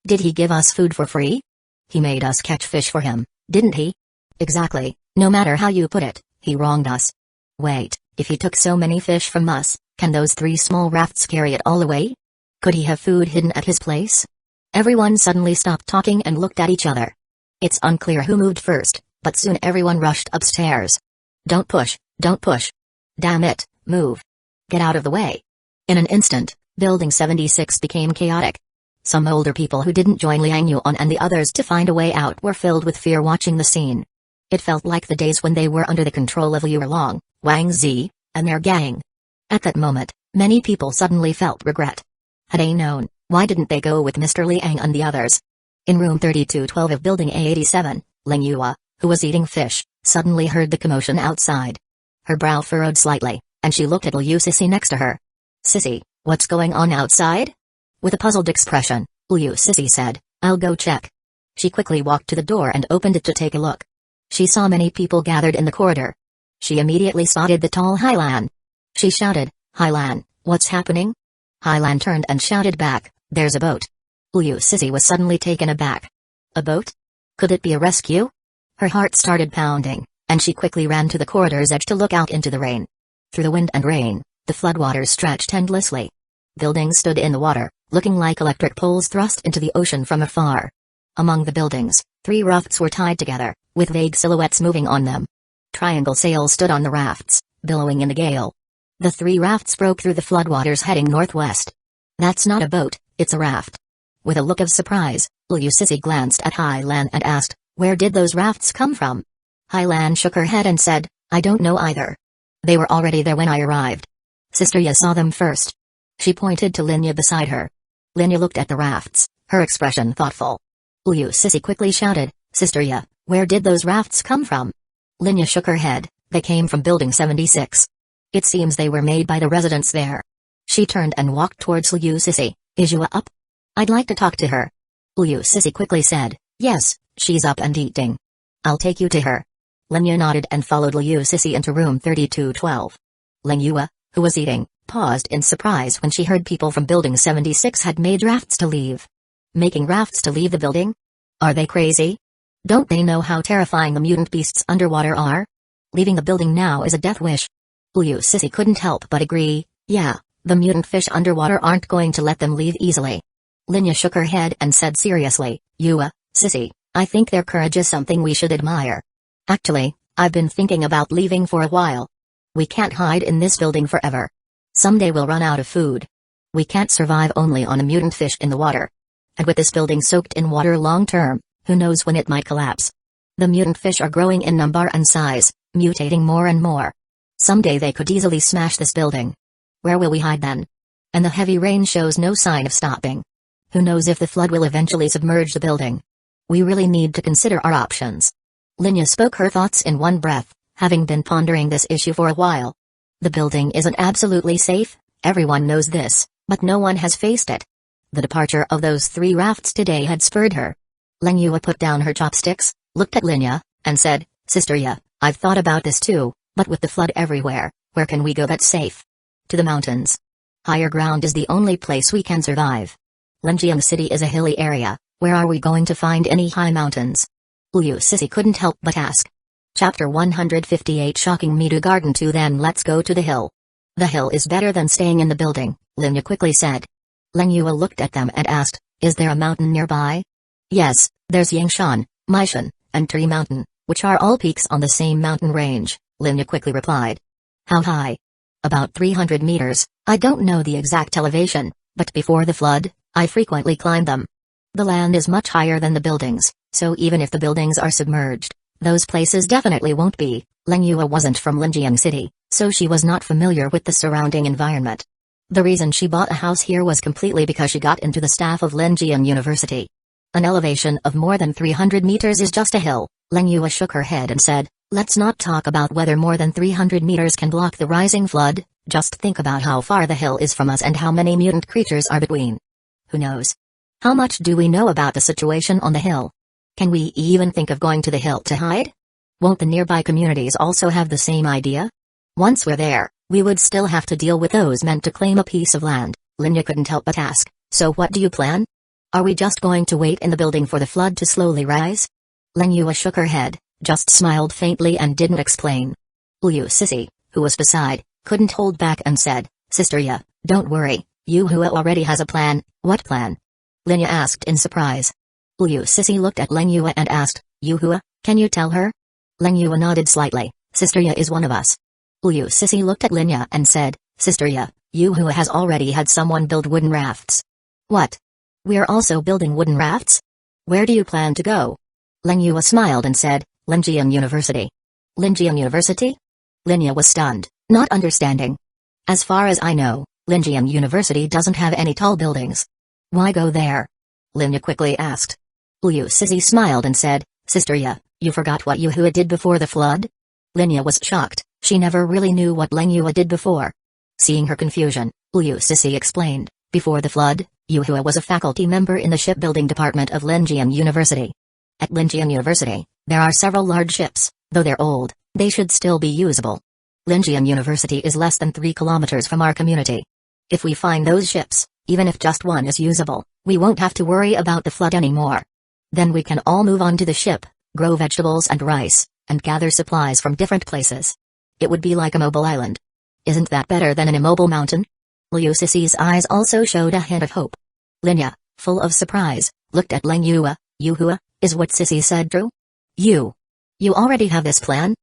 Did he give us food for free? He made us catch fish for him, didn't he? Exactly, no matter how you put it, he wronged us. Wait, if he took so many fish from us, can those 3 small rafts carry it all away? Could he have food hidden at his place? Everyone suddenly stopped talking and looked at each other. It's unclear who moved first, but soon everyone rushed upstairs. Don't push, don't push. Damn it, move. Get out of the way. In an instant, Building 76 became chaotic. Some older people who didn't join Liang Yuan and the others to find a way out were filled with fear watching the scene. It felt like the days when they were under the control of Liu Erlong, Wang Zi, and their gang. At that moment, many people suddenly felt regret. Had they known, why didn't they go with Mr. Liang and the others? In room 3212 of Building A87, Ling Yua, who was eating fish, suddenly heard the commotion outside. Her brow furrowed slightly, and she looked at Liu Sissy next to her. Sissy, what's going on outside? With a puzzled expression, Liu Sissy said, I'll go check. She quickly walked to the door and opened it to take a look. She saw many people gathered in the corridor. She immediately spotted the tall Hailan. She shouted, Hailan, what's happening? Hailan turned and shouted back, there's a boat. Liu Sissy was suddenly taken aback. A boat? Could it be a rescue? Her heart started pounding, and she quickly ran to the corridor's edge to look out into the rain. Through the wind and rain, the floodwaters stretched endlessly. Buildings stood in the water, looking like electric poles thrust into the ocean from afar. Among the buildings, 3 rafts were tied together, with vague silhouettes moving on them. Triangle sails stood on the rafts, billowing in the gale. The 3 rafts broke through the floodwaters heading northwest. That's not a boat, it's a raft. With a look of surprise, Liu Sissy glanced at Hailan and asked, where did those rafts come from? Hailan shook her head and said, I don't know either. They were already there when I arrived. Sister Ya saw them first. She pointed to Linya beside her. Linya looked at the rafts, her expression thoughtful. Liu Sissy quickly shouted, Sister Ya, where did those rafts come from? Linya shook her head, they came from Building 76. It seems they were made by the residents there. She turned and walked towards Liu Sissy. Is Yua up? I'd like to talk to her. Liu Sissy quickly said, yes, she's up and eating. I'll take you to her. Linya nodded and followed Liu Sissy into room 3212. Ling Yua, who was eating, paused in surprise when she heard people from Building 76 had made rafts to leave. Making rafts to leave the building? Are they crazy? Don't they know how terrifying the mutant beasts underwater are? Leaving the building now is a death wish. Liu Sissy couldn't help but agree, yeah, the mutant fish underwater aren't going to let them leave easily. Linya shook her head and said seriously, Yua, Sissy, I think their courage is something we should admire. Actually, I've been thinking about leaving for a while. We can't hide in this building forever. Someday we'll run out of food. We can't survive only on a mutant fish in the water. And with this building soaked in water long term, who knows when it might collapse. The mutant fish are growing in number and size, mutating more and more. Someday they could easily smash this building. Where will we hide then? And the heavy rain shows no sign of stopping. Who knows if the flood will eventually submerge the building? We really need to consider our options. Linya spoke her thoughts in one breath, having been pondering this issue for a while. The building isn't absolutely safe, everyone knows this, but no one has faced it. The departure of those 3 rafts today had spurred her. Ling Yua put down her chopsticks, looked at Linya, and said, Sister Ya, I've thought about this too, but with the flood everywhere, where can we go that's safe? To the mountains. Higher ground is the only place we can survive. Lenjiang City is a hilly area, where are we going to find any high mountains? Liu Sissy couldn't help but ask. Chapter 158 Shocking Me to Garden 2 Then let's go to the hill. The hill is better than staying in the building, Linya quickly said. Ling Yua looked at them and asked, is there a mountain nearby? Yes, there's Yangshan, Maishan, and Tree Mountain, which are all peaks on the same mountain range, Linya quickly replied. How high? About 300 meters, I don't know the exact elevation, but before the flood, I frequently climbed them. The land is much higher than the buildings, so even if the buildings are submerged, those places definitely won't be. Ling Yua wasn't from Linjiang City, so she was not familiar with the surrounding environment. The reason she bought a house here was completely because she got into the staff of Linjiang University. An elevation of more than 300 meters is just a hill. Ling Yua shook her head and said, let's not talk about whether more than 300 meters can block the rising flood, just think about how far the hill is from us and how many mutant creatures are between. Who knows? How much do we know about the situation on the hill? Can we even think of going to the hill to hide? Won't the nearby communities also have the same idea? Once we're there, we would still have to deal with those meant to claim a piece of land, Linya couldn't help but ask. So what do you plan? Are we just going to wait in the building for the flood to slowly rise? Lengyua shook her head, just smiled faintly and didn't explain. Liu Sissy, who was beside, couldn't hold back and said, Sister Ya, don't worry, Yuhua already has a plan. What plan? Linya asked in surprise. Liu Sissy looked at Lengyua and asked, Yuhua, can you tell her? Lengyua nodded slightly. Sister Ya is one of us. Liu Sissy looked at Linya and said, Sister Ya, Yuhua has already had someone build wooden rafts. What? We're also building wooden rafts? Where do you plan to go? Lengyua smiled and said, Linjiang University. Linjiang University? Linya was stunned, not understanding. As far as I know, Linjiang University doesn't have any tall buildings. Why go there? Linya quickly asked. Liu Sissy smiled and said, Sister Ya, you forgot what Yuhua did before the flood? Linya was shocked, she never really knew what Lengyua did before. Seeing her confusion, Liu Sissy explained, before the flood, Yuhua was a faculty member in the shipbuilding department of Linjiang University. At Linjiang University, there are several large ships, though they're old, they should still be usable. Linjiang University is less than 3 kilometers from our community. If we find those ships, even if just one is usable, we won't have to worry about the flood anymore. Then we can all move on to the ship, grow vegetables and rice, and gather supplies from different places. It would be like a mobile island. Isn't that better than an immobile mountain? Liu Sissy's eyes also showed a hint of hope. Linya, full of surprise, looked at Lengyua. Yuhua, is what Sissy said true? You already have this plan?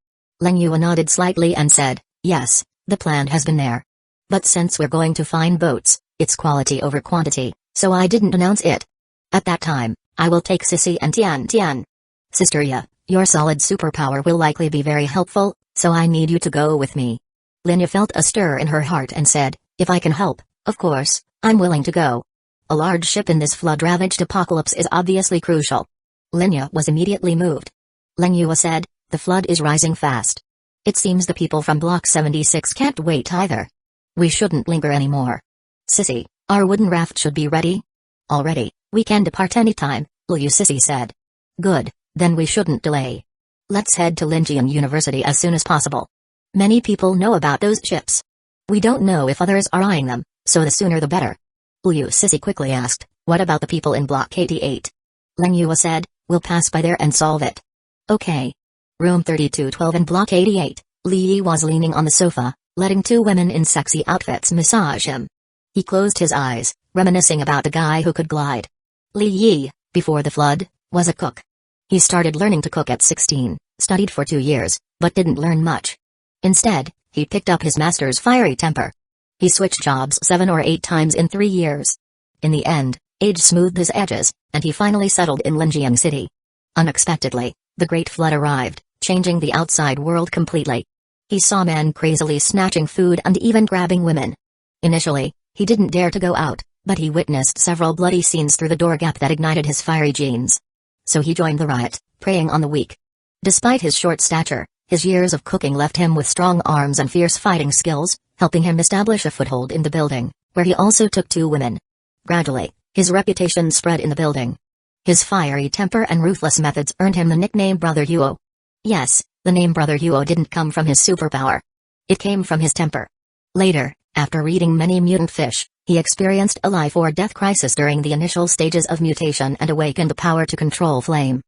Lengyua nodded slightly and said, yes, the plan has been there. But since we're going to find boats, it's quality over quantity, so I didn't announce it. At that time, I will take Sissy and Tian. Sister Ya, your solid superpower will likely be very helpful, so I need you to go with me. Linya felt a stir in her heart and said, if I can help, of course, I'm willing to go. A large ship in this flood-ravaged apocalypse is obviously crucial. Linya was immediately moved. Lengyua said, the flood is rising fast. It seems the people from Block 76 can't wait either. We shouldn't linger anymore. Sissy, our wooden raft should be ready. Already, we can depart anytime, Liu Sissy said. Good, then we shouldn't delay. Let's head to Linjiang University as soon as possible. Many people know about those ships. We don't know if others are eyeing them, so the sooner the better. Liu Sissy quickly asked, what about the people in Block 88? Lengyua said, we'll pass by there and solve it. Okay. Room 3212 in Block 88, Li Yi was leaning on the sofa, letting 2 women in sexy outfits massage him. He closed his eyes, reminiscing about the guy who could glide. Li Yi, before the flood, was a cook. He started learning to cook at 16, studied for 2 years, but didn't learn much. Instead, he picked up his master's fiery temper. He switched jobs 7 or 8 times in 3 years. In the end, age smoothed his edges, and he finally settled in Linjiang City. Unexpectedly, the Great Flood arrived, changing the outside world completely. He saw men crazily snatching food and even grabbing women. Initially, he didn't dare to go out, but he witnessed several bloody scenes through the door gap that ignited his fiery genes. So he joined the riot, preying on the weak. Despite his short stature, his years of cooking left him with strong arms and fierce fighting skills, helping him establish a foothold in the building, where he also took 2 women. Gradually, his reputation spread in the building. His fiery temper and ruthless methods earned him the nickname Brother Huo. Yes, the name Brother Huo didn't come from his superpower. It came from his temper. Later, after reading many mutant fish, he experienced a life-or-death crisis during the initial stages of mutation and awakened the power to control flame.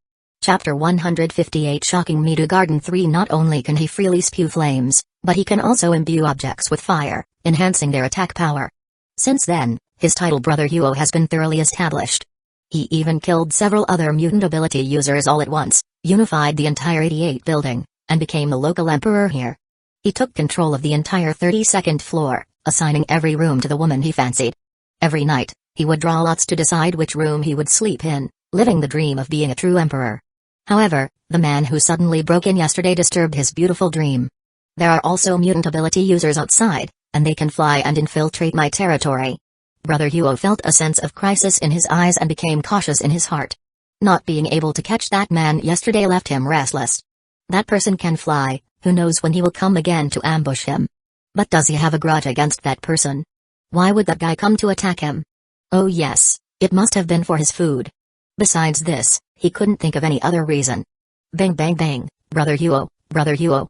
Chapter 158 Shocking Midu Garden 3 Not only can he freely spew flames, but he can also imbue objects with fire, enhancing their attack power. Since then, his title Brother Huo has been thoroughly established. He even killed several other mutant ability users all at once, unified the entire 88 building, and became the local emperor here. He took control of the entire 32nd floor, assigning every room to the woman he fancied. Every night, he would draw lots to decide which room he would sleep in, living the dream of being a true emperor. However, the man who suddenly broke in yesterday disturbed his beautiful dream. There are also mutant ability users outside, and they can fly and infiltrate my territory. Brother Huo felt a sense of crisis in his eyes and became cautious in his heart. Not being able to catch that man yesterday left him restless. That person can fly, who knows when he will come again to ambush him. But does he have a grudge against that person? Why would that guy come to attack him? Oh yes, it must have been for his food. Besides this, he couldn't think of any other reason. Bang bang bang, Brother Huo, Brother Huo.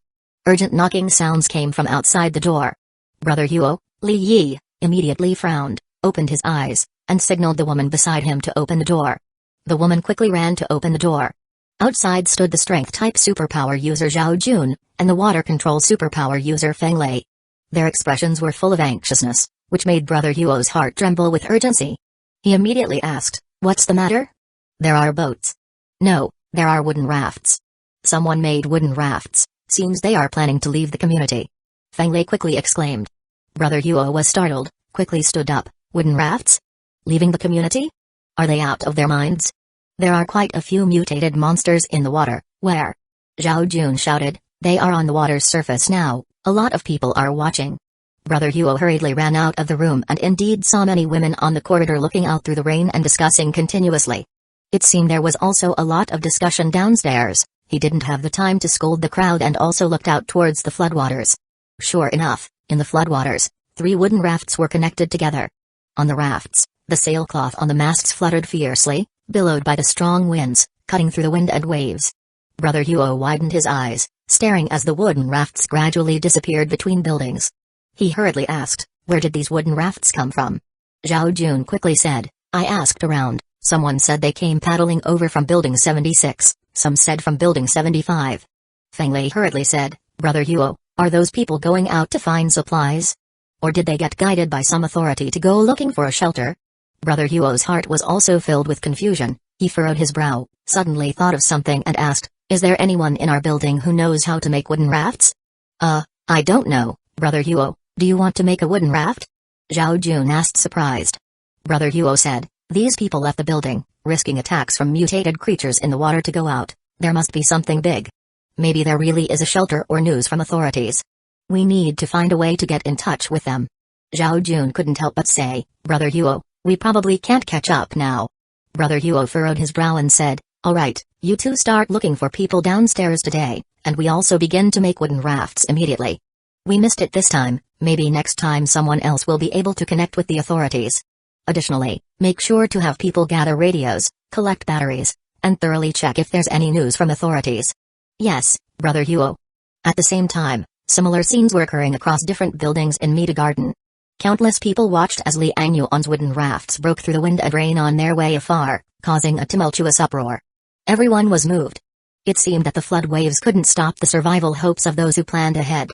Urgent knocking sounds came from outside the door. Brother Huo, Li Yi, immediately frowned, opened his eyes, and signaled the woman beside him to open the door. The woman quickly ran to open the door. Outside stood the strength-type superpower user Zhao Jun, and the water control superpower user Feng Lei. Their expressions were full of anxiousness, which made Brother Huo's heart tremble with urgency. He immediately asked, "What's the matter?" "There are boats." "No, there are wooden rafts." "Someone made wooden rafts. Seems they are planning to leave the community." Feng Lei quickly exclaimed. Brother Huo was startled, quickly stood up. "Wooden rafts? Leaving the community? Are they out of their minds? There are quite a few mutated monsters in the water." "Where?" Zhao Jun shouted. "They are on the water's surface now. A lot of people are watching." Brother Huo hurriedly ran out of the room and indeed saw many women on the corridor looking out through the rain and discussing continuously. It seemed there was also a lot of discussion downstairs. He didn't have the time to scold the crowd and also looked out towards the floodwaters. Sure enough, in the floodwaters, 3 wooden rafts were connected together. On the rafts, the sailcloth on the masts fluttered fiercely, billowed by the strong winds, cutting through the wind and waves. Brother Huo widened his eyes, staring as the wooden rafts gradually disappeared between buildings. He hurriedly asked, "Where did these wooden rafts come from?" Zhao Jun quickly said, "I asked around. Someone said they came paddling over from Building 76, some said from Building 75. Feng Lei hurriedly said, "Brother Huo, are those people going out to find supplies? Or did they get guided by some authority to go looking for a shelter?" Brother Huo's heart was also filled with confusion. He furrowed his brow, suddenly thought of something and asked, "Is there anyone in our building who knows how to make wooden rafts?" I don't know, Brother Huo. Do you want to make a wooden raft?" Zhao Jun asked surprised. Brother Huo said, "These people left the building, risking attacks from mutated creatures in the water to go out. There must be something big. Maybe there really is a shelter or news from authorities. We need to find a way to get in touch with them." Zhao Jun couldn't help but say, "Brother Huo, we probably can't catch up now." Brother Huo furrowed his brow and said, "Alright, you two start looking for people downstairs today, and we also begin to make wooden rafts immediately. We missed it this time, maybe next time someone else will be able to connect with the authorities. Additionally, make sure to have people gather radios, collect batteries, and thoroughly check if there's any news from authorities." "Yes, Brother Huo." At the same time, similar scenes were occurring across different buildings in Mita Garden. Countless people watched as Liang Yuan's wooden rafts broke through the wind and rain on their way afar, causing a tumultuous uproar. Everyone was moved. It seemed that the flood waves couldn't stop the survival hopes of those who planned ahead.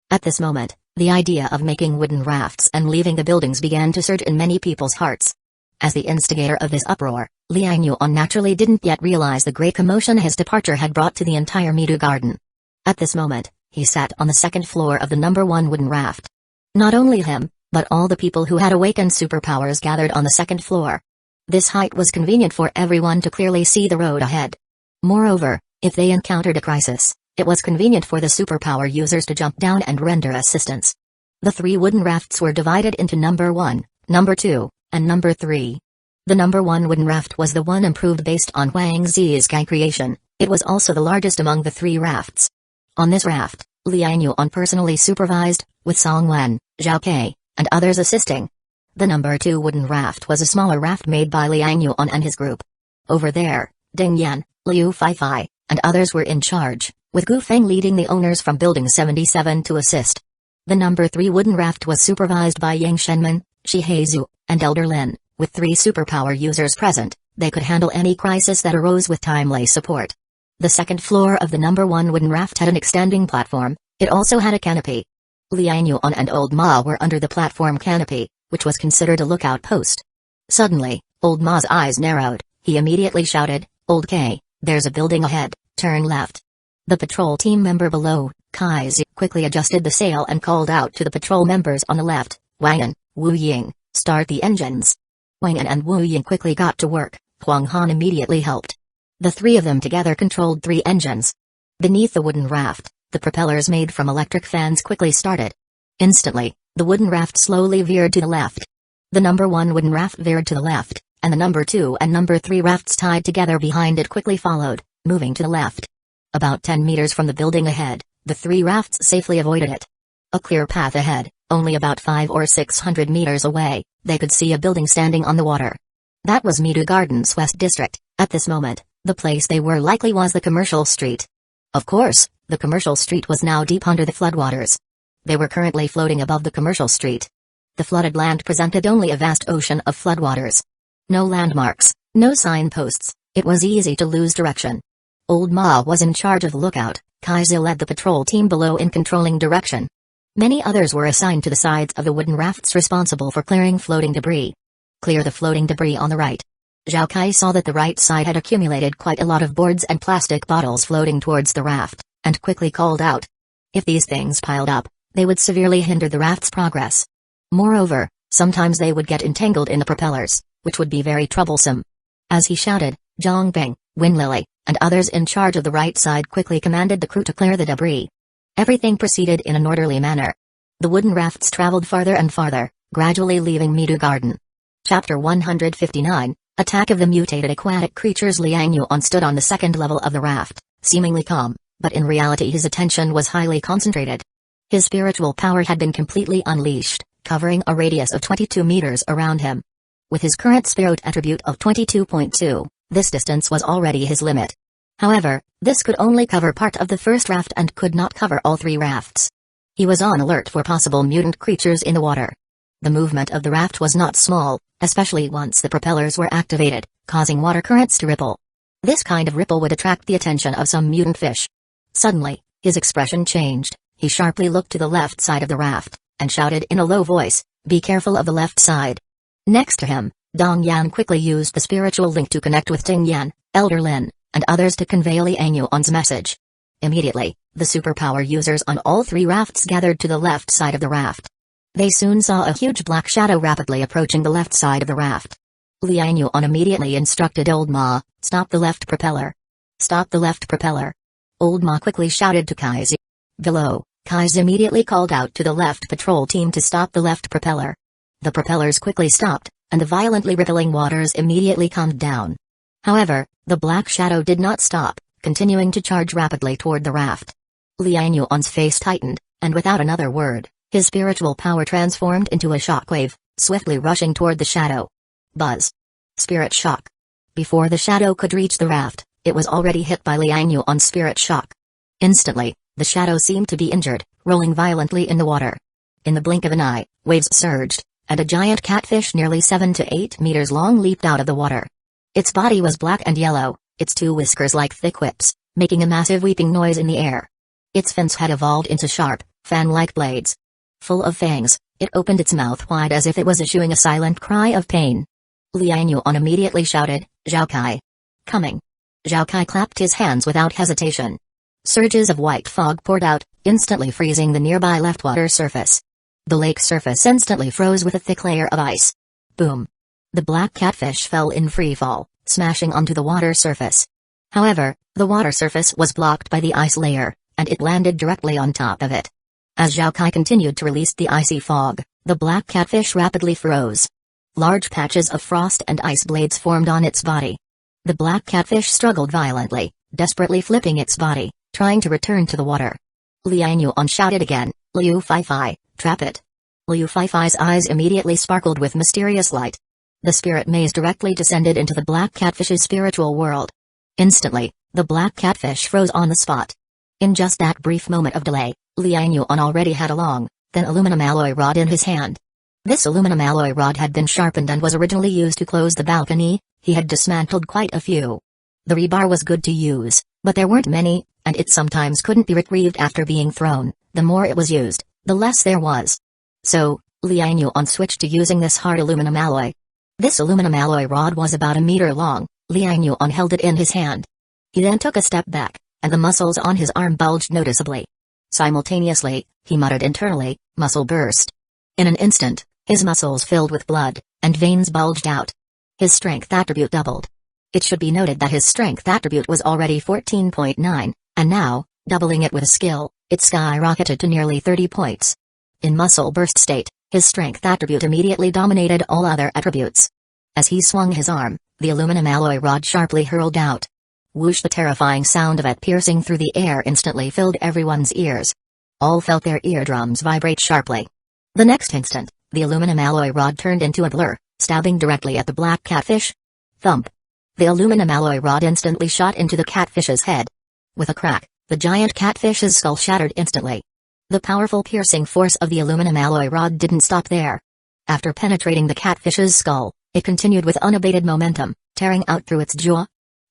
At this moment, the idea of making wooden rafts and leaving the buildings began to surge in many people's hearts. As the instigator of this uproar, Liang Yuan naturally didn't yet realize the great commotion his departure had brought to the entire Midu Garden. At this moment, he sat on the second floor of the number 1 wooden raft. Not only him, but all the people who had awakened superpowers gathered on the second floor. This height was convenient for everyone to clearly see the road ahead. Moreover, if they encountered a crisis, it was convenient for the superpower users to jump down and render assistance. The 3 wooden rafts were divided into number 1, number 2, and number 3. The number 1 wooden raft was the one improved based on Wang Zi's Kai creation. It was also the largest among the 3 rafts. On this raft, Liang Yuan personally supervised, with Song Wen, Zhao Kei, and others assisting. The number 2 wooden raft was a smaller raft made by Liang Yuan and his group. Over there, Ding Yan, Liu Feifei, and others were in charge, with Gu Feng leading the owners from Building 77 to assist. The number 3 wooden raft was supervised by Yang Shenman, Shi Heizu, and Elder Lin. With 3 superpower users present, they could handle any crisis that arose with timely support. The second floor of the number 1 wooden raft had an extending platform. It also had a canopy. Liang Yuan and Old Ma were under the platform canopy, which was considered a lookout post. Suddenly, Old Ma's eyes narrowed. He immediately shouted, "Old K, there's a building ahead, turn left." The patrol team member below, Kaizi, quickly adjusted the sail and called out to the patrol members on the left, "Wang, Wu Ying, start the engines." Wang and Wu Ying quickly got to work. Huang Han immediately helped. The 3 of them together controlled 3 engines. Beneath the wooden raft, the propellers made from electric fans quickly started. Instantly, the wooden raft slowly veered to the left. The number 1 wooden raft veered to the left, and the number 2 and number 3 rafts tied together behind it quickly followed, moving to the left. About 10 meters from the building ahead, the 3 rafts safely avoided it. A clear path ahead, only about 500 or 600 meters away, they could see a building standing on the water. That was Midu Garden's West District. At this moment, the place they were likely was the commercial street. Of course, The commercial street was now deep under the floodwaters. They were currently floating above the commercial street. The flooded land presented only a vast ocean of floodwaters. No landmarks, no signposts, it was easy to lose direction. Old Ma was in charge of the lookout, Kaizo led the patrol team below in controlling direction. Many others were assigned to the sides of the wooden rafts responsible for clearing floating debris. Clear the floating debris on the right. Zhao Kai saw that the right side had accumulated quite a lot of boards and plastic bottles floating towards the raft, and quickly called out. If these things piled up, they would severely hinder the raft's progress. Moreover, sometimes they would get entangled in the propellers, which would be very troublesome. As he shouted, Zhang Bing, Win Lily, and others in charge of the right side quickly commanded the crew to clear the debris. Everything proceeded in an orderly manner. The wooden rafts traveled farther and farther, gradually leaving Midu Garden. Chapter 159, Attack of the Mutated Aquatic Creatures. Liang Yuan stood on the second level of the raft, seemingly calm, but in reality his attention was highly concentrated. His spiritual power had been completely unleashed, covering a radius of 22 meters around him. With his current spirit attribute of 22.2, this distance was already his limit. However, this could only cover part of the first raft and could not cover all three rafts. He was on alert for possible mutant creatures in the water. The movement of the raft was not small, especially once the propellers were activated, causing water currents to ripple. This kind of ripple would attract the attention of some mutant fish. Suddenly, his expression changed. He sharply looked to the left side of the raft, and shouted in a low voice, "Be careful of the left side." Next to him, Dong Yan quickly used the spiritual link to connect with Ting Yan, Elder Lin, and others to convey Liang Yuan's message. Immediately, the superpower users on all three rafts gathered to the left side of the raft. They soon saw a huge black shadow rapidly approaching the left side of the raft. Liang Yuan immediately instructed Old Ma, "Stop the left propeller. Stop the left propeller." Old Ma quickly shouted to Kaizi. Below, Kaizi immediately called out to the left patrol team to stop the left propeller. The propellers quickly stopped, and the violently rippling waters immediately calmed down. However, the black shadow did not stop, continuing to charge rapidly toward the raft. Liang Yuan's face tightened, and without another word, his spiritual power transformed into a shockwave, swiftly rushing toward the shadow. Buzz. Spirit shock. Before the shadow could reach the raft, it was already hit by Liang Yuan's spirit shock. Instantly, the shadow seemed to be injured, rolling violently in the water. In the blink of an eye, waves surged, and a giant catfish nearly 7 to 8 meters long leaped out of the water. Its body was black and yellow, its two whiskers like thick whips, making a massive weeping noise in the air. Its fins had evolved into sharp, fan-like blades. Full of fangs, it opened its mouth wide as if it was issuing a silent cry of pain. Liang Yuan immediately shouted, "Zhao Kai! Coming!" Zhao Kai clapped his hands without hesitation. Surges of white fog poured out, instantly freezing the nearby left water surface. The lake surface instantly froze with a thick layer of ice. Boom! The black catfish fell in free fall, smashing onto the water surface. However, the water surface was blocked by the ice layer, and it landed directly on top of it. As Zhao Kai continued to release the icy fog, the black catfish rapidly froze. Large patches of frost and ice blades formed on its body. The black catfish struggled violently, desperately flipping its body, trying to return to the water. Liang Yuan shouted again, "Liu Fai, trap it." Liu Fai's eyes immediately sparkled with mysterious light. The spirit maze directly descended into the black catfish's spiritual world. Instantly, the black catfish froze on the spot. In just that brief moment of delay, Liang Yuan already had a long, thin aluminum alloy rod in his hand. This aluminum alloy rod had been sharpened and was originally used to close the balcony. He had dismantled quite a few. The rebar was good to use, but there weren't many, and it sometimes couldn't be retrieved after being thrown. The more it was used, the less there was. So, Liang Yuan switched to using this hard aluminum alloy. This aluminum alloy rod was about a meter long. Liang Yuan held it in his hand. He then took a step back, and the muscles on his arm bulged noticeably. Simultaneously, he muttered internally, "Muscle burst." In an instant, his muscles filled with blood, and veins bulged out. His strength attribute doubled. It should be noted that his strength attribute was already 14.9, and now, doubling it with skill, it skyrocketed to nearly 30 points. In muscle burst state, his strength attribute immediately dominated all other attributes. As he swung his arm, the aluminum alloy rod sharply hurled out. Whoosh! The terrifying sound of it piercing through the air instantly filled everyone's ears. All felt their eardrums vibrate sharply. The next instant, the aluminum alloy rod turned into a blur, stabbing directly at the black catfish. Thump! The aluminum alloy rod instantly shot into the catfish's head. With a crack, The giant catfish's skull shattered instantly. The powerful piercing force of the aluminum alloy rod didn't stop there. After penetrating the catfish's skull, it continued with unabated momentum, tearing out through its jaw.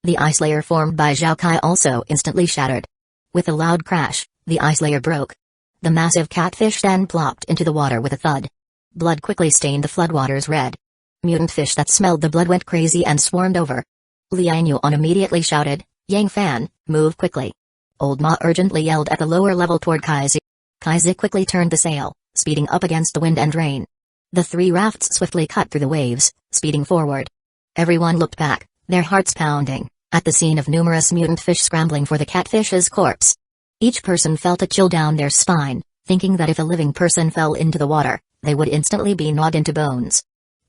The ice layer formed by Zhaokai also instantly shattered. With a loud crash, the ice layer broke. The massive catfish then plopped into the water with a thud. Blood quickly stained the floodwaters red. Mutant fish that smelled the blood went crazy and swarmed over. Liang Yuan immediately shouted, "Yang Fan, move quickly." Old Ma urgently yelled at the lower level toward Kaizi. Kaizi quickly turned the sail, speeding up against the wind and rain. The three rafts swiftly cut through the waves, speeding forward. Everyone looked back, their hearts pounding, at the scene of numerous mutant fish scrambling for the catfish's corpse. Each person felt a chill down their spine, thinking that if a living person fell into the water, they would instantly be gnawed into bones.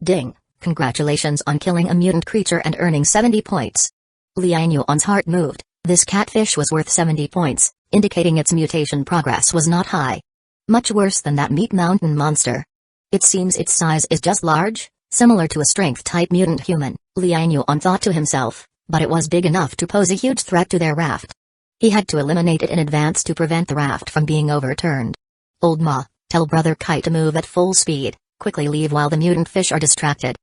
Ding! Congratulations on killing a mutant creature and earning 70 points. Liang Yuan's heart moved. This catfish was worth 70 points, indicating its mutation progress was not high. Much worse than that meat mountain monster. It seems its size is just large, similar to a strength-type mutant human, Liang Yuan thought to himself, but it was big enough to pose a huge threat to their raft. He had to eliminate it in advance to prevent the raft from being overturned. Old Ma, tell Brother Kai to move at full speed, quickly leave while the mutant fish are distracted.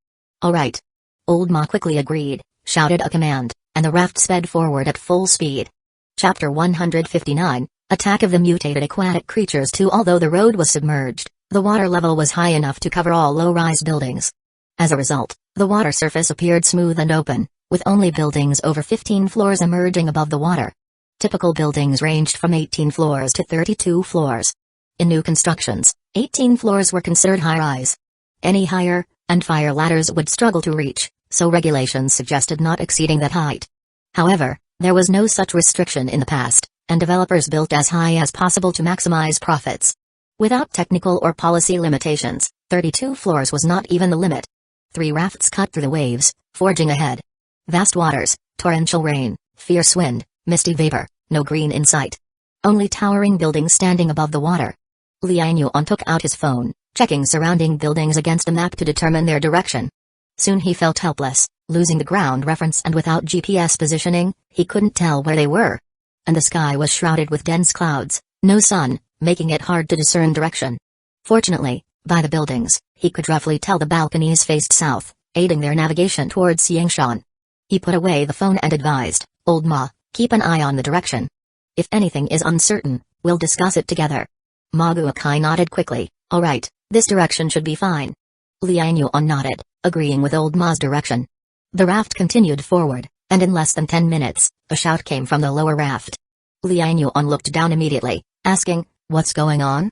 Alright. Old Ma quickly agreed, shouted a command, and the raft sped forward at full speed. Chapter 159, Attack of the Mutated Aquatic Creatures 2. Although the road was submerged, the water level was high enough to cover all low-rise buildings. As a result, the water surface appeared smooth and open, with only buildings over 15 floors emerging above the water. Typical buildings ranged from 18 floors to 32 floors. In new constructions, 18 floors were considered high-rise. Any higher, and fire ladders would struggle to reach, so regulations suggested not exceeding that height. However, there was no such restriction in the past, and developers built as high as possible to maximize profits. Without technical or policy limitations, 32 floors was not even the limit. 3 rafts cut through the waves, forging ahead. Vast waters, torrential rain, fierce wind, misty vapor, no green in sight. Only towering buildings standing above the water. Liang Yuan took out his phone, checking surrounding buildings against a map to determine their direction. Soon he felt helpless, losing the ground reference, and without GPS positioning, he couldn't tell where they were. And the sky was shrouded with dense clouds, no sun, making it hard to discern direction. Fortunately, by the buildings, he could roughly tell the balconies faced south, aiding their navigation towards Xiangshan. He put away the phone and advised, "Old Ma, keep an eye on the direction. If anything is uncertain, we'll discuss it together." Ma Guokai nodded quickly, "Alright, this direction should be fine." Liang Yuan nodded, agreeing with Old Ma's direction. The raft continued forward, and in less than 10 minutes, a shout came from the lower raft. Liang Yuan looked down immediately, asking, "What's going on?"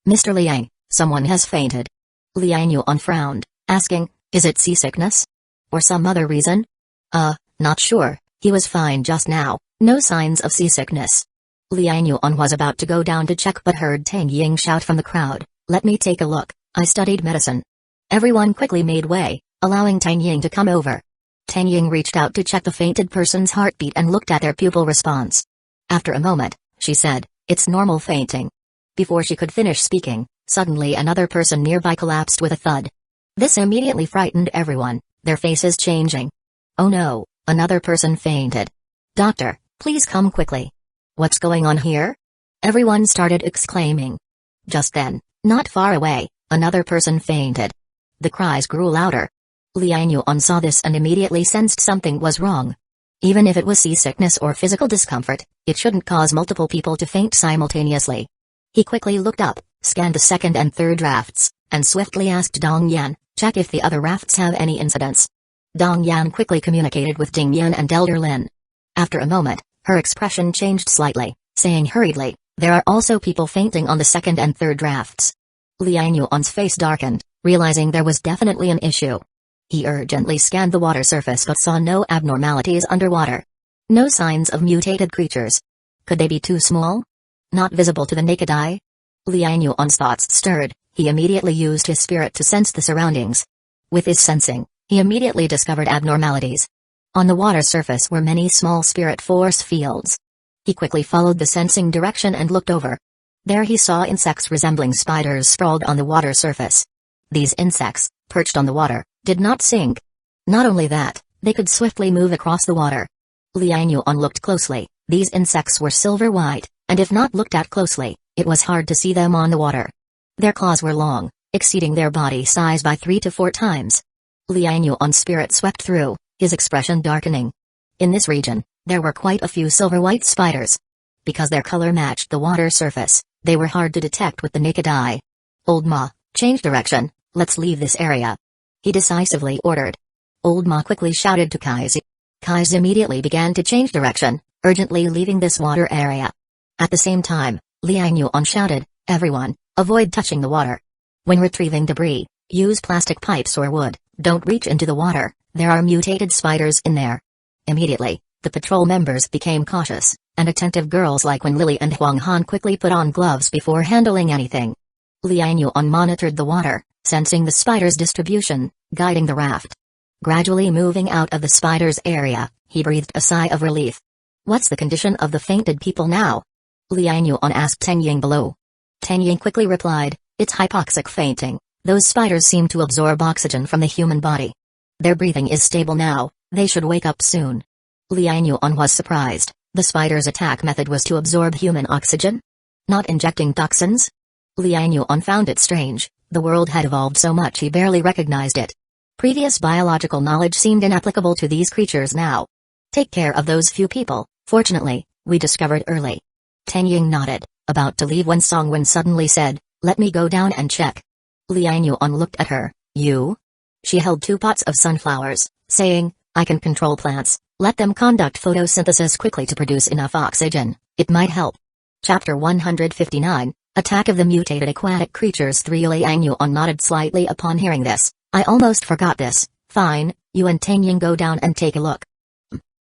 "Mr. Liang, someone has fainted." Liang Yuan frowned, asking, "Is it seasickness? Or some other reason?" Not sure, he was fine just now, no signs of seasickness." Liang Yuan was about to go down to check but heard Tang Ying shout from the crowd, "Let me take a look, I studied medicine." Everyone quickly made way, allowing Tang Ying to come over. Tang Ying reached out to check the fainted person's heartbeat and looked at their pupil response. After a moment, she said, "It's normal fainting." Before she could finish speaking, suddenly another person nearby collapsed with a thud. This immediately frightened everyone, their faces changing. "Oh no, another person fainted. Doctor, please come quickly. What's going on here?" Everyone started exclaiming. Just then, not far away, another person fainted. The cries grew louder. Liang Yuan saw this and immediately sensed something was wrong. Even if it was seasickness or physical discomfort, it shouldn't cause multiple people to faint simultaneously. He quickly looked up, scanned the second and third rafts, and swiftly asked Dong Yan, "Check if the other rafts have any incidents." Dong Yan quickly communicated with Ding Yan and Elder Lin. After a moment, her expression changed slightly, saying hurriedly, "There are also people fainting on the second and third rafts." Liang Yuan's face darkened, realizing there was definitely an issue. He urgently scanned the water surface but saw no abnormalities underwater. No signs of mutated creatures. Could they be too small? Not visible to the naked eye? Liang Yuan's thoughts stirred, he immediately used his spirit to sense the surroundings. With his sensing, he immediately discovered abnormalities. On the water surface were many small spirit force fields. He quickly followed the sensing direction and looked over. There he saw insects resembling spiders sprawled on the water surface. These insects, perched on the water, did not sink. Not only that, they could swiftly move across the water. Liang Yuan looked closely, These insects were silver-white, and if not looked at closely, it was hard to see them on the water. Their claws were long, exceeding their body size by 3 to 4 times. Liang Yuan's spirit swept through, his expression darkening. In this region, there were quite a few silver-white spiders. Because their color matched the water surface, they were hard to detect with the naked eye. Old Ma, change direction, let's leave this area. He decisively ordered. Old Ma quickly shouted to Kaiser. Kaiser immediately began to change direction, urgently leaving this water area. At the same time, Liang Yuan shouted, everyone, avoid touching the water. When retrieving debris, use plastic pipes or wood, don't reach into the water, there are mutated spiders in there. Immediately, the patrol members became cautious, and attentive girls like Wen Lily and Huang Han quickly put on gloves before handling anything. Liang Yuan monitored the water, sensing the spider's distribution, guiding the raft. Gradually moving out of the spider's area, he breathed a sigh of relief. What's the condition of the fainted people now? Liang Yuan asked Teng Ying below. Teng Ying quickly replied, it's hypoxic fainting, those spiders seem to absorb oxygen from the human body. Their breathing is stable now, they should wake up soon. Liang Yuan was surprised, the spider's attack method was to absorb human oxygen? Not injecting toxins? Liang Yuan found it strange, the world had evolved so much he barely recognized it. Previous biological knowledge seemed inapplicable to these creatures now. Take care of those few people, fortunately, we discovered early. Teng Ying nodded, about to leave when Songwen suddenly said, let me go down and check. Liang Yuan looked at her, you? She held 2 pots of sunflowers, saying, I can control plants, let them conduct photosynthesis quickly to produce enough oxygen, it might help. Chapter 159, Attack of the Mutated Aquatic Creatures 3. Liang Yuan nodded slightly upon hearing this, I almost forgot this, fine, you and Teng Ying go down and take a look.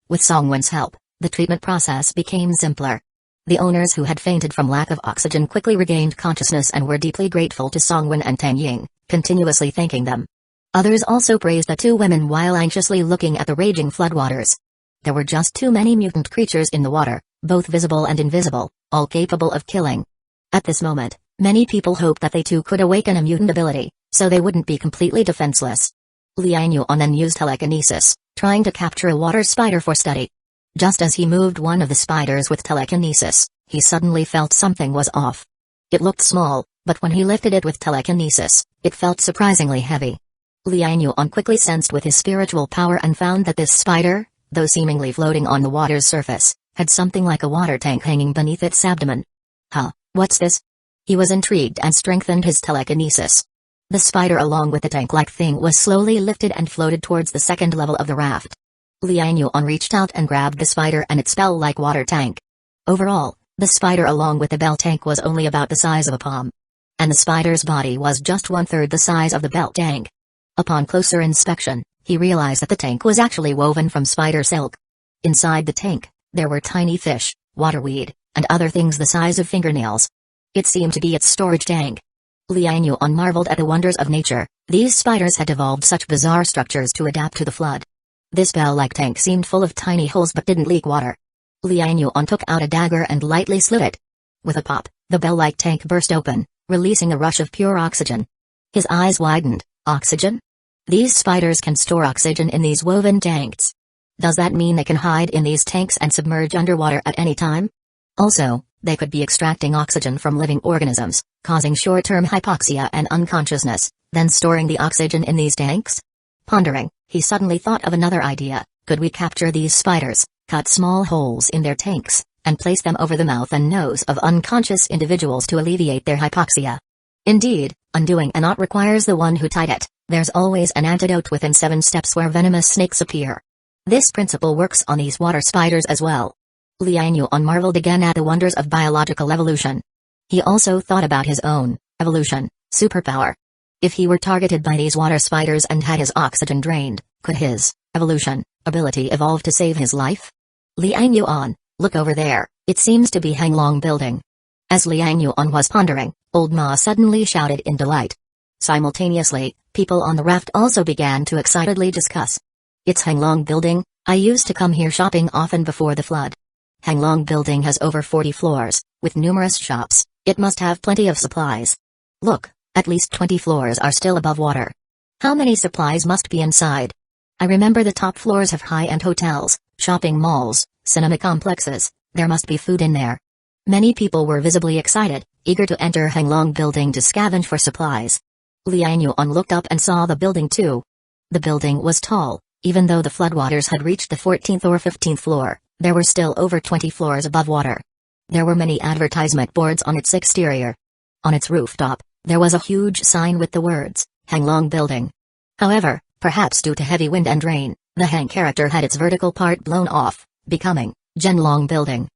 With Songwen's help, the treatment process became simpler. The owners who had fainted from lack of oxygen quickly regained consciousness and were deeply grateful to Songwen and Teng Ying, continuously thanking them. Others also praised the 2 women while anxiously looking at the raging floodwaters. There were just too many mutant creatures in the water, both visible and invisible, all capable of killing. At this moment, many people hoped that they too could awaken a mutant ability, so they wouldn't be completely defenseless. Liang Yuan then used telekinesis, trying to capture a water spider for study. Just as he moved one of the spiders with telekinesis, he suddenly felt something was off. It looked small, but when he lifted it with telekinesis, it felt surprisingly heavy. Liang Yuan quickly sensed with his spiritual power and found that this spider, though seemingly floating on the water's surface, had something like a water tank hanging beneath its abdomen. Huh, what's this? He was intrigued and strengthened his telekinesis. The spider along with the tank-like thing was slowly lifted and floated towards the second level of the raft. Liang Yuan reached out and grabbed the spider and its bell-like water tank. Overall, the spider along with the bell tank was only about the size of a palm. And the spider's body was just 1/3 the size of the bell tank. Upon closer inspection, he realized that the tank was actually woven from spider silk. Inside the tank, there were tiny fish, waterweed, and other things the size of fingernails. It seemed to be its storage tank. Liang Yuan marveled at the wonders of nature, these spiders had evolved such bizarre structures to adapt to the flood. This bell-like tank seemed full of tiny holes but didn't leak water. Liang Yuan took out a dagger and lightly slit it. With a pop, the bell-like tank burst open, releasing a rush of pure oxygen. His eyes widened, oxygen? These spiders can store oxygen in these woven tanks. Does that mean they can hide in these tanks and submerge underwater at any time? Also, they could be extracting oxygen from living organisms, causing short-term hypoxia and unconsciousness, then storing the oxygen in these tanks? Pondering, he suddenly thought of another idea. Could we capture these spiders, cut small holes in their tanks, and place them over the mouth and nose of unconscious individuals to alleviate their hypoxia? Indeed, undoing a knot requires the one who tied it. There's always an antidote within 7 steps where venomous snakes appear. This principle works on these water spiders as well. Liang Yuan marveled again at the wonders of biological evolution. He also thought about his own evolution, superpower. If he were targeted by these water spiders and had his oxygen drained, could his evolution ability evolve to save his life? Liang Yuan, look over there, it seems to be Hanglong building. As Liang Yuan was pondering, Old Ma suddenly shouted in delight. Simultaneously, people on the raft also began to excitedly discuss. It's Hanglong building, I used to come here shopping often before the flood. Hanglong building has over 40 floors, with numerous shops, it must have plenty of supplies. Look, at least 20 floors are still above water. How many supplies must be inside? I remember the top floors have high-end hotels, shopping malls, cinema complexes, There must be food in there. Many people were visibly excited, eager to enter Hanglong Building to scavenge for supplies. Liang Yuan looked up and saw the building too. The building was tall, even though the floodwaters had reached the 14th or 15th floor, there were still over 20 floors above water. There were many advertisement boards on its exterior. On its rooftop, there was a huge sign with the words, Hanglong Building. However, perhaps due to heavy wind and rain, the Hang character had its vertical part blown off, becoming Zhenlong Building.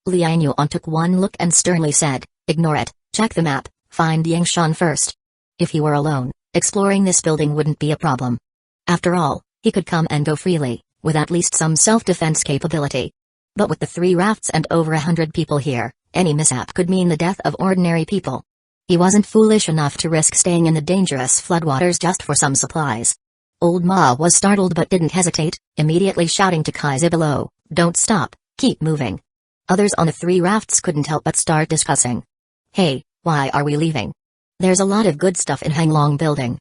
Liang Yuan took one look and sternly said, "Ignore it, check the map, find Yangshan first." If he were alone, exploring this building wouldn't be a problem. After all, he could come and go freely, with at least some self-defense capability. But with the 3 rafts and over 100 people here, any mishap could mean the death of ordinary people. He wasn't foolish enough to risk staying in the dangerous floodwaters just for some supplies. Old Ma was startled but didn't hesitate, immediately shouting to Kaiser below, "Don't stop, keep moving." Others on the 3 rafts couldn't help but start discussing. "Hey, why are we leaving? There's a lot of good stuff in Hanglong Building."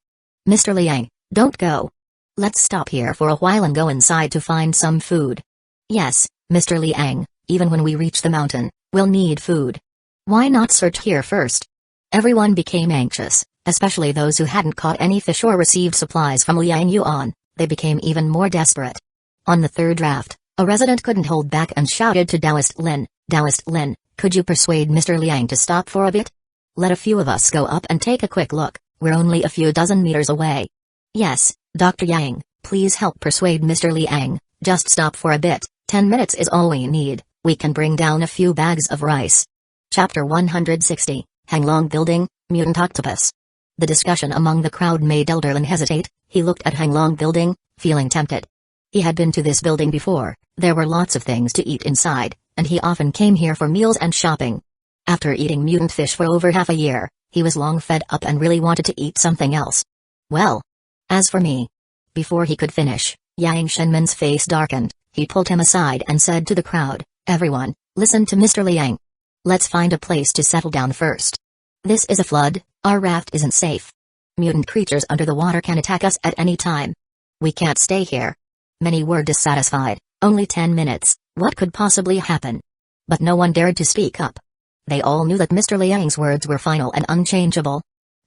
"Mr. Liang, don't go. Let's stop here for a while and go inside to find some food." "Yes, Mr. Liang, even when we reach the mountain, we'll need food. Why not search here first?" Everyone became anxious, especially those who hadn't caught any fish or received supplies from Liang Yuan. They became even more desperate. On the 3rd raft, a resident couldn't hold back and shouted to Taoist Lin, "Could you persuade Mr. Liang to stop for a bit? Let a few of us go up and take a quick look, we're only a few dozen meters away." "Yes, Dr. Yang, please help persuade Mr. Liang, just stop for a bit, 10 minutes is all we need, we can bring down a few bags of rice." Chapter 160, Hanglong Building, Mutant Octopus. The discussion among the crowd made Elderlin hesitate. He looked at Hanglong Building, feeling tempted. He had been to this building before, there were lots of things to eat inside, and he often came here for meals and shopping. After eating mutant fish for over half a year, he was long fed up and really wanted to eat something else. "Well, as for me..." Before he could finish, Yang Shenman's face darkened. He pulled him aside and said to the crowd, "Everyone, listen to Mr. Liang. Let's find a place to settle down first. This is a flood, our raft isn't safe. Mutant creatures under the water can attack us at any time. We can't stay here." Many were dissatisfied. Only 10 minutes, what could possibly happen? But no one dared to speak up. They all knew that Mr. Liang's words were final and unchangeable.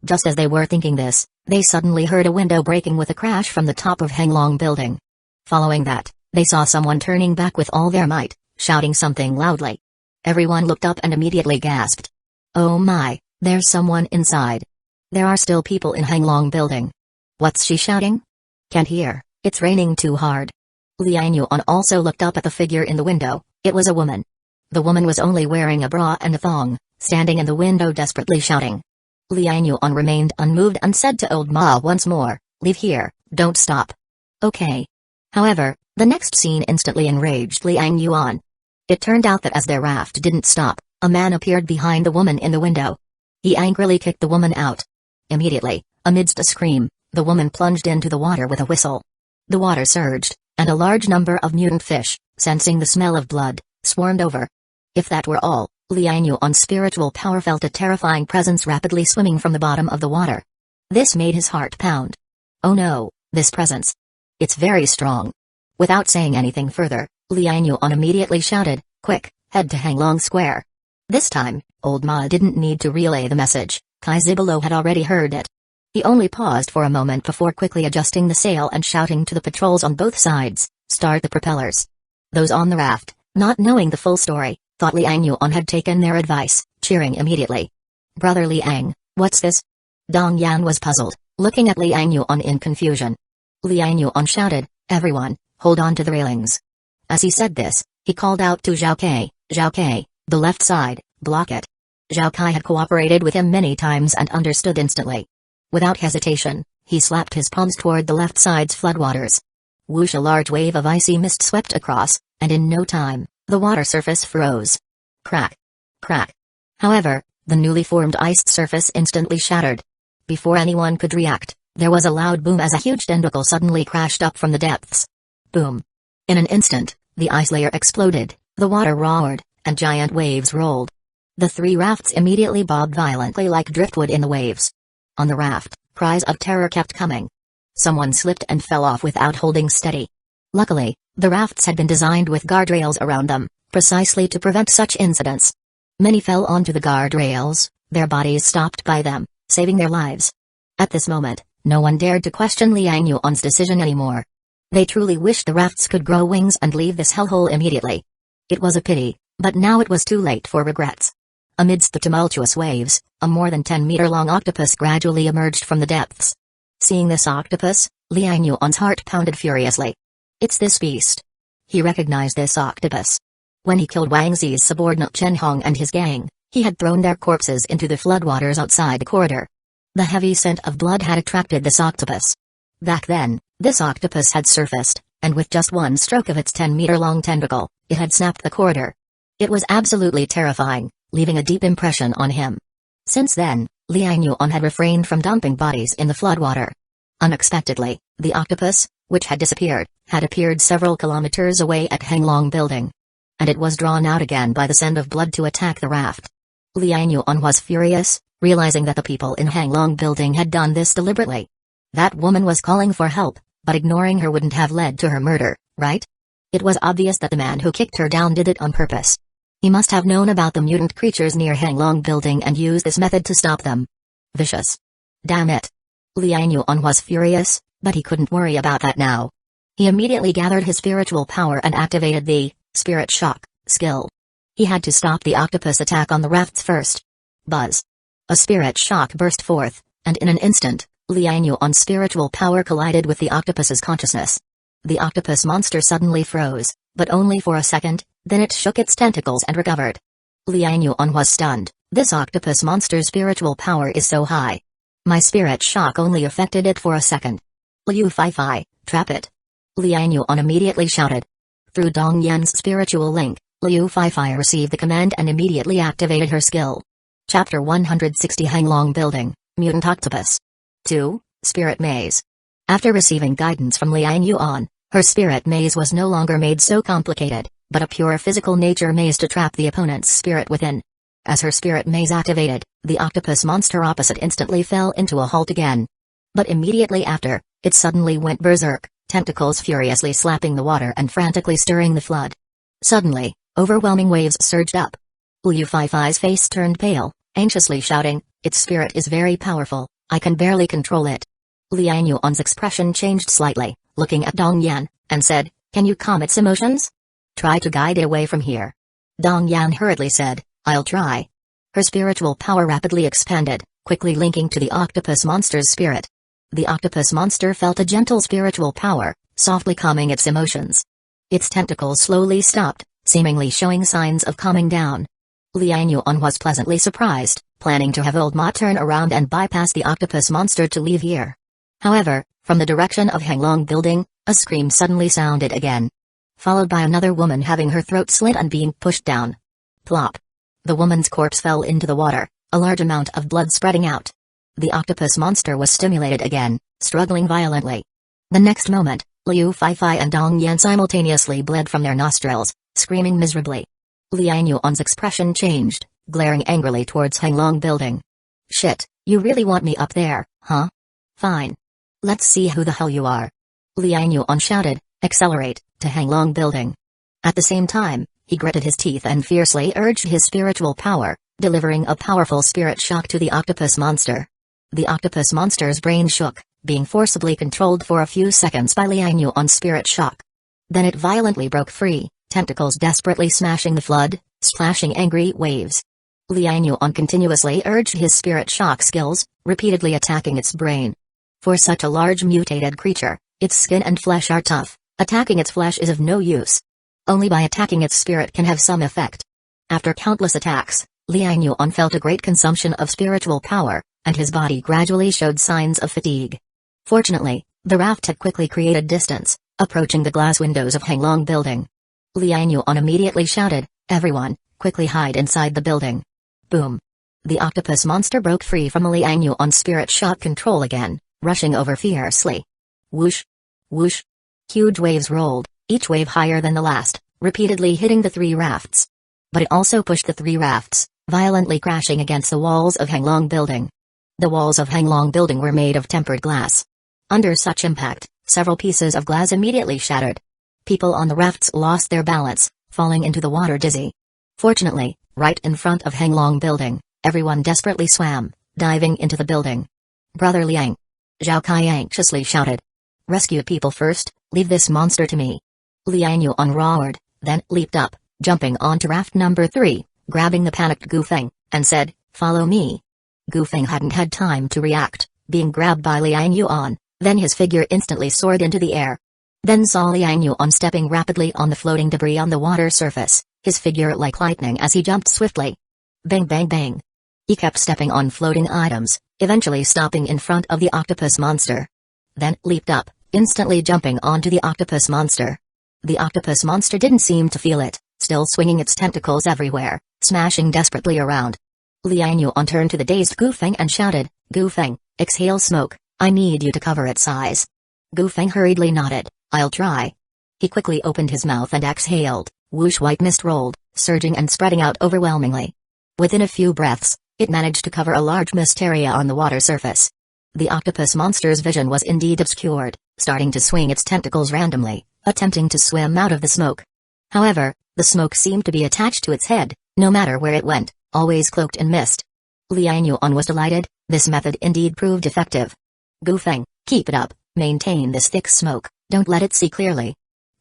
Just as they were thinking this, they suddenly heard a window breaking with a crash from the top of Hanglong Building. Following that, they saw someone turning back with all their might, shouting something loudly. Everyone looked up and immediately gasped. "Oh my, there's someone inside. There are still people in Hanglong Building. What's she shouting? Can't hear, it's raining too hard." Liang Yuan also looked up at the figure in the window. It was a woman. The woman was only wearing a bra and a thong, standing in the window desperately shouting. Liang Yuan remained unmoved and said to Old Ma once more, "Leave here, don't stop." "Okay." However, the next scene instantly enraged Liang Yuan. It turned out that as their raft didn't stop, a man appeared behind the woman in the window. He angrily kicked the woman out. Immediately, amidst a scream, the woman plunged into the water with a whistle. The water surged, and a large number of mutant fish, sensing the smell of blood, swarmed over. If that were all, Liang Yuan's spiritual power felt a terrifying presence rapidly swimming from the bottom of the water. This made his heart pound. Oh no, this presence. It's very strong. Without saying anything further, Liang Yuan immediately shouted, "Quick, head to Hanglong Square." This time, Old Ma didn't need to relay the message, Kaiser below had already heard it. He only paused for a moment before quickly adjusting the sail and shouting to the patrols on both sides, "Start the propellers." Those on the raft, not knowing the full story, thought Liang Yuan had taken their advice, cheering immediately. "Brother Liang, what's this?" Dong Yan was puzzled, looking at Liang Yuan in confusion. Liang Yuan shouted, "Everyone, hold on to the railings." As he said this, he called out to Zhao Kai, the left side, block it. Zhao Kai had cooperated with him many times and understood instantly. Without hesitation, he slapped his palms toward the left side's floodwaters. Whoosh, a large wave of icy mist swept across, and in no time, the water surface froze. Crack. Crack. However, the newly formed iced surface instantly shattered. Before anyone could react, there was a loud boom as a huge tentacle suddenly crashed up from the depths. Boom. In an instant, the ice layer exploded, the water roared, and giant waves rolled. The 3 rafts immediately bobbed violently like driftwood in the waves. On the raft, cries of terror kept coming. Someone slipped and fell off without holding steady. Luckily, The rafts had been designed with guardrails around them, precisely to prevent such incidents. Many fell onto the guardrails, their bodies stopped by them, saving their lives. At this moment, no one dared to question Liang Yuan's decision anymore. They truly wished the rafts could grow wings and leave this hellhole immediately. It was a pity, but now it was too late for regrets. Amidst the tumultuous waves, a more than 10-meter-long octopus gradually emerged from the depths. Seeing this octopus, Liang Yuan's heart pounded furiously. It's this beast. He recognized this octopus. When he killed Wang Zi's subordinate Chen Hong and his gang, he had thrown their corpses into the floodwaters outside the corridor. The heavy scent of blood had attracted this octopus. Back then, this octopus had surfaced, and with just one stroke of its 10-meter-long tentacle, it had snapped the corridor. It was absolutely terrifying, leaving a deep impression on him. Since then, Liang Yuan had refrained from dumping bodies in the floodwater. Unexpectedly, the octopus, which had disappeared, had appeared several kilometers away at Henglong Building. And it was drawn out again by the scent of blood to attack the raft. Liang Yuan was furious, realizing that the people in Henglong Building had done this deliberately. That woman was calling for help, but ignoring her wouldn't have led to her murder, right? It was obvious that the man who kicked her down did it on purpose. He must have known about the mutant creatures near Henglong Building and used this method to stop them. Vicious. Damn it. Liang Yuan was furious, but he couldn't worry about that now. He immediately gathered his spiritual power and activated the Spirit Shock skill. He had to stop the octopus attack on the rafts first. Buzz. A spirit shock burst forth, and in an instant, Liang Yuan's spiritual power collided with the octopus's consciousness. The octopus monster suddenly froze, but only for a second, then it shook its tentacles and recovered. Liang Yuan was stunned. This octopus monster's spiritual power is so high. My spirit shock only affected it for a second. Liu Fai, trap it. Liang Yuan immediately shouted. Through Dong Yan's spiritual link, Liu Fai received the command and immediately activated her skill. Chapter 160 Henglong Building, Mutant Octopus. 2. Spirit Maze. After receiving guidance from Liang Yuan, her spirit maze was no longer made so complicated, but a pure physical nature maze to trap the opponent's spirit within. As her spirit maze activated, the octopus monster opposite instantly fell into a halt again. But immediately after, it suddenly went berserk, tentacles furiously slapping the water and frantically stirring the flood. Suddenly, overwhelming waves surged up. Liu Fai's face turned pale, anxiously shouting, "Its spirit is very powerful, I can barely control it." Liang Yuan's expression changed slightly, looking at Dong Yan, and said, "Can you calm its emotions? Try to guide it away from here." Dong Yan hurriedly said, "I'll try." Her spiritual power rapidly expanded, quickly linking to the octopus monster's spirit. The octopus monster felt a gentle spiritual power, softly calming its emotions. Its tentacles slowly stopped, seemingly showing signs of calming down. Liang Yuan was pleasantly surprised, planning to have old Ma turn around and bypass the octopus monster to leave here. However, from the direction of Henglong Building, a scream suddenly sounded again. Followed by another woman having her throat slit and being pushed down. Plop. The woman's corpse fell into the water, a large amount of blood spreading out. The octopus monster was stimulated again, struggling violently. The next moment, Liu Fai and Dong Yan simultaneously bled from their nostrils, screaming miserably. Liang Yuan's expression changed, glaring angrily towards Henglong Building. "Shit, you really want me up there, huh? Fine. Let's see who the hell you are." Liang Yuan shouted, "Accelerate," to Henglong Building. At the same time, he gritted his teeth and fiercely urged his spiritual power, delivering a powerful spirit shock to the octopus monster. The octopus monster's brain shook, being forcibly controlled for a few seconds by Liang Yuan's spirit shock. Then it violently broke free, tentacles desperately smashing the flood, splashing angry waves. Liang Yuan continuously urged his spirit shock skills, repeatedly attacking its brain. For such a large mutated creature, its skin and flesh are tough, attacking its flesh is of no use. Only by attacking its spirit can have some effect. After countless attacks, Liang Yuan felt a great consumption of spiritual power, and his body gradually showed signs of fatigue. Fortunately, the raft had quickly created distance, approaching the glass windows of Henglong Building. Liang Yuan immediately shouted, "Everyone, quickly hide inside the building." Boom. The octopus monster broke free from Liang Yuan's spirit shock control again, rushing over fiercely. Whoosh! Whoosh! Huge waves rolled, each wave higher than the last, repeatedly hitting the three rafts. But it also pushed the three rafts, violently crashing against the walls of Henglong Building. The walls of Henglong Building were made of tempered glass. Under such impact, several pieces of glass immediately shattered. People on the rafts lost their balance, falling into the water dizzy. Fortunately, right in front of Hanglong building, everyone desperately swam, diving into the building. "Brother Liang!" Zhao Kai anxiously shouted. "Rescue people first, leave this monster to me." Liang Yuan roared, then leaped up, jumping onto raft number 3, grabbing the panicked Gu Feng, and said, "Follow me." Gu Feng hadn't had time to react, being grabbed by Liang Yuan, then his figure instantly soared into the air. Then saw Liang Yuan stepping rapidly on the floating debris on the water surface, his figure like lightning as he jumped swiftly. Bang bang bang. He kept stepping on floating items, eventually stopping in front of the octopus monster. Then leaped up, instantly jumping onto the octopus monster. The octopus monster didn't seem to feel it, still swinging its tentacles everywhere, smashing desperately around. Liang Yuan turned to the dazed Gu Feng and shouted, "Gu Feng, exhale smoke, I need you to cover its eyes." Gu Feng hurriedly nodded, "I'll try." He quickly opened his mouth and exhaled, whoosh white mist rolled, surging and spreading out overwhelmingly. Within a few breaths, it managed to cover a large mist area on the water surface. The octopus monster's vision was indeed obscured, starting to swing its tentacles randomly, attempting to swim out of the smoke. However, the smoke seemed to be attached to its head, no matter where it went, always cloaked in mist. Liang Yuan was delighted, this method indeed proved effective. "Gu Feng, keep it up, maintain this thick smoke, don't let it see clearly."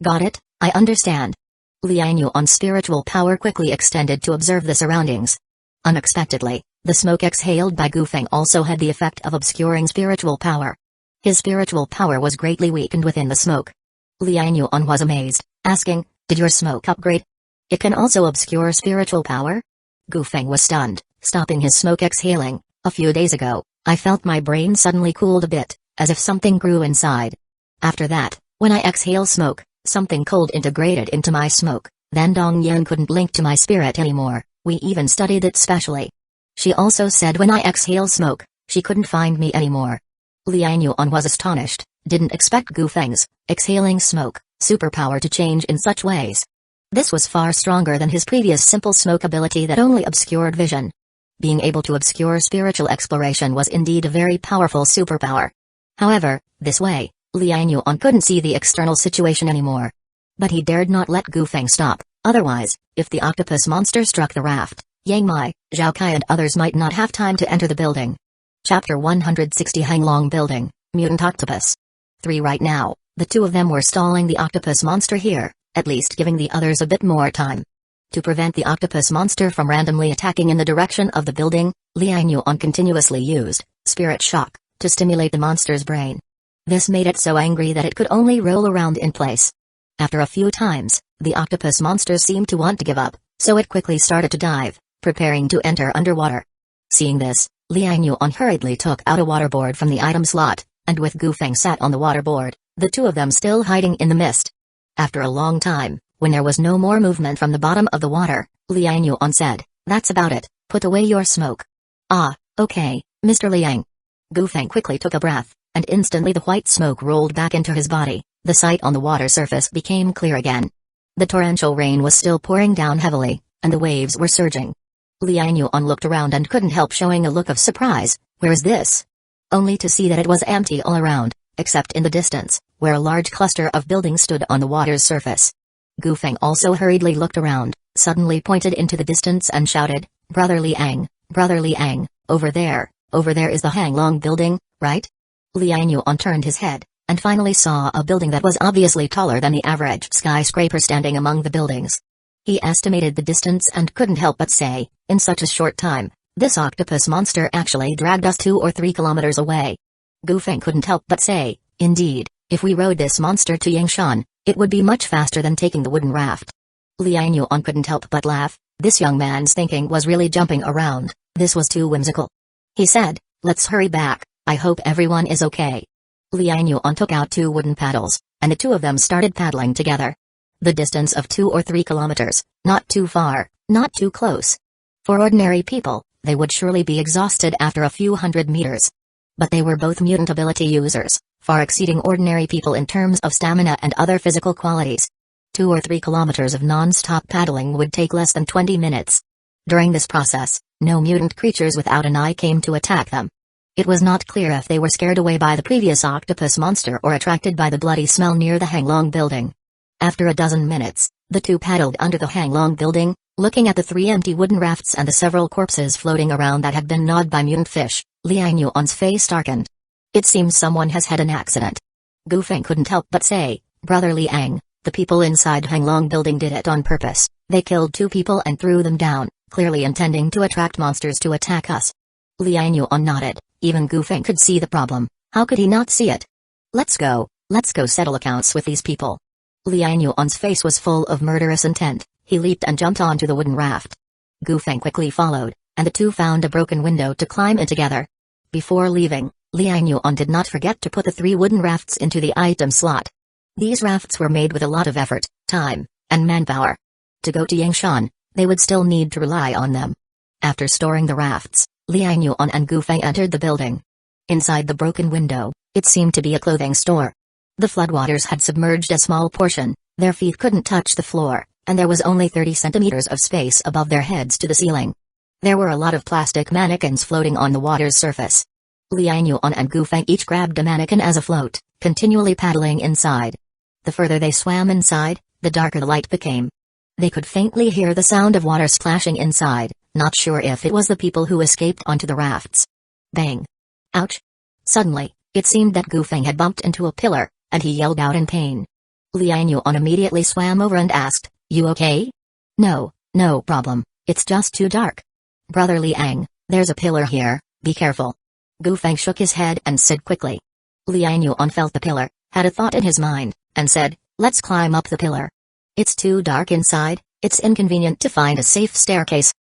"Got it, I understand." Liang Yuan's spiritual power quickly extended to observe the surroundings. Unexpectedly, the smoke exhaled by Gu Feng also had the effect of obscuring spiritual power. His spiritual power was greatly weakened within the smoke. Liang Yuan was amazed, asking, "Did your smoke upgrade? It can also obscure spiritual power?" Gu Feng was stunned, stopping his smoke exhaling. "A few days ago, I felt my brain suddenly cooled a bit, as if something grew inside. After that, when I exhale smoke, something cold integrated into my smoke, then Dong Yin couldn't link to my spirit anymore, we even studied it specially. She also said when I exhale smoke, she couldn't find me anymore." Liang Yuan was astonished, didn't expect Gu Feng's exhaling smoke superpower to change in such ways. This was far stronger than his previous simple smoke ability that only obscured vision. Being able to obscure spiritual exploration was indeed a very powerful superpower. However, this way, Liang Yuan couldn't see the external situation anymore. But he dared not let Gu Feng stop, otherwise, if the octopus monster struck the raft, Yang Mai, Zhao Kai and others might not have time to enter the building. Chapter 160 Hanglong Building, Mutant Octopus 3. Right now, the two of them were stalling the octopus monster here, at least giving the others a bit more time. To prevent the octopus monster from randomly attacking in the direction of the building, Liang Yuan continuously used spirit shock to stimulate the monster's brain. This made it so angry that it could only roll around in place. After a few times, the octopus monster seemed to want to give up, so it quickly started to dive, preparing to enter underwater. Seeing this, Liang Yuan hurriedly took out a waterboard from the item slot, and with Gu Feng sat on the waterboard, the two of them still hiding in the mist. After a long time, when there was no more movement from the bottom of the water, Liang Yuan said, "That's about it, put away your smoke." "Ah, okay, Mr. Liang." Gu Feng quickly took a breath, and instantly the white smoke rolled back into his body, the sight on the water surface became clear again. The torrential rain was still pouring down heavily, and the waves were surging. Liang Yuan looked around and couldn't help showing a look of surprise. "Where is this?" Only to see that it was empty all around, except in the distance, where a large cluster of buildings stood on the water's surface. Gu Feng also hurriedly looked around, suddenly pointed into the distance and shouted, Brother Liang, over there is the Hanglong building, right?" Liang Yuan turned his head, and finally saw a building that was obviously taller than the average skyscraper standing among the buildings. He estimated the distance and couldn't help but say, in such a short time, this octopus monster actually dragged us 2 or 3 kilometers away. Gu Feng couldn't help but say, indeed, if we rode this monster to Yangshan, it would be much faster than taking the wooden raft. Liang Yuan couldn't help but laugh. This young man's thinking was really jumping around. This was too whimsical. He said, "Let's hurry back, I hope everyone is okay." Liang Yuan took out 2 wooden paddles, and the two of them started paddling together. The distance of 2 or 3 kilometers, not too far, not too close. For ordinary people, they would surely be exhausted after a few hundred meters. But they were both mutant ability users, far exceeding ordinary people in terms of stamina and other physical qualities. 2 or 3 kilometers of non-stop paddling would take less than 20 minutes. During this process, no mutant creatures without an eye came to attack them. It was not clear if they were scared away by the previous octopus monster or attracted by the bloody smell near the Hanglong building. After a dozen minutes, the two paddled under the Hanglong building, looking at the 3 empty wooden rafts and the several corpses floating around that had been gnawed by mutant fish. Liang Yuan's face darkened. It seems someone has had an accident. Gu Feng couldn't help but say, Brother Liang, the people inside Hanglong building did it on purpose. They killed 2 people and threw them down, clearly intending to attract monsters to attack us. Liang Yuan nodded. Even Gu Feng could see the problem. How could he not see it? Let's go settle accounts with these people. Liang Yuan's face was full of murderous intent. He leaped and jumped onto the wooden raft. Gu Feng quickly followed, and the two found a broken window to climb in together. Before leaving, Liang Yuan did not forget to put the 3 wooden rafts into the item slot. These rafts were made with a lot of effort, time, and manpower. To go to Yangshan, they would still need to rely on them. After storing the rafts, Liang Yuan and Gu Feng entered the building. Inside the broken window, it seemed to be a clothing store. The floodwaters had submerged a small portion, their feet couldn't touch the floor, and there was only 30 centimeters of space above their heads to the ceiling. There were a lot of plastic mannequins floating on the water's surface. Liang Yuan and Gu Feng each grabbed a mannequin as a float, continually paddling inside. The further they swam inside, the darker the light became. They could faintly hear the sound of water splashing inside, not sure if it was the people who escaped onto the rafts. Bang! Ouch! Suddenly, it seemed that Gu Feng had bumped into a pillar, and he yelled out in pain. Liang Yuan immediately swam over and asked, You okay? No problem, it's just too dark. Brother Liang, there's a pillar here, be careful. Gu Feng shook his head and said quickly. Liang Yuan felt the pillar, had a thought in his mind, and said, Let's climb up the pillar. It's too dark inside, it's inconvenient to find a safe staircase.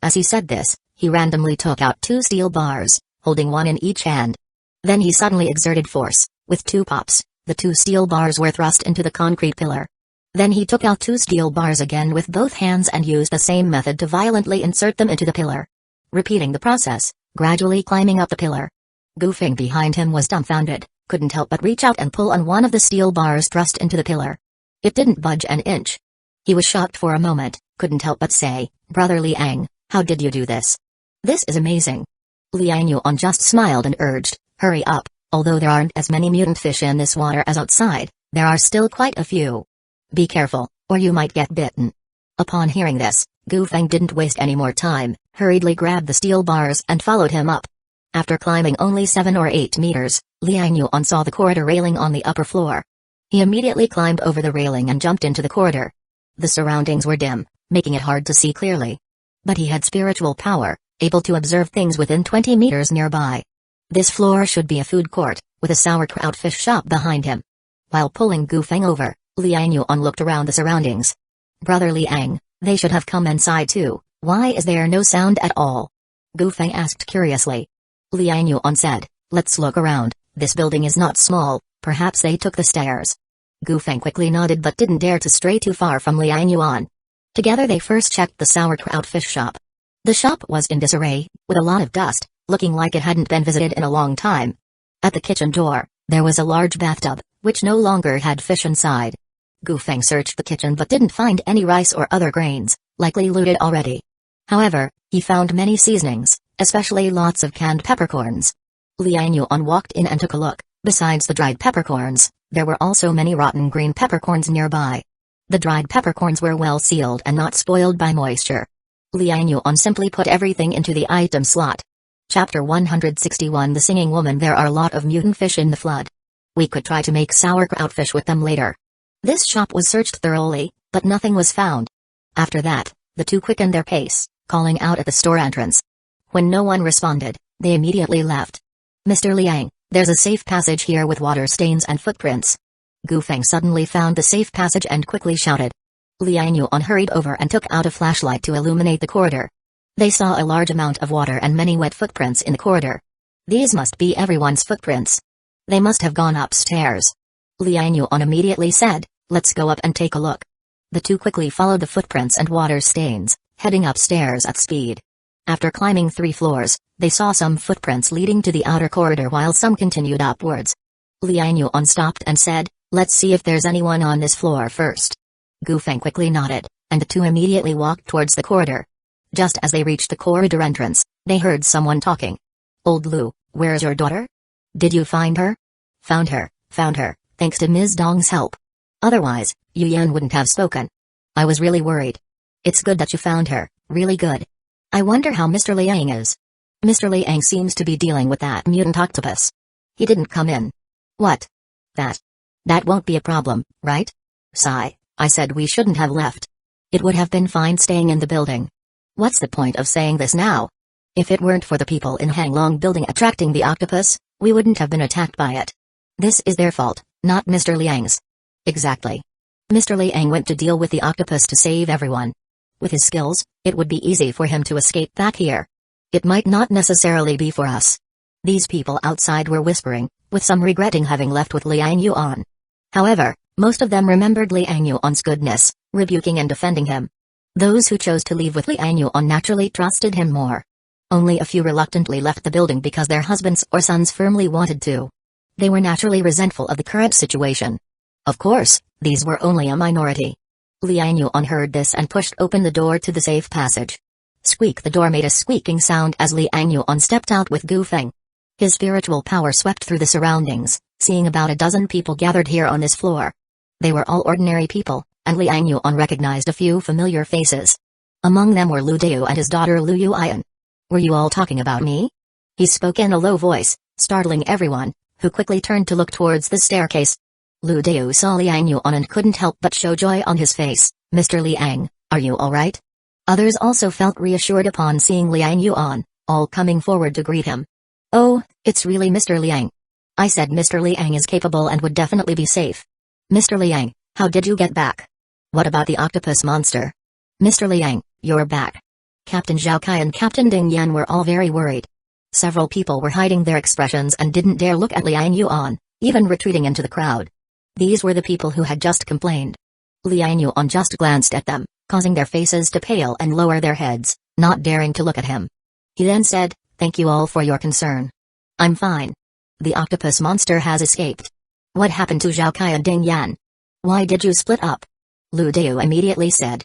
As he said this, he randomly took out 2 steel bars, holding one in each hand. Then he suddenly exerted force. With 2 pops, the 2 steel bars were thrust into the concrete pillar. Then he took out 2 steel bars again with both hands and used the same method to violently insert them into the pillar. Repeating the process, gradually climbing up the pillar. Gu Feng behind him was dumbfounded, couldn't help but reach out and pull on one of the steel bars thrust into the pillar. It didn't budge an inch. He was shocked for a moment, couldn't help but say, Brother Liang, how did you do this? This is amazing. Liang Yuan just smiled and urged, Hurry up, although there aren't as many mutant fish in this water as outside, there are still quite a few. Be careful, or you might get bitten. Upon hearing this, Gu Feng didn't waste any more time, hurriedly grabbed the steel bars and followed him up. After climbing only 7 or 8 meters, Liang Yuan saw the corridor railing on the upper floor. He immediately climbed over the railing and jumped into the corridor. The surroundings were dim, making it hard to see clearly. But he had spiritual power, able to observe things within 20 meters nearby. This floor should be a food court, with a sauerkraut fish shop behind him. While pulling Gu Feng over, Liang Yuan looked around the surroundings. Brother Liang, they should have come inside too, why is there no sound at all? Gu Feng asked curiously. Liang Yuan said, Let's look around, this building is not small, perhaps they took the stairs. Gu Feng quickly nodded but didn't dare to stray too far from Liang Yuan. Together they first checked the sauerkraut fish shop. The shop was in disarray, with a lot of dust, looking like it hadn't been visited in a long time. At the kitchen door, there was a large bathtub, which no longer had fish inside. Gu Feng searched the kitchen but didn't find any rice or other grains, likely looted already. However, he found many seasonings, especially lots of canned peppercorns. Liang Yuan walked in and took a look. Besides the dried peppercorns, there were also many rotten green peppercorns nearby. The dried peppercorns were well sealed and not spoiled by moisture. Liang Yuan simply put everything into the item slot. Chapter 161 The Singing Woman There are a lot of mutant fish in the flood. We could try to make sauerkraut fish with them later. This shop was searched thoroughly, but nothing was found. After that, the two quickened their pace, calling out at the store entrance. When no one responded, they immediately left. Mr. Liang, there's a safe passage here with water stains and footprints. Gu Feng suddenly found the safe passage and quickly shouted. Liang Yuan hurried over and took out a flashlight to illuminate the corridor. They saw a large amount of water and many wet footprints in the corridor. These must be everyone's footprints. They must have gone upstairs. Liang Yuan immediately said, Let's go up and take a look. The two quickly followed the footprints and water stains, heading upstairs at speed. After climbing 3 floors, they saw some footprints leading to the outer corridor while some continued upwards. Liang Yuan stopped and said, Let's see if there's anyone on this floor first. Gu Feng quickly nodded, and the two immediately walked towards the corridor. Just as they reached the corridor entrance, they heard someone talking. Old Lu, where's your daughter? Did you find her? Found her, thanks to Ms. Dong's help. Otherwise, Yu Yan wouldn't have spoken. I was really worried. It's good that you found her, really good. I wonder how Mr. Liang is. Mr. Liang seems to be dealing with that mutant octopus. He didn't come in. What? That won't be a problem, right? Sigh, I said we shouldn't have left. It would have been fine staying in the building. What's the point of saying this now? If it weren't for the people in Hanglong building attracting the octopus, we wouldn't have been attacked by it. This is their fault, not Mr. Liang's. Exactly. Mr. Liang went to deal with the octopus to save everyone. With his skills, it would be easy for him to escape back here. It might not necessarily be for us. These people outside were whispering, with some regretting having left with Liang Yuan. However, most of them remembered Liang Yuan's goodness, rebuking and defending him. Those who chose to leave with Liang Yuan naturally trusted him more. Only a few reluctantly left the building because their husbands or sons firmly wanted to. They were naturally resentful of the current situation. Of course, these were only a minority. Liang Yuan heard this and pushed open the door to the safe passage. Squeak! The door made a squeaking sound as Liang Yuan stepped out with Gu Feng. His spiritual power swept through the surroundings, seeing about a dozen people gathered here on this floor. They were all ordinary people, and Liang Yuan recognized a few familiar faces. Among them were Lu Deu and his daughter Lu Yuan. Were you all talking about me? He spoke in a low voice, startling everyone, who quickly turned to look towards the staircase. Lu Deu saw Liang Yuan and couldn't help but show joy on his face. Mr. Liang, are you alright? Others also felt reassured upon seeing Liang Yuan, all coming forward to greet him. Oh, it's really Mr. Liang. I said Mr. Liang is capable and would definitely be safe. Mr. Liang, how did you get back? What about the octopus monster? Mr. Liang, you're back. Captain Zhao Kai and Captain Ding Yan were all very worried. Several people were hiding their expressions and didn't dare look at Liang Yuan, even retreating into the crowd. These were the people who had just complained. Liang Yuan just glanced at them, causing their faces to pale and lower their heads, not daring to look at him. He then said, "Thank you all for your concern. I'm fine. The octopus monster has escaped." What happened to Zhao Kai and Ding Yan? Why did you split up? Lu Deu immediately said,